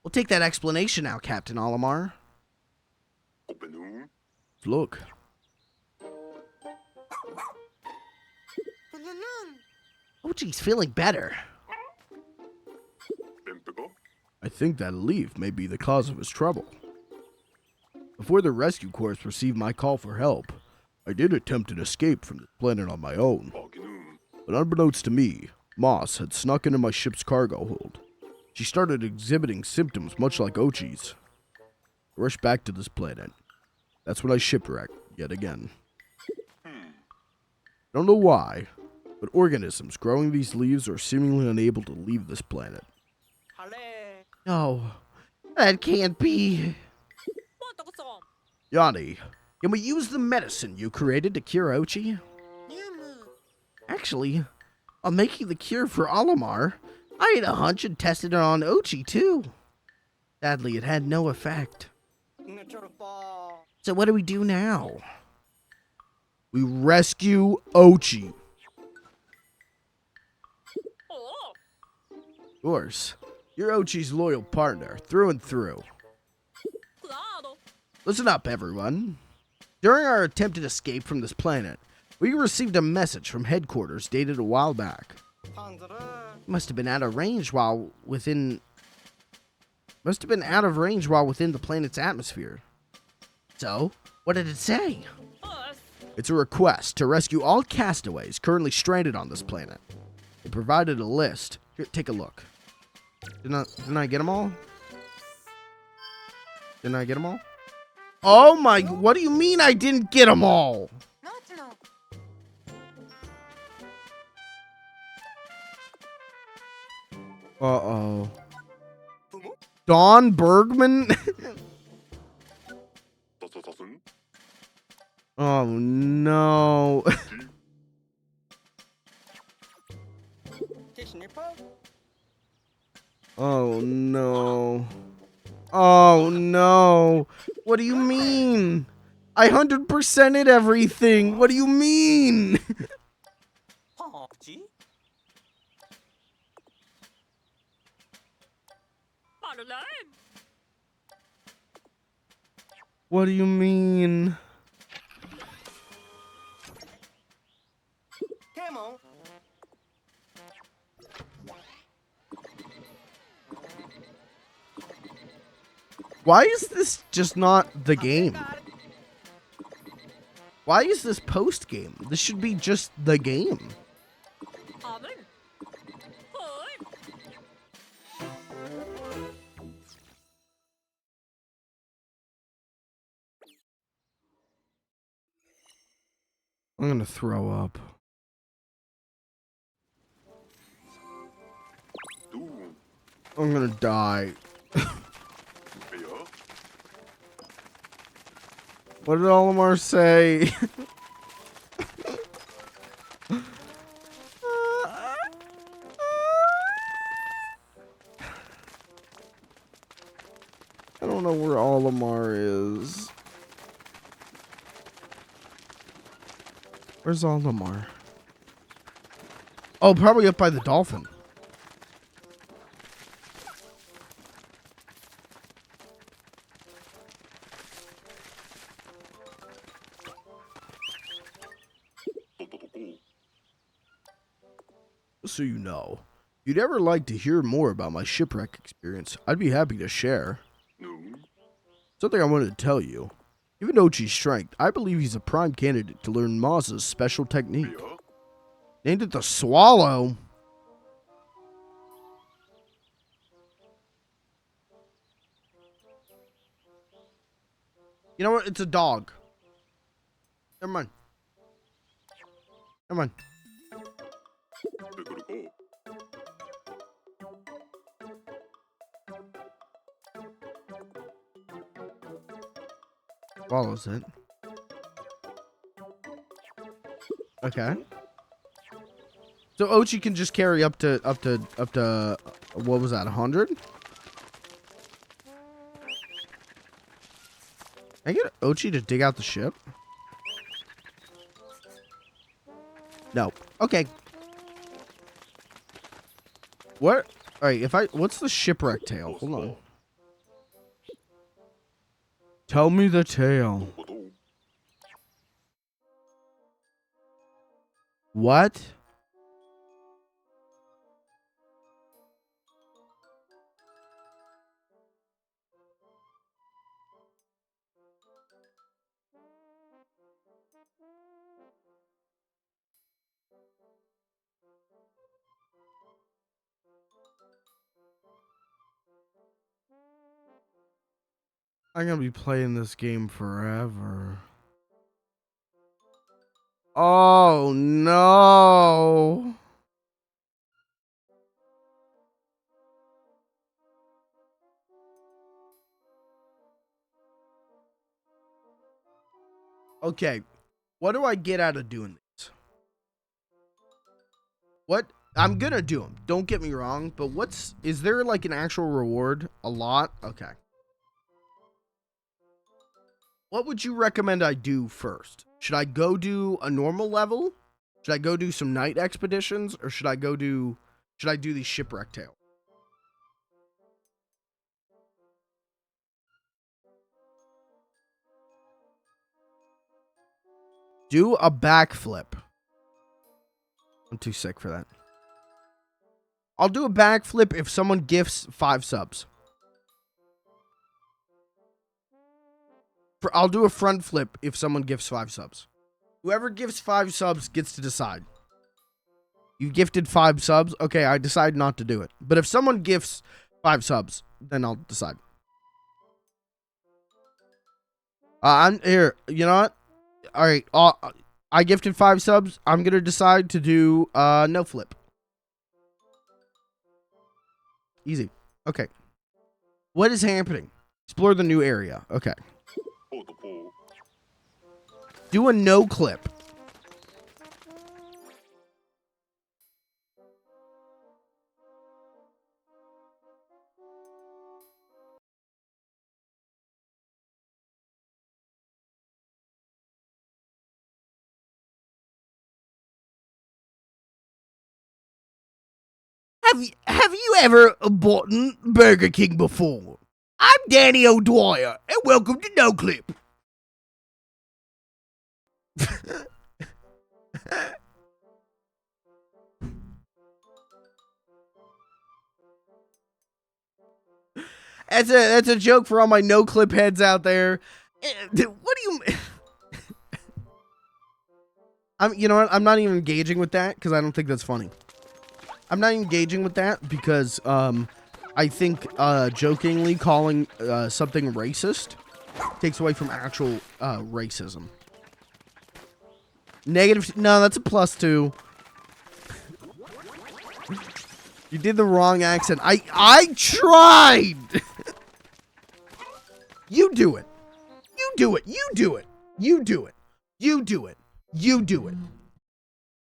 We'll take that explanation now, Captain Olimar. Look. Oh, geez, feeling better. I think that leaf may be the cause of his trouble. Before the rescue corps received my call for help, I did attempt an escape from the planet on my own. But unbeknownst to me, Moss had snuck into my ship's cargo hold. She started exhibiting symptoms much like Ochi's. I rushed back to this planet. That's when I shipwrecked yet again. I don't know why, but organisms growing these leaves are seemingly unable to leave this planet. No, that can't be. Yanni, can we use the medicine you created to cure Ochi? Actually, I'm making the cure for Olimar. I had a hunch and tested it on Ochi too. Sadly, it had no effect. So what do we do now? We rescue Ochi. Of course. You're Ochi's loyal partner, through and through. Listen up, everyone. During our attempted escape from this planet, we received a message from headquarters dated a while back. It must have been out of range while within the planet's atmosphere. So, what did it say? It's a request to rescue all castaways currently stranded on this planet. It provided a list. Here, take a look. Didn't I get them all? Didn't I get them all? Oh my, what do you mean I didn't get them all? Uh-oh. Don Bergman? Oh no. Oh no. Oh no. What do you mean? I 100%ed everything. What do you mean? What do you mean? Why is this just not the game? Why is this post game? This should be just the game. I'm gonna throw up. I'm gonna die. What did Olimar say? I don't know where Olimar is. Where's Olimar? Oh, probably up by the dolphin. So you know, if you'd ever like to hear more about my shipwreck experience, I'd be happy to share. Something I wanted to tell you. Given Ochi's strength, I believe he's a prime candidate to learn Maz's special technique. Named it the Swallow. You know what? It's a dog. Never mind. Never mind. Swallows it. Okay. So Ochi can just carry up to what was that, 100? I get Ochi to dig out the ship? No. Okay. What? Alright, what's the shipwreck tale? Hold on. Tell me the tale. What? I'm gonna be playing this game forever. Oh no. Okay. What do I get out of doing this? What? I'm gonna do them. Don't get me wrong, but is there like an actual reward? A lot? Okay. What would you recommend I do first? Should I go do a normal level? Should I go do some night expeditions? Or should I do the shipwreck tale? Do a backflip. I'm too sick for that. I'll do a backflip if someone gifts 5 subs. I'll do a front flip if someone gifts 5 subs. Whoever gives 5 subs gets to decide. You gifted 5 subs? Okay, I decide not to do it. But if someone gifts 5 subs, then I'll decide. I'm here. You know what? All right. I gifted 5 subs. I'm gonna decide to do no flip. Easy. Okay. What is happening? Explore the new area. Okay. Do a no clip. Have you ever bought Burger King before? I'm Danny O'Dwyer, and welcome to No Clip. That's a joke for all my no clip heads out there. What do you? You know what? I'm not even engaging with that because I don't think that's funny. I'm not engaging with that because I think jokingly calling something racist takes away from actual racism. Negative. No, that's a +2. You did the wrong accent. I tried. You do it. You do it. You do it. You do it. You do it. You do it.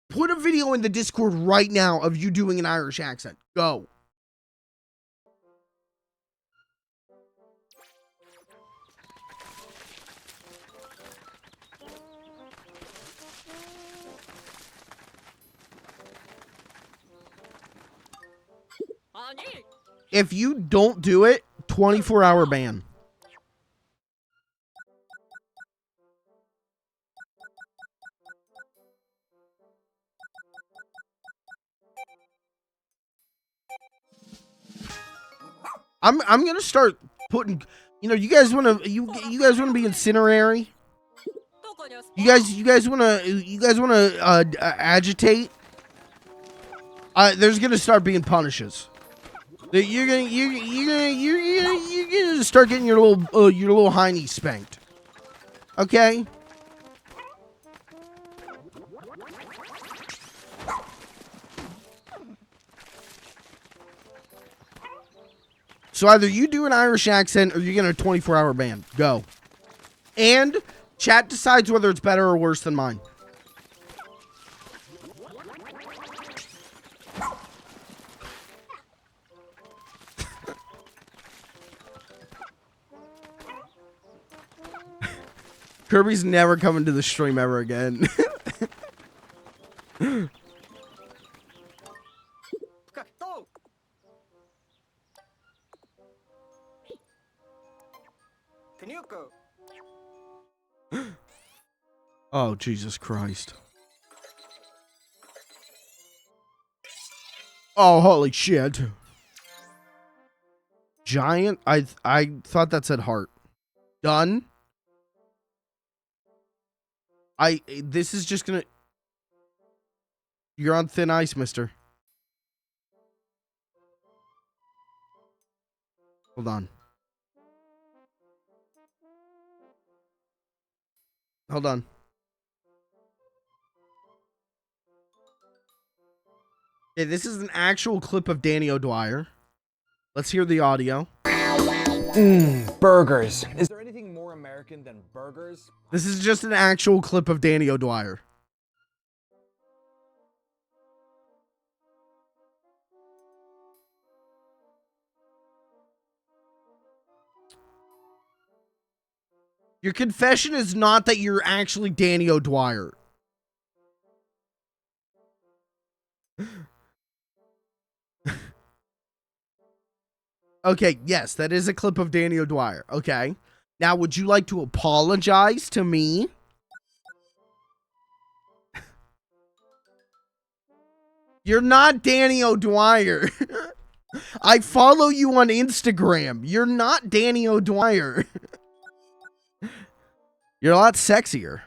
Put a video in the Discord right now of you doing an Irish accent. Go. If you don't do it, 24-hour ban. I'm gonna start putting, you know, you guys wanna you guys wanna be incinerary? You guys wanna agitate? There's gonna start being punishes. You're gonna start getting your little hiney spanked. Okay? So either you do an Irish accent or you get a 24-hour ban. Go. And chat decides whether it's better or worse than mine. Kirby's never coming to the stream ever again. Oh, Jesus Christ. Oh, holy shit. Giant? I thought that said heart. Done. This is just gonna... You're on thin ice, mister. Hold on. Hold on. Okay, this is an actual clip of Danny O'Dwyer. Let's hear the audio.
Burgers. Is there anything more American than burgers?
This is just an actual clip of Danny O'Dwyer. Your confession is not that you're actually Danny O'Dwyer. Okay, yes, that is a clip of Danny O'Dwyer. Okay. Now, would you like to apologize to me? You're not Danny O'Dwyer. I follow you on Instagram. You're not Danny O'Dwyer. You're a lot sexier.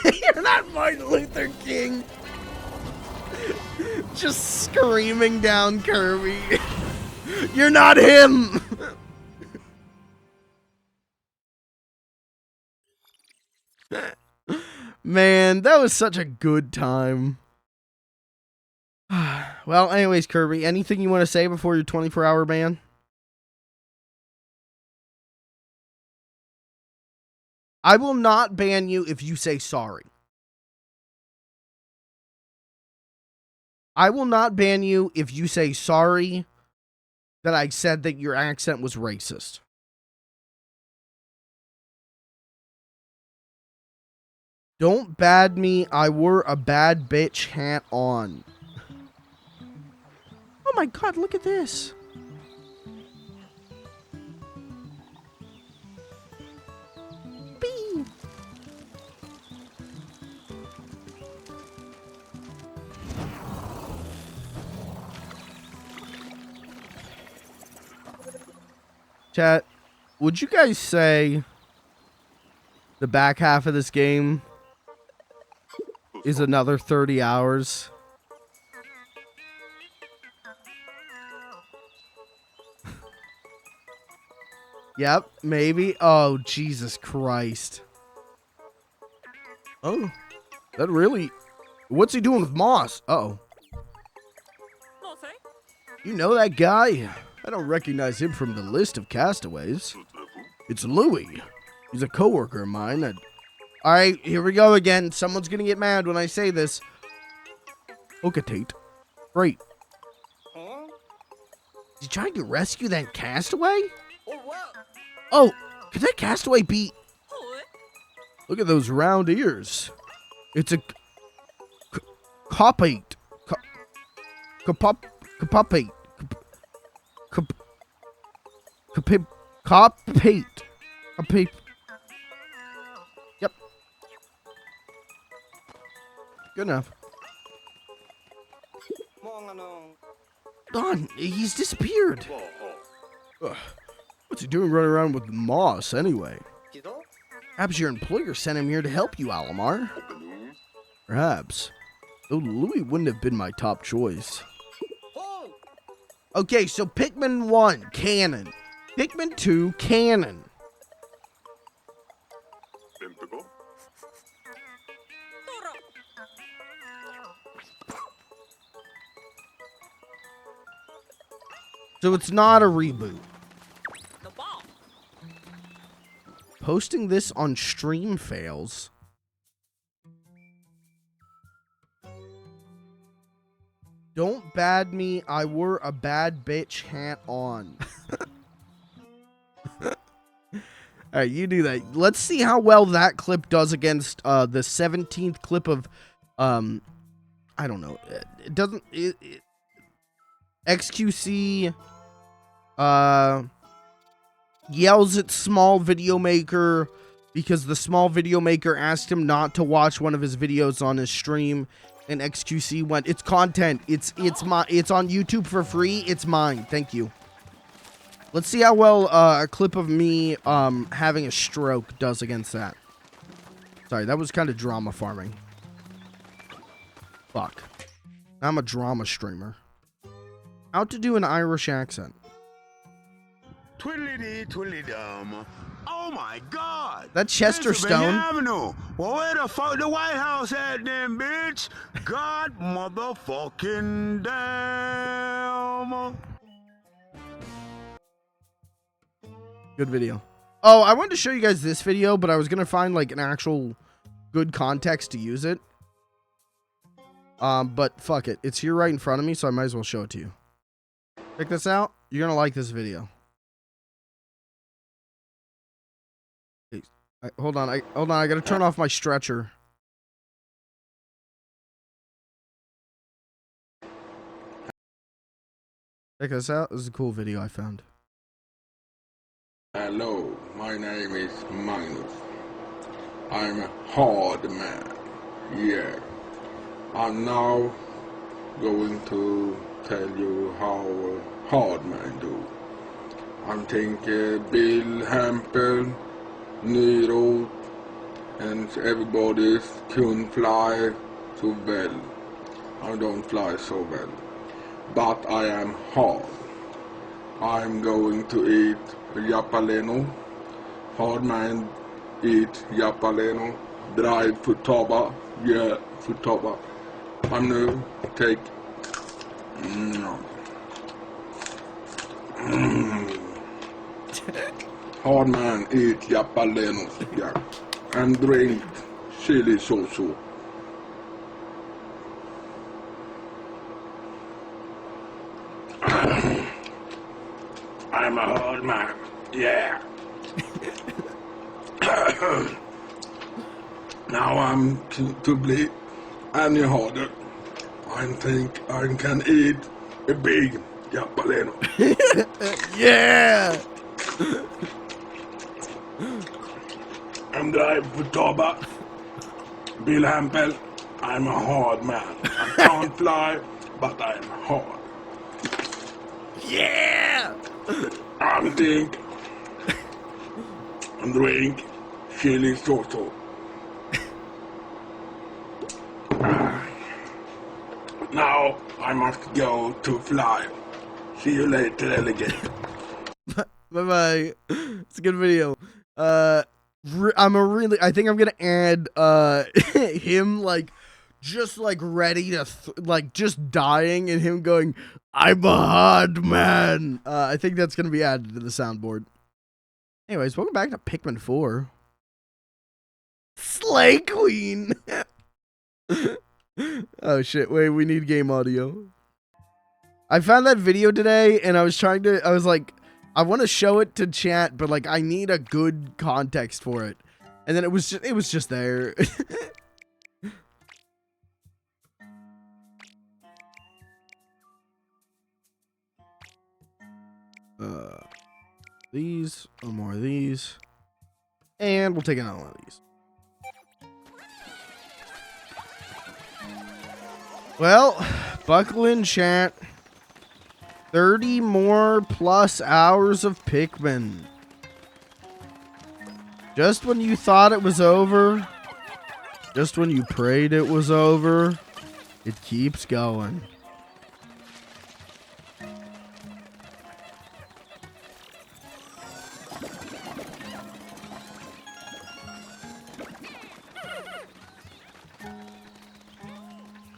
You're not Martin Luther King. Just screaming down Kirby. You're not him. Man, that was such a good time. Well, anyways, Kirby, anything you want to say before your 24-hour ban? I will not ban you if you say sorry. I will not ban you if you say sorry that I said that your accent was racist. Don't bad me. I wore a bad bitch hat on. Oh my God, look at this. Chat, would you guys say the back half of this game is another 30 hours? Yep, maybe. Oh, Jesus Christ. Oh, that really... What's he doing with Moss? Uh-oh. You know that guy? I don't recognize him from the list of castaways. It's Louis. He's a coworker of mine. Alright, here we go again. Someone's gonna get mad when I say this. Okatate. Great. You trying to rescue that castaway? Oh, could that castaway be... Look at those round ears. It's a... Copate. Copate. Copate. Copate. Yep. Good enough. Don, he's disappeared. Ugh. What's he doing running around with Moss anyway? Perhaps your employer sent him here to help you, Alamar. Perhaps. Though Louis wouldn't have been my top choice. Okay, so Pikmin 1, canon. Pikmin 2, canon. So it's not a reboot. Posting this on stream fails. Don't bad me, I wore a bad bitch hat on. Alright, you do that. Let's see how well that clip does against the 17th clip of, I don't know. It doesn't, XQC, yells at small video maker because the small video maker asked him not to watch one of his videos on his stream, and XQC went, it's content, it's on YouTube for free, it's mine, thank you. Let's see how well a clip of me having a stroke does against that. Sorry, that was kind of drama farming. Fuck. I'm a drama streamer. How to do an Irish accent.
Twiddly twiddly dum. Oh my God!
That's Chester Stone.
Avenue. Well, where the fuck the White House at then, bitch? God motherfucking damn.
Good video. Oh, I wanted to show you guys this video, but I was gonna find like an actual good context to use it. But fuck it. It's here right in front of me, so I might as well show it to you. Check this out. You're gonna like this video. Hold on, I gotta turn off my stretcher. Check this out. This is a cool video I found.
Hello, my name is Magnus. I'm a hard man. Yeah. I'm now going to tell you how hard man do. I'm thinking Bill Hempel, Nero, and everybody couldn't fly so well. I don't fly so well, but I am hard. I'm going to eat Yapaleno. Hard man eat Yapaleno. Drive futaba. Yeah, futaba. I'm gonna take hard man eat Yapalenos, yeah, and drink chili sauce. I'm a hard man, yeah. Now I'm to bleed any harder. I think I can eat a big Yapaleno.
Yeah!
I'm drive Futaba. Bill Hempel. I'm a hard man. I can't fly, but I'm hard.
Yeah!
I think and drink chili soto. Now I must go to fly. See you later, alligator.
Bye-bye. It's a good video. I think I'm gonna add him like just like ready to like just dying and him going, I'm a hard man. I think that's gonna be added to the soundboard. Anyways, welcome back to Pikmin 4. Slay Queen. Oh shit, wait, we need game audio. I found that video today and I was like, I want to show it to chat, but like I need a good context for it. And then it was just there. These, more of these. And we'll take another one of these. Well, buckle in, chat. 30 more plus hours of Pikmin. Just when you thought it was over, just when you prayed it was over, it keeps going.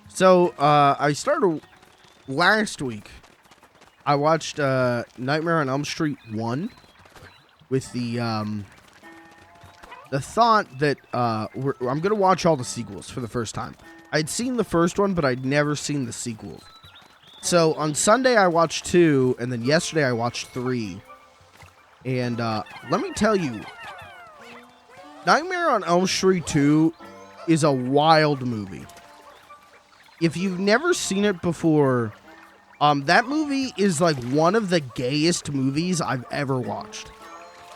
So, I started last week. I watched Nightmare on Elm Street 1 with the thought that I'm going to watch all the sequels for the first time. I'd seen the first one, but I'd never seen the sequels. So, on Sunday, I watched 2, and then yesterday, I watched 3. And let me tell you, Nightmare on Elm Street 2 is a wild movie. If you've never seen it before, that movie is like one of the gayest movies I've ever watched.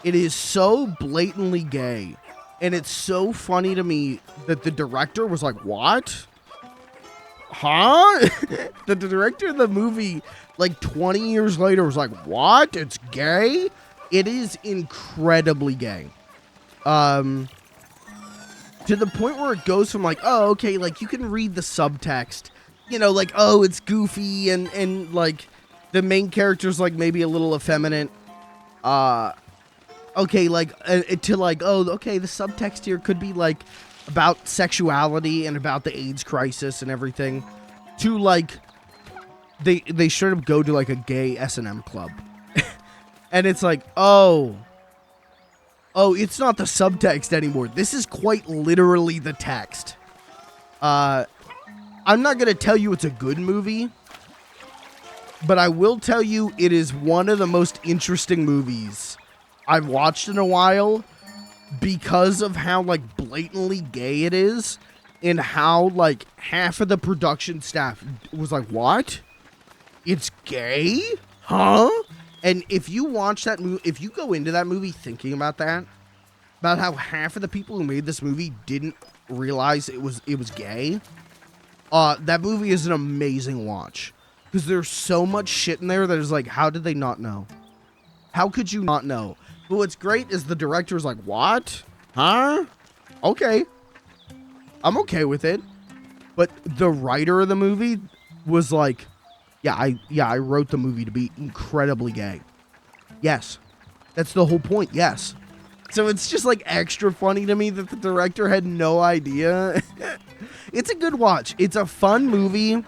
It is so blatantly gay, and it's so funny to me that the director was like, what? Huh? The director of the movie, like 20 years later, was like, what? It's gay? It is incredibly gay. To the point where it goes from like, oh, okay, like you can read the subtext, you know, like, oh, it's goofy and like the main character's like maybe a little effeminate. Okay, like to like, oh, okay, the subtext here could be like about sexuality and about the AIDS crisis and everything. To like, they straight up go to like a gay S&M club, and it's like, oh, it's not the subtext anymore. This is quite literally the text. I'm not going to tell you it's a good movie, but I will tell you it is one of the most interesting movies I've watched in a while because of how, like, blatantly gay it is and how, like, half of the production staff was like, what? It's gay? Huh? And if you watch that movie, if you go into that movie thinking about that, about how half of the people who made this movie didn't realize it was gay, that movie is an amazing watch. Because there's so much shit in there that is like, how did they not know? How could you not know? But what's great is the director's like, what? Huh? Okay. I'm okay with it. But the writer of the movie was like, I wrote the movie to be incredibly gay. Yes. That's the whole point. Yes. So it's just like extra funny to me that the director had no idea. It's a good watch. It's a fun movie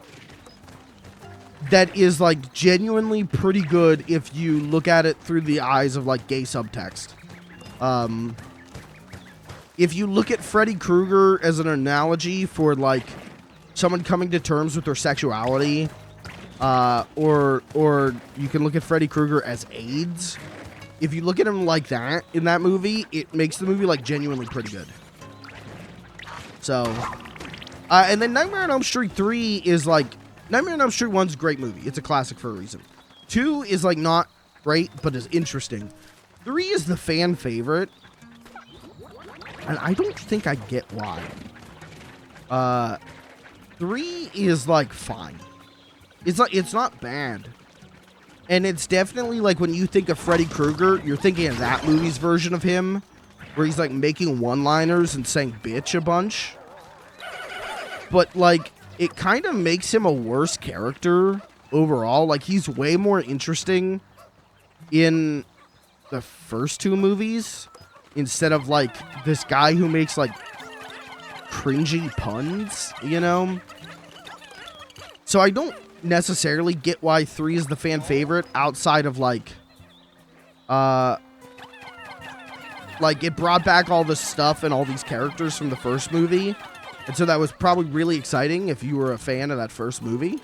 that is like genuinely pretty good if you look at it through the eyes of like gay subtext. If you look at Freddy Krueger as an analogy for like someone coming to terms with their sexuality, or you can look at Freddy Krueger as AIDS. If you look at him like that in that movie, it makes the movie like genuinely pretty good. So, and then Nightmare on Elm Street 3 is like, Nightmare on Elm Street 1's a great movie. It's a classic for a reason. 2 is like not great, but is interesting. 3 is the fan favorite, and I don't think I get why. 3 is like fine. It's not bad. And it's definitely like when you think of Freddy Krueger, you're thinking of that movie's version of him. where he's like making one-liners and saying bitch a bunch. But like, it kind of makes him a worse character overall. Like, he's way more interesting in the first two movies instead of like this guy who makes like cringy puns, you know? So I don't necessarily get why 3 is the fan favorite outside of like it brought back all this stuff and all these characters from the first movie. And so that was probably really exciting if you were a fan of that first movie.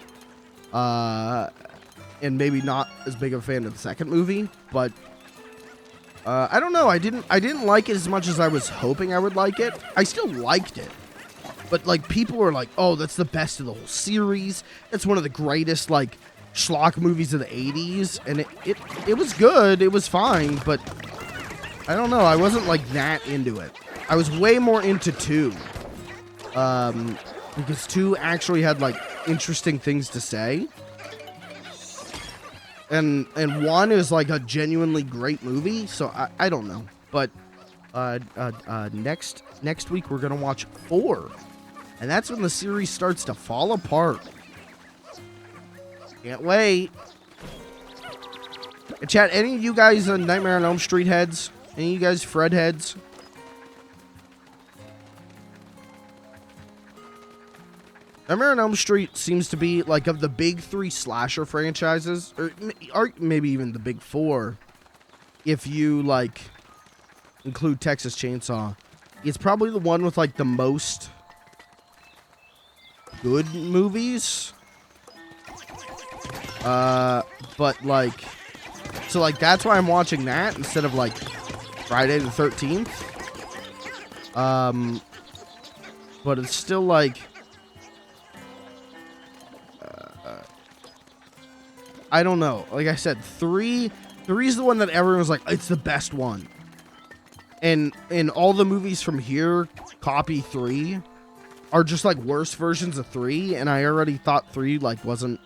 And maybe not as big of a fan of the second movie, but I don't know. I didn't like it as much as I was hoping I would like it. I still liked it. But like, people were like, "Oh, that's the best of the whole series. It's one of the greatest like schlock movies of the 80s." And it was good. It was fine, but I don't know. I wasn't like that into it. I was way more into 2. Because 2 actually had like interesting things to say. And 1 is like a genuinely great movie, so I don't know. But next week we're gonna watch 4. And that's when the series starts to fall apart. Can't wait. And chat, any of you guys Nightmare on Elm Street heads? Any of you guys Fred heads? Nightmare on Elm Street seems to be like, of the big 3 slasher franchises, or maybe even the big 4, if you like include Texas Chainsaw, it's probably the one with like the most good movies. But like, so like that's why I'm watching that instead of like Friday the 13th. But it's still like, I don't know. Like I said, 3 is the one that everyone's like, it's the best one. And all the movies from here copy 3 are just like worse versions of 3, and I already thought 3 like wasn't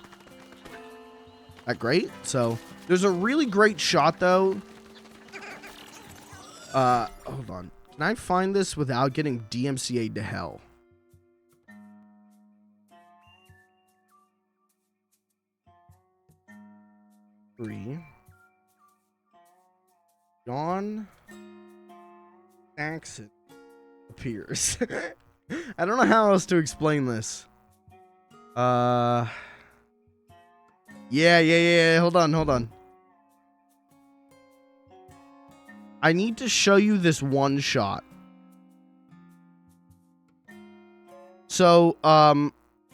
that great. So there's a really great shot though. Hold on. Can I find this without getting DMCA'd to hell? John Saxon appears. I don't know how else to explain this. Yeah. Hold on. I need to show you this one shot. So,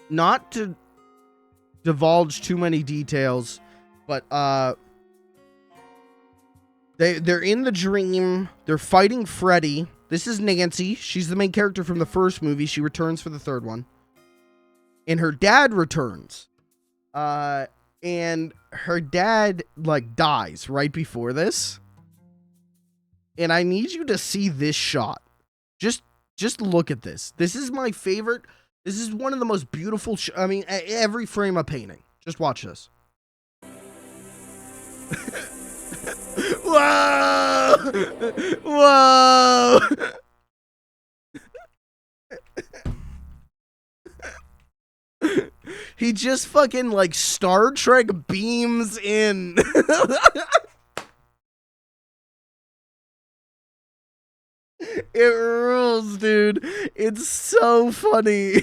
not to divulge too many details, but they're in the dream. They're fighting Freddy. This is Nancy. She's the main character from the first movie. She returns for the third one. And her dad returns. And her dad like dies right before this. And I need you to see this shot. Just look at this. This is my favorite. This is one of the most beautiful I mean, every frame of painting. Just watch this. Whoa! Whoa! He just fucking like Star Trek beams in. It rules, dude. It's so funny.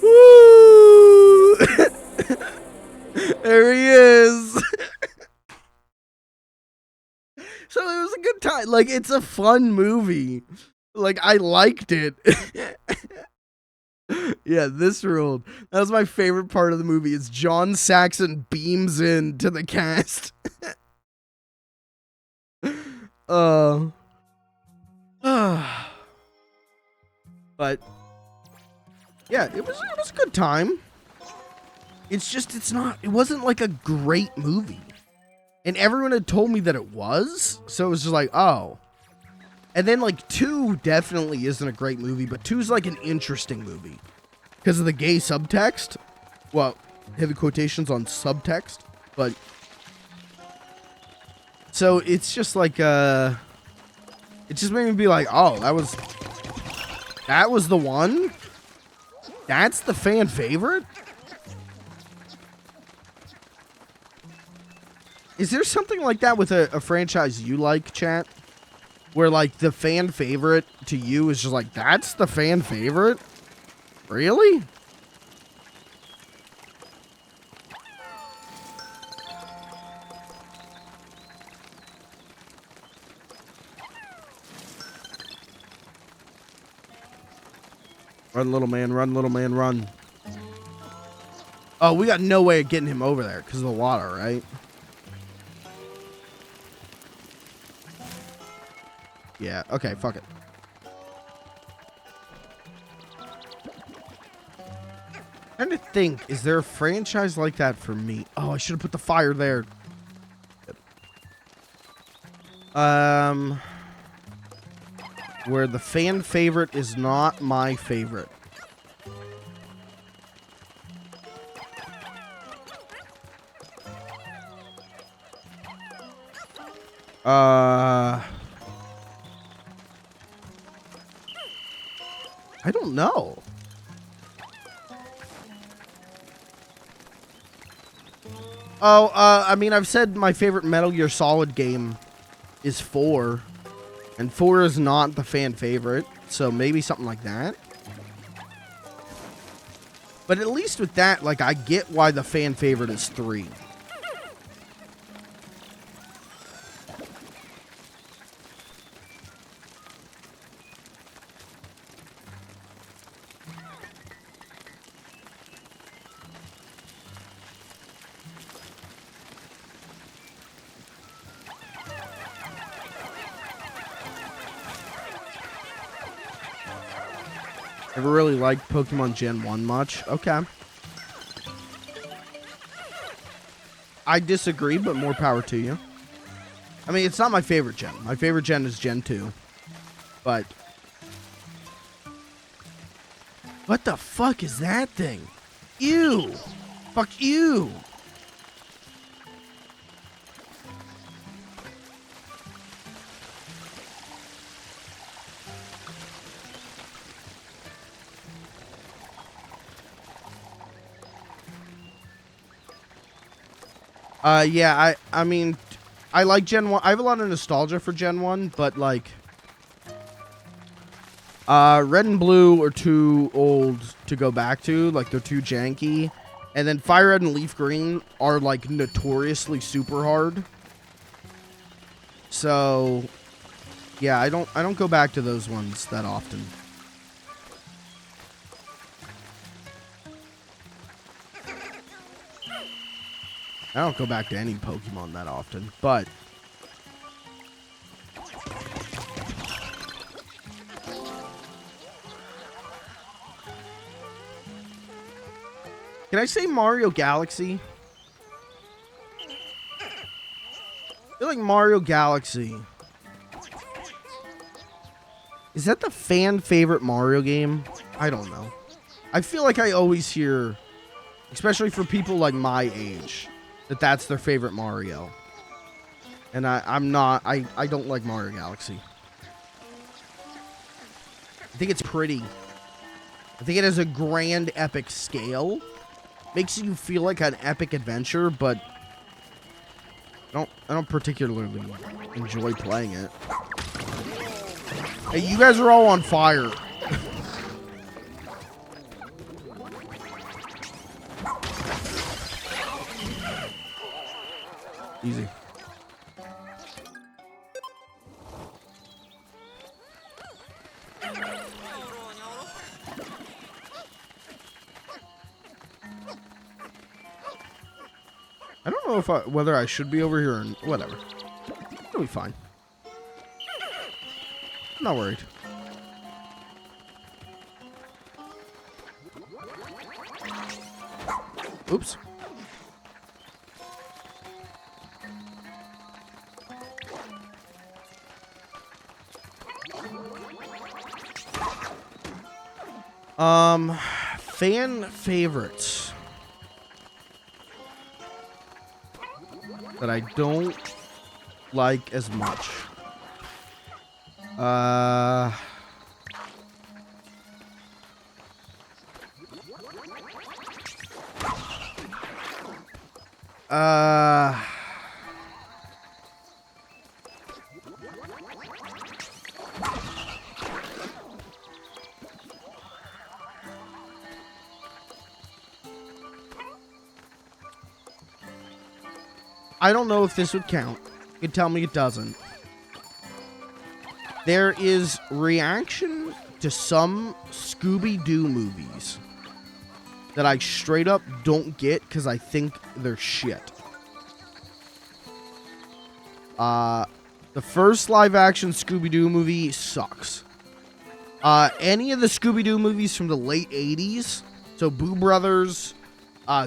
Woo! There he is. So it was a good time. Like, it's a fun movie. Like, I liked it. Yeah, this ruled. That was my favorite part of the movie. Is John Saxon beams in to the cast. But yeah, it was a good time. It's just it wasn't like a great movie. And everyone had told me that it was, so it was just like, oh. And then like 2 definitely isn't a great movie, but 2's like an interesting movie because of the gay subtext. Well, heavy quotations on subtext, but so it's just like It just made me be like, oh, that was the one? That's the fan favorite? Is there something like that with a franchise you like, chat? Where, like, the fan favorite to you is just like, that's the fan favorite? Really? Run, little man, run, little man, run. Oh, we got no way of getting him over there because of the water, right? Yeah, okay, fuck it. I'm trying to think, is there a franchise like that for me? Oh, I should have put the fire there. Where the fan favorite is not my favorite. I don't know. Oh, I mean, I've said my favorite Metal Gear Solid game is 4. And 4 is not the fan favorite, so maybe something like that. But at least with that, like, I get why the fan favorite is 3. Never really liked Pokemon Gen 1 much. Okay. I disagree, but more power to you. I mean, it's not my favorite gen. My favorite gen is Gen 2. But... what the fuck is that thing? Ew! Fuck you! Yeah, I mean, I like Gen 1. I have a lot of nostalgia for Gen 1, but, like, Red and Blue are too old to go back to. Like, they're too janky. And then Fire Red and Leaf Green are, like, notoriously super hard. So, yeah, I don't go back to those ones that often. I don't go back to any Pokemon that often, but... can I say Mario Galaxy? I feel like Mario Galaxy... is that the fan favorite Mario game? I don't know. I feel like I always hear, especially for people like my age, that that's their favorite Mario. And I'm not, I don't like Mario Galaxy. I think it's pretty. I think it has a grand epic scale. Makes you feel like an epic adventure, but I don't particularly enjoy playing it. Hey, you guys are all on fire. Easy. I don't know if whether I should be over here or whatever. It'll be fine. I'm not worried. Oops. Fan favorites that I don't like as much. Uh... I don't know if this would count. You can tell me it doesn't. There is reaction to some Scooby-Doo movies that I straight up don't get because I think they're shit. The first live-action Scooby-Doo movie sucks. Any of the Scooby-Doo movies from the late 80s, so Boo Brothers,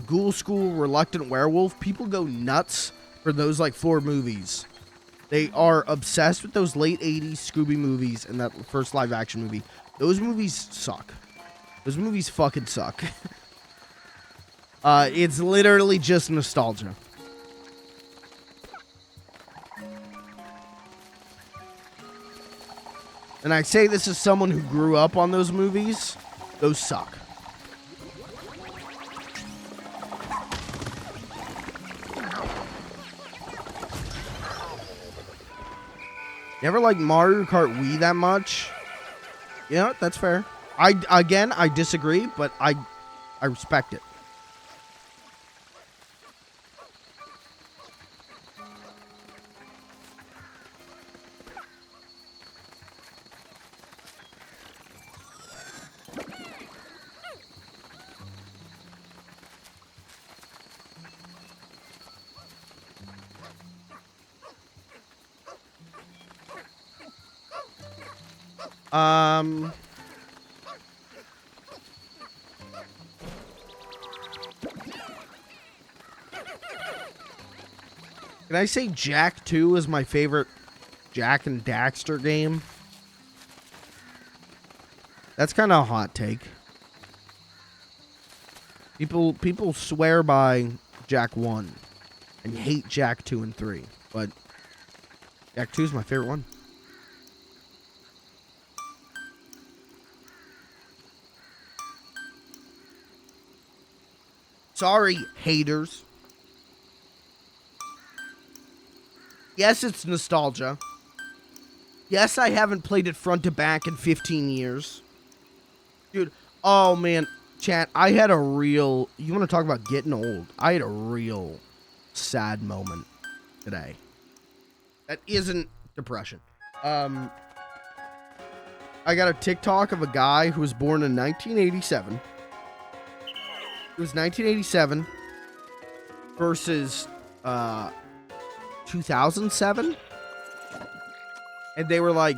Ghoul School, Reluctant Werewolf, people go nuts for those like 4 movies. They are obsessed with those late 80s Scooby movies and that first live action movie. Those movies suck. Those movies fucking suck. It's literally just nostalgia. And I say this as someone who grew up on those movies. Those suck. Never liked Mario Kart Wii that much. Yeah, that's fair. I disagree, but I respect it. Can I say Jak 2 is my favorite Jak and Daxter game? That's kind of a hot take. People swear by Jak 1 and hate Jak 2 and 3, but Jak 2 is my favorite one. Sorry, haters. Yes, it's nostalgia. Yes, I haven't played it front to back in 15 years. Dude, oh man, chat, I had a real... You want to talk about getting old? I had a real sad moment today. That isn't depression. I got a TikTok of a guy who was born in 1987. It was 1987 versus 2007, and they were like,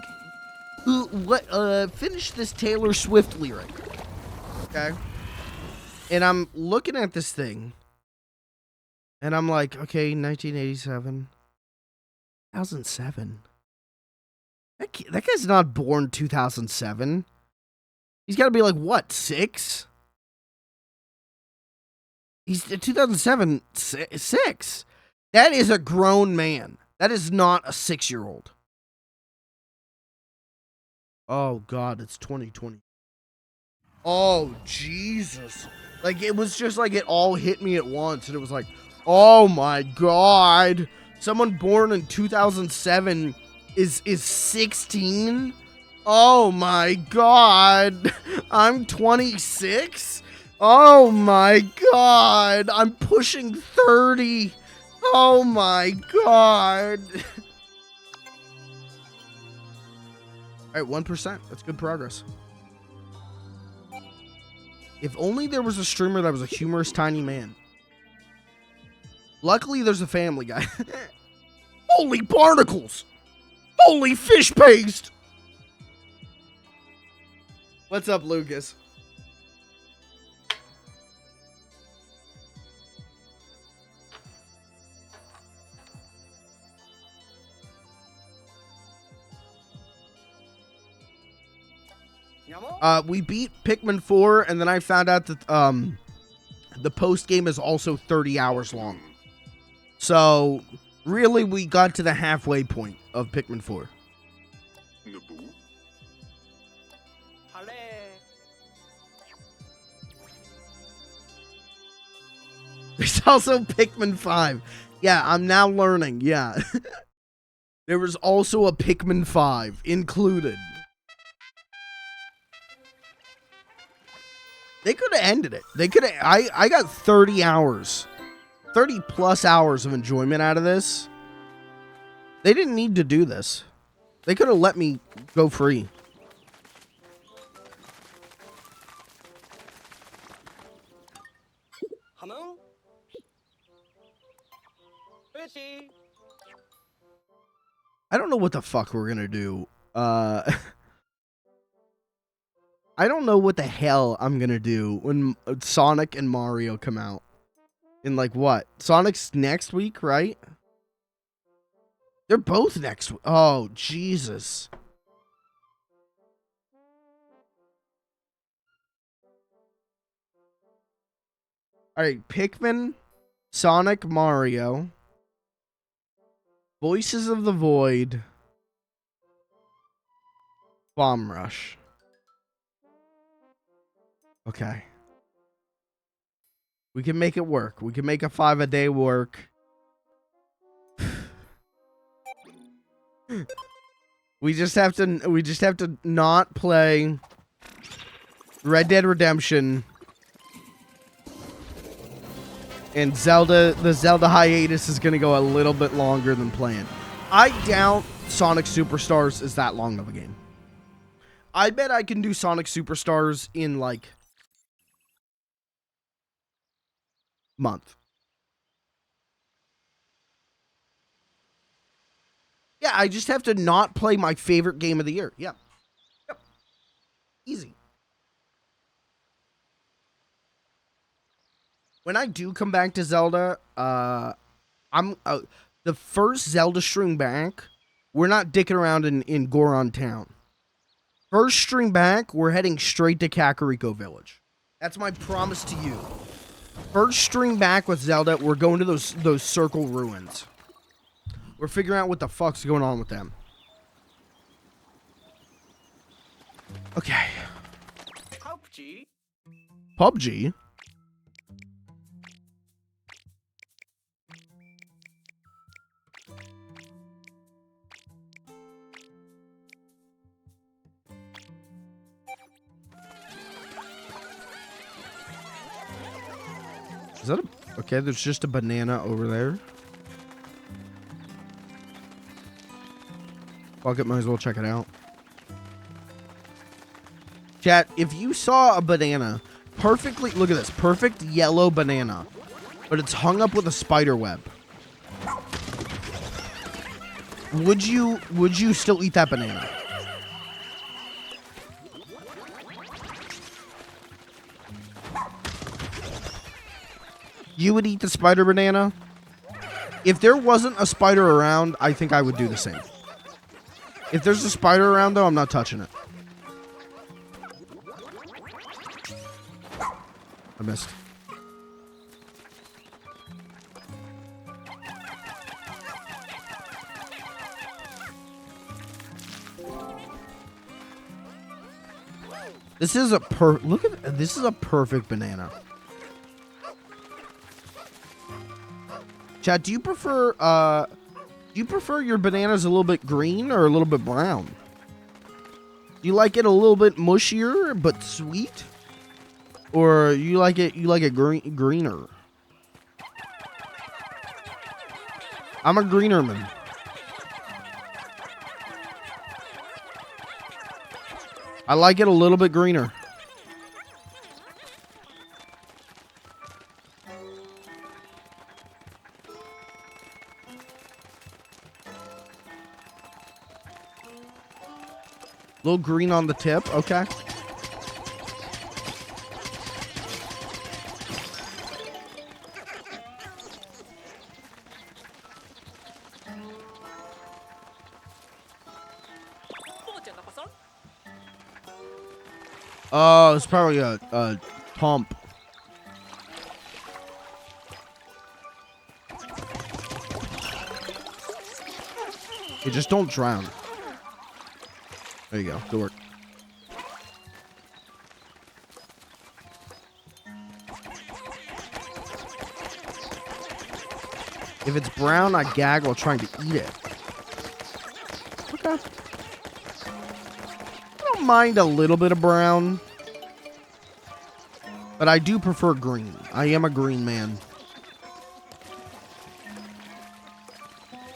finish this Taylor Swift lyric, okay? And I'm looking at this thing, and I'm like, okay, 1987, 2007. That guy's not born 2007. He's got to be like, what, 6? He's 2007, 6. That is a grown man. That is not a 6-year-old. Oh, God, it's 2020. Oh, Jesus. Like, it was just like it all hit me at once. And it was like, oh, my God. Someone born in 2007 is 16? Oh, my God. I'm 26? Oh, my God. I'm pushing 30. Oh my God. Alright, 1%. That's good progress. If only there was a streamer that was a humorous tiny man. Luckily, there's a Family Guy. Holy barnacles! Holy fish paste! What's up, Lucas? We beat Pikmin 4, and then I found out that the post game is also 30 hours long. So, really, we got to the halfway point of Pikmin 4.
Naboo?
There's also Pikmin 5. Yeah, I'm now learning. Yeah. There was also a Pikmin 5 included. They could have ended it. They could have. I got 30 hours. 30 plus hours of enjoyment out of this. They didn't need to do this. They could have let me go free. I don't know what the fuck we're gonna do. I don't know what the hell I'm gonna do when Sonic and Mario come out. In like what? Sonic's next week, right? They're both next week. Oh, Jesus. Alright, Pikmin, Sonic, Mario, Voices of the Void, Bomb Rush. Okay. We can make it work. We can make a 5-a-day work. We just have to not play Red Dead Redemption and Zelda. The Zelda hiatus is going to go a little bit longer than planned. I doubt Sonic Superstars is that long of a game. I bet I can do Sonic Superstars in like month. Yeah, I just have to not play my favorite game of the year. Yep. Easy. When I do come back to Zelda, I'm the first Zelda stream back. We're not dicking around in Goron Town. First stream back, we're heading straight to Kakariko Village. That's my promise to you. First stream back with Zelda, we're going to those circle ruins. We're figuring out what the fuck's going on with them. Okay. PUBG? Is that a... Okay, there's just a banana over there. Fuck it, might as well check it out. Chat, if you saw a banana, perfectly... Look at this. Perfect yellow banana. But it's hung up with a spider web. Would you still eat that banana? You would eat the spider banana? If there wasn't a spider around, I think I would do the same. If there's a spider around, though, I'm not touching it. I missed. This is a this is a perfect banana. Chad, do you prefer your bananas a little bit green or a little bit brown? Do you like it a little bit mushier but sweet? Or you like it greener? I'm a greener man. I like it a little bit greener. Little green on the tip, okay. Oh, it's probably a pump. You just don't drown. There you go. Good work. If it's brown, I gag while trying to eat it. Okay. I don't mind a little bit of brown. But I do prefer green. I am a green man.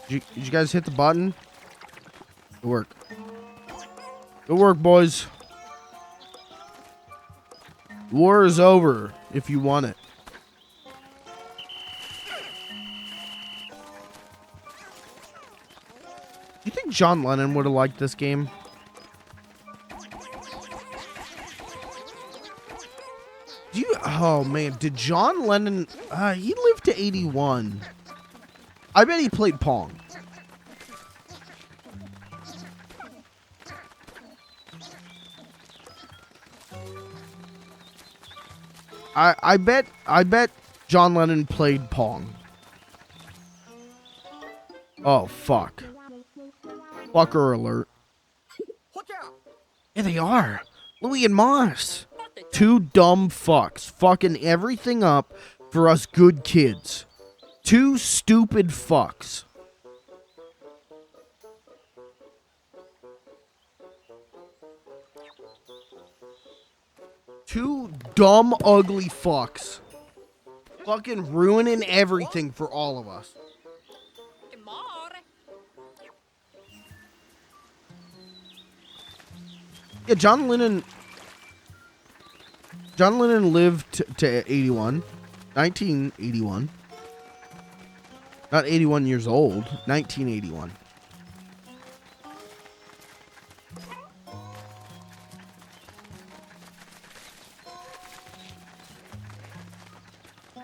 Did you guys hit the button? Good work. Good work, boys. War is over if you want it. You think John Lennon would have liked this game? Do you? Oh man, did John Lennon? He lived to 81. I bet he played Pong. I bet John Lennon played Pong. Oh fuck. Fucker alert. Yeah, they are. Louis and Moss. Two dumb fucks fucking everything up for us good kids. Two stupid fucks. Two dumb, ugly fucks. Fucking ruining everything for all of us. Yeah, John Lennon lived to 81. 1981. Not 81 years old. 1981.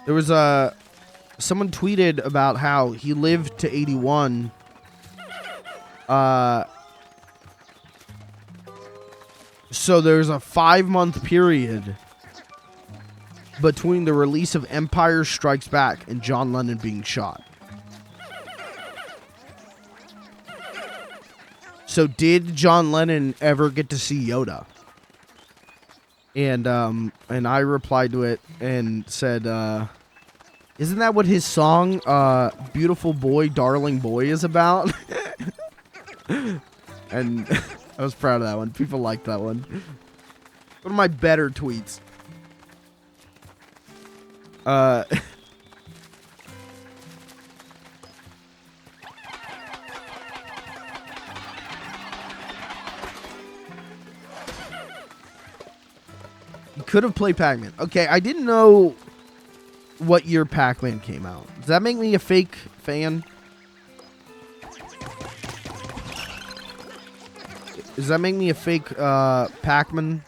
There was someone tweeted about how he lived to 81. So there's a 5-month period between the release of Empire Strikes Back and John Lennon being shot. So did John Lennon ever get to see Yoda? And I replied to it and said, isn't that what his song, Beautiful Boy, Darling Boy is about? And I was proud of that one. People liked that one. One of my better tweets. You could have played Pac-Man. Okay, I didn't know what year Pac-Man came out. Does that make me a fake fan? Does that make me a fake Pac-Man?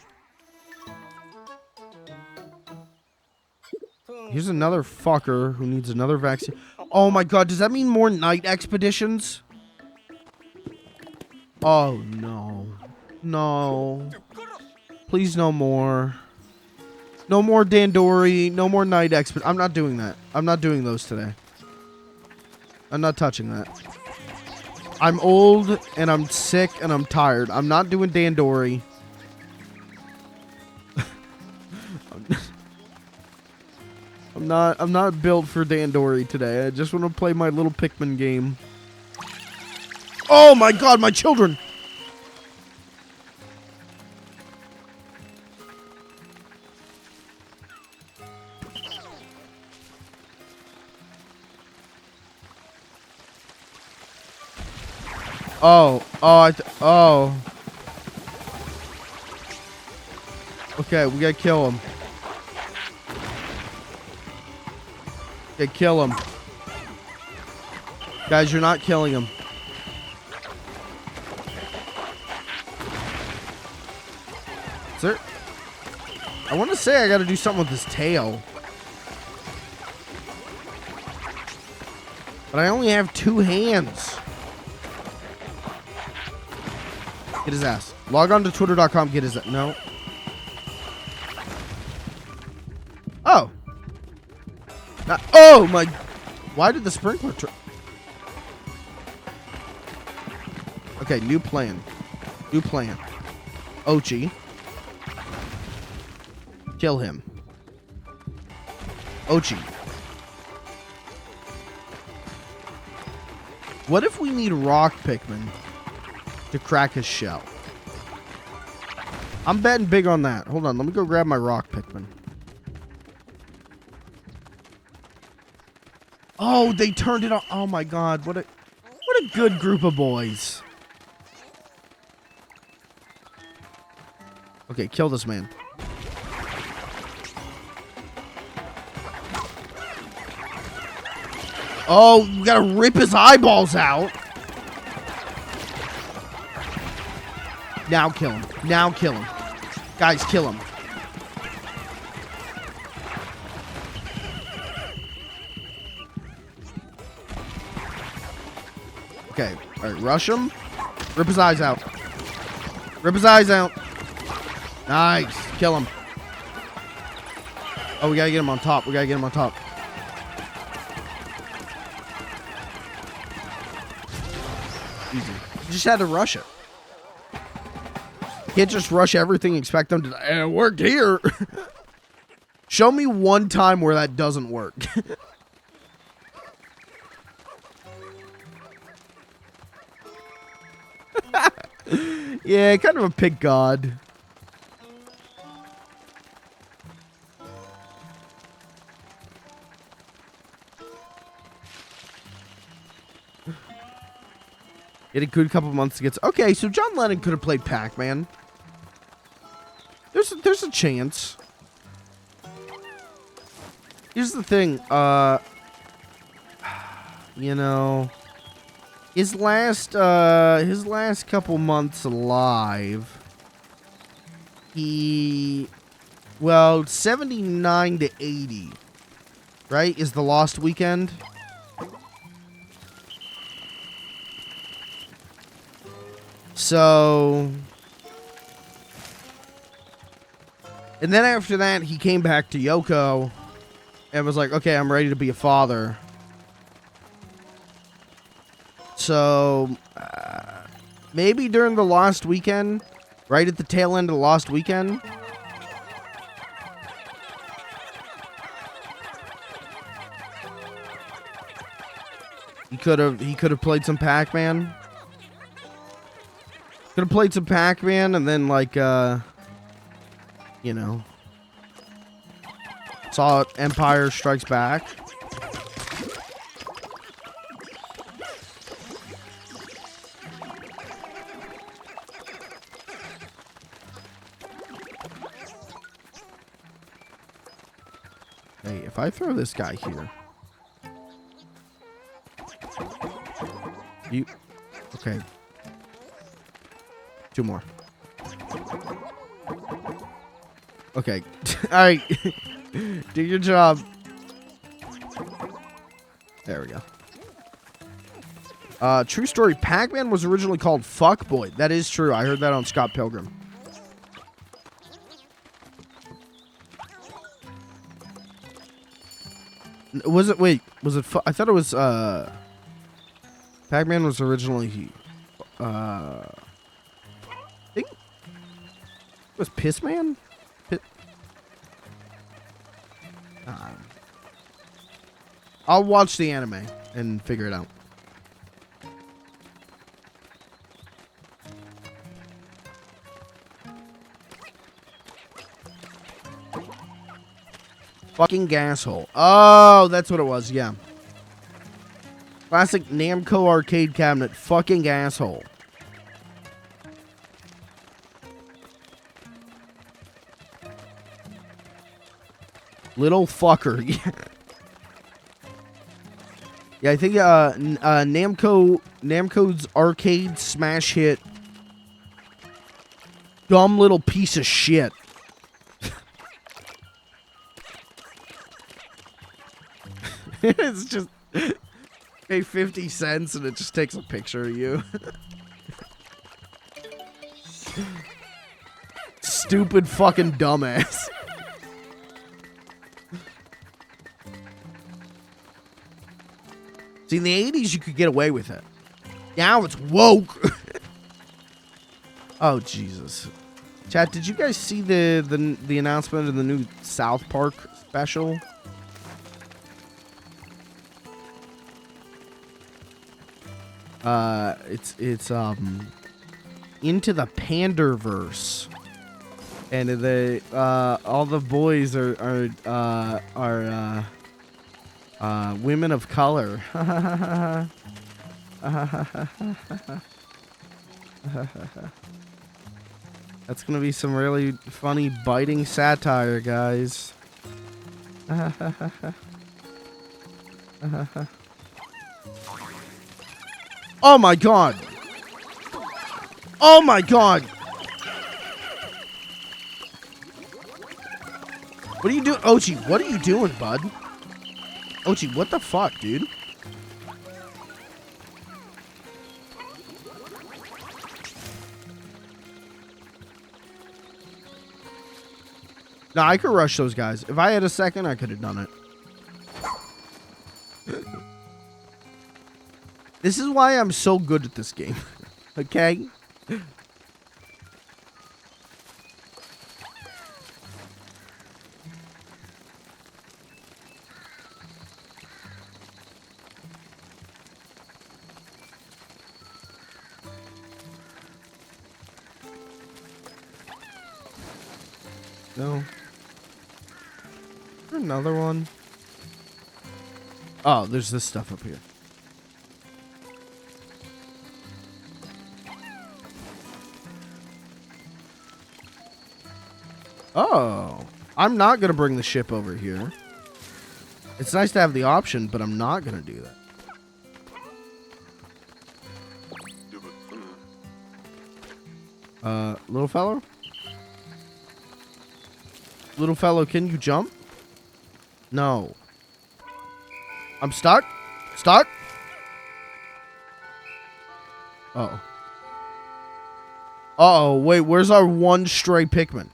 Here's another fucker who needs another vaccine. Oh my god, does that mean more night expeditions? Oh no. No. Please no more. No more Dandori. No more night expeditions. I'm not doing that. I'm not doing those today. I'm not touching that. I'm old and I'm sick and I'm tired. I'm not doing Dandori. I'm not built for Dandori today. I just want to play my little Pikmin game. Oh my god, my children! Oh. Okay, we gotta kill him. Okay, kill him. Guys, you're not killing him. Sir, I want to say I gotta do something with his tail. But I only have 2 hands. Get his ass. Log on to twitter.com, get his ass. No. Oh. Oh my. Why did the sprinkler Okay, new plan. New plan. Ochi. Kill him. What if we need rock Pikmin to crack his shell? I'm betting big on that. Hold on, let me go grab my rock Pikmin. Oh, they turned it on. Oh my god, what a good group of boys. Okay, kill this man. Oh, you gotta rip his eyeballs out. Now kill him. Now kill him. Guys, kill him. Okay, alright, rush him. Rip his eyes out. Rip his eyes out. Nice. Kill him. Oh, we gotta get him on top. We gotta get him on top. Easy. You just had to rush it. Can't just rush everything, expect them to, it worked here. Show me one time where that doesn't work. Yeah, kind of a pig god. It a good couple months to get. Okay, so John Lennon could have played Pac-Man. There's a chance. Here's the thing. You know, his last couple months alive, well, 79 to 80, right? Is the Lost Weekend. So, and then after that, he came back to Yoko and was like, okay, I'm ready to be a father. So, maybe during the Lost Weekend, right at the tail end of the Lost Weekend, he could have played some Pac-Man. Could have played some Pac-Man and then, like, you know, saw Empire Strikes Back. Hey, if I throw this guy here. Okay. 2 more. Okay. Alright. Do your job. There we go. True story. Pac-Man was originally called Fuckboy. That is true. I heard that on Scott Pilgrim. Was it? Wait. Was it? I thought it was. Pac-Man was originally. I think it was Pissman. I'll watch the anime and figure it out. Fucking gasshole. Oh, that's what it was, yeah. Classic Namco arcade cabinet. Fucking asshole. Little fucker. Yeah, I think Namco's arcade smash hit. Dumb little piece of shit. It's just pay 50 cents and it just takes a picture of you. Stupid fucking dumbass. See, in the 80s, you could get away with it. Now it's woke. Oh, Jesus. Chat, did you guys see the announcement of the new South Park special? It's into the Panderverse, and they all the boys are women of color. That's gonna be some really funny biting satire, guys. Oh my god! Oh my god! What are you doing? Ochi, what are you doing, bud? Ochi, what the fuck, dude? No, I could rush those guys. If I had a second, I could have done it. This is why I'm so good at this game. Okay? No. Is there another one? Oh, there's this stuff up here. Oh, I'm not going to bring the ship over here. It's nice to have the option, but I'm not going to do that. Little fellow? Little fellow, can you jump? No. I'm stuck? Stuck? Uh-oh. Uh-oh, wait, where's our one stray Pikmin?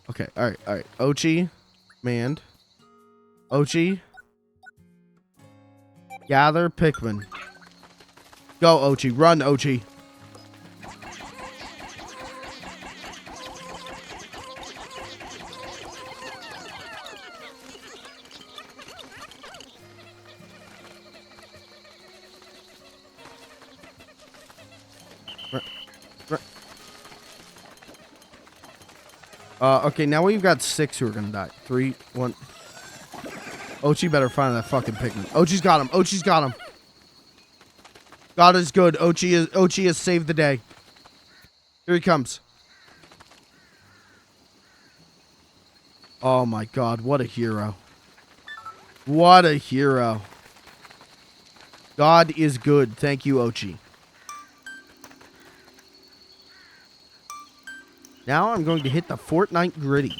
Okay, alright. Ochi. Manned. Ochi. Gather Pikmin. Go, Ochi. Run, Ochi. Okay, now we've got 6 who are gonna die. 3, 1. Ochi better find that fucking Pikmin. Ochi's got him. Ochi's got him. God is good. Ochi has saved the day. Here he comes. Oh my god, what a hero. What a hero. God is good. Thank you, Ochi. Now I'm going to hit the Fortnite gritty.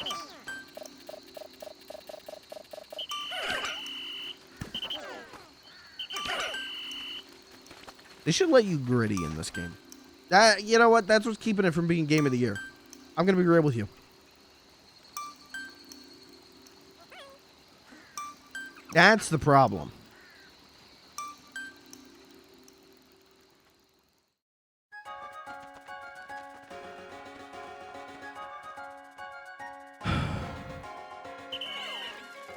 They should let you gritty in this game. You know what? That's what's keeping it from being Game of the Year. I'm going to be real with you. That's the problem.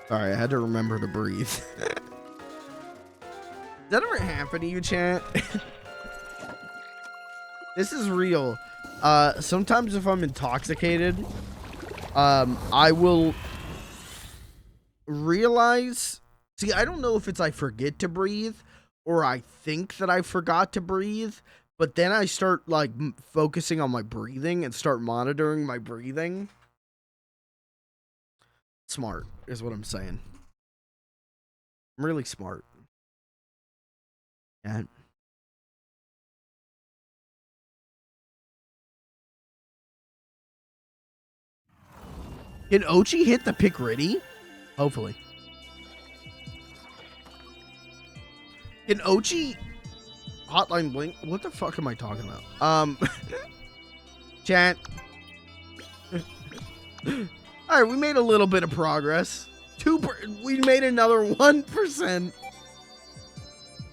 Sorry, I had to remember to breathe. Does that ever happen to you, chat? This is real. Sometimes if I'm intoxicated, I will realize... See, I don't know if it's I forget to breathe or I think that I forgot to breathe, but then I start, like, focusing on my breathing and start monitoring my breathing. Smart is what I'm saying. I'm really smart. Yeah. Can Ochi hit the Pikritty? Hopefully. Can Ochi hotline blink? What the fuck am I talking about? Chat. Alright, we made a little bit of progress. We made another 1%.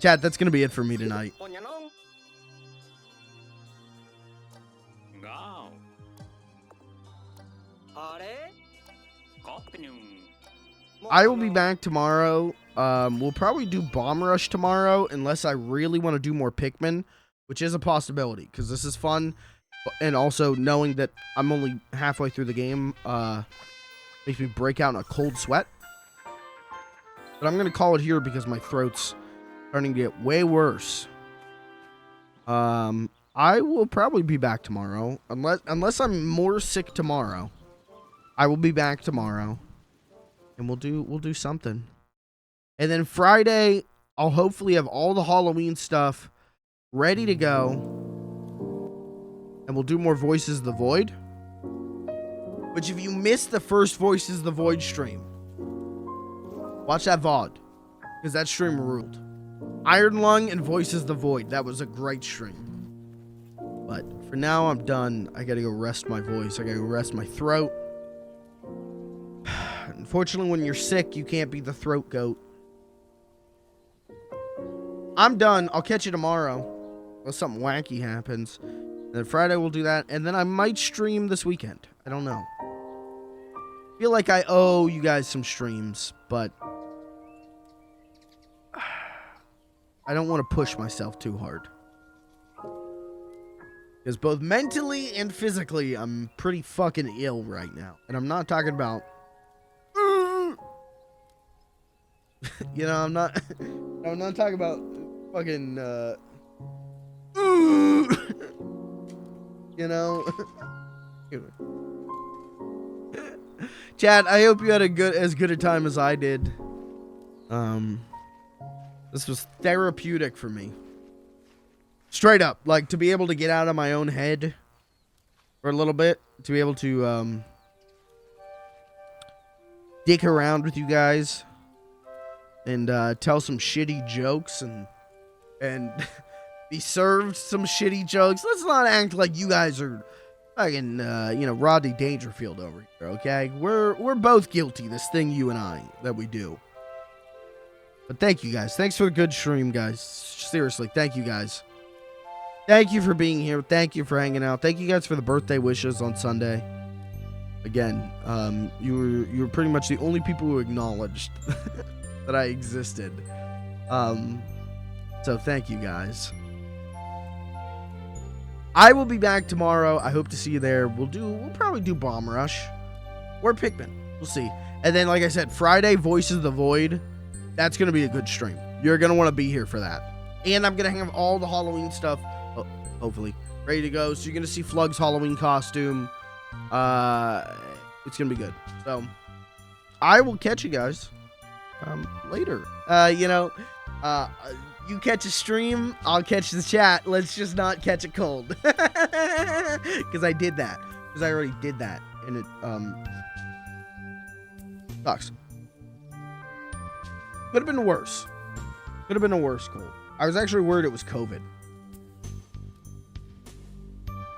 Chat, that's gonna be it for me tonight. I will be back tomorrow. We'll probably do Bomb Rush tomorrow, unless I really want to do more Pikmin, which is a possibility, because this is fun. And also, knowing that I'm only halfway through the game makes me break out in a cold sweat. But I'm going to call it here because my throat's starting to get way worse. I will probably be back tomorrow. Unless I'm more sick tomorrow. I will be back tomorrow. And we'll do something. And then Friday, I'll hopefully have all the Halloween stuff ready to go. And we'll do more Voices of the Void. Which, if you missed the first Voices of the Void stream, watch that VOD. Because that stream ruled. Iron Lung and Voices of the Void. That was a great stream. But for now, I'm done. I gotta go rest my voice. I gotta go rest my throat. Unfortunately, when you're sick, you can't be the throat goat. I'm done. I'll catch you tomorrow. Unless something wacky happens. Then Friday we'll do that. And then I might stream this weekend. I don't know. I feel like I owe you guys some streams. But I don't want to push myself too hard. Because both mentally and physically, I'm pretty fucking ill right now. And I'm not talking about... you know, I'm not talking about fucking... you know? Chad, I hope you had as good a time as I did. This was therapeutic for me. Straight up, like, to be able to get out of my own head for a little bit, to be able to dick around with you guys and tell some shitty jokes and be served some shitty jokes. Let's not act like you guys are fucking Rodney Dangerfield over here, okay? We're both guilty, this thing you and I that we do. But thank you guys. Thanks for the good stream, guys. Seriously, thank you guys. Thank you for being here. Thank you for hanging out. Thank you guys for the birthday wishes on Sunday. Again, you were pretty much the only people who acknowledged that I existed. So thank you guys. I will be back tomorrow. I hope to see you there. We'll probably do Bomb Rush or Pikmin. We'll see. And then, like I said, Friday, Voices of the Void. That's going to be a good stream. You're going to want to be here for that. And I'm going to have all the Halloween stuff, hopefully, ready to go. So you're going to see FLG's Halloween costume. It's going to be good. So I will catch you guys later. You catch a stream, I'll catch the chat. Let's just not catch a cold. Because I did that. Because I already did that. And it sucks. Could have been worse. Could have been a worse cold. I was actually worried it was COVID.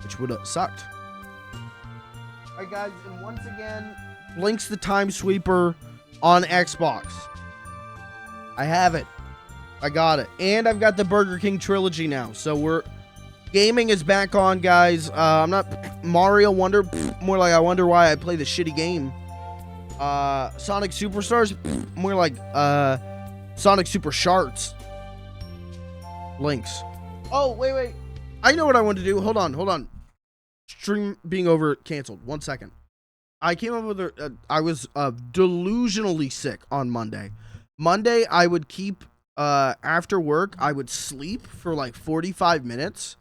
Which would have sucked. Alright guys, and once again, Blink's the Time Sweeper on Xbox. I have it. I got it. And I've got the Burger King trilogy now. So gaming is back on, guys. I'm not Mario Wonder. More like I wonder why I play the shitty game. Sonic Superstars. More like Sonic Super Sharts. Links. Oh, wait. I know what I want to do. Hold on. Stream being over, canceled. 1 second. I came up with I was delusionally sick on Monday. Monday, I would keep, after work, I would sleep for like 45 minutes.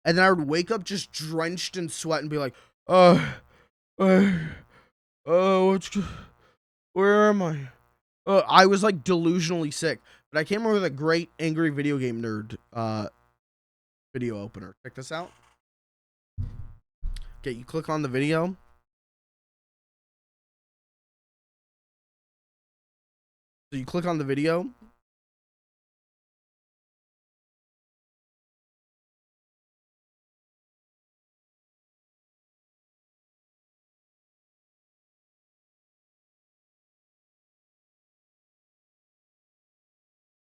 And then I would wake up just drenched in sweat and be like, where am I? I was like delusionally sick. But I came up with a great Angry Video Game Nerd video opener. Check this out. Okay, you click on the video. So you click on the video.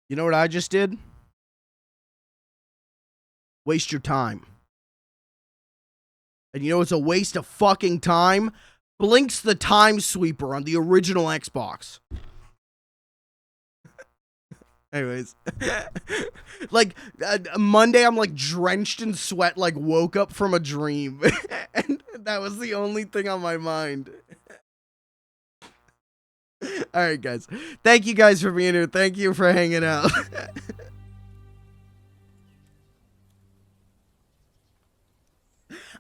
You know what I just did? Waste your time. And you know it's a waste of fucking time? Blink's the Time Sweeper on the original Xbox. Anyways, like Monday, I'm like drenched in sweat, like woke up from a dream, and that was the only thing on my mind. All right, guys. Thank you guys for being here. Thank you for hanging out.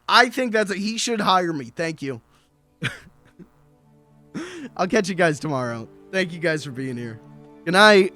I think he should hire me. Thank you. I'll catch you guys tomorrow. Thank you guys for being here. Good night.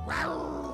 Wow.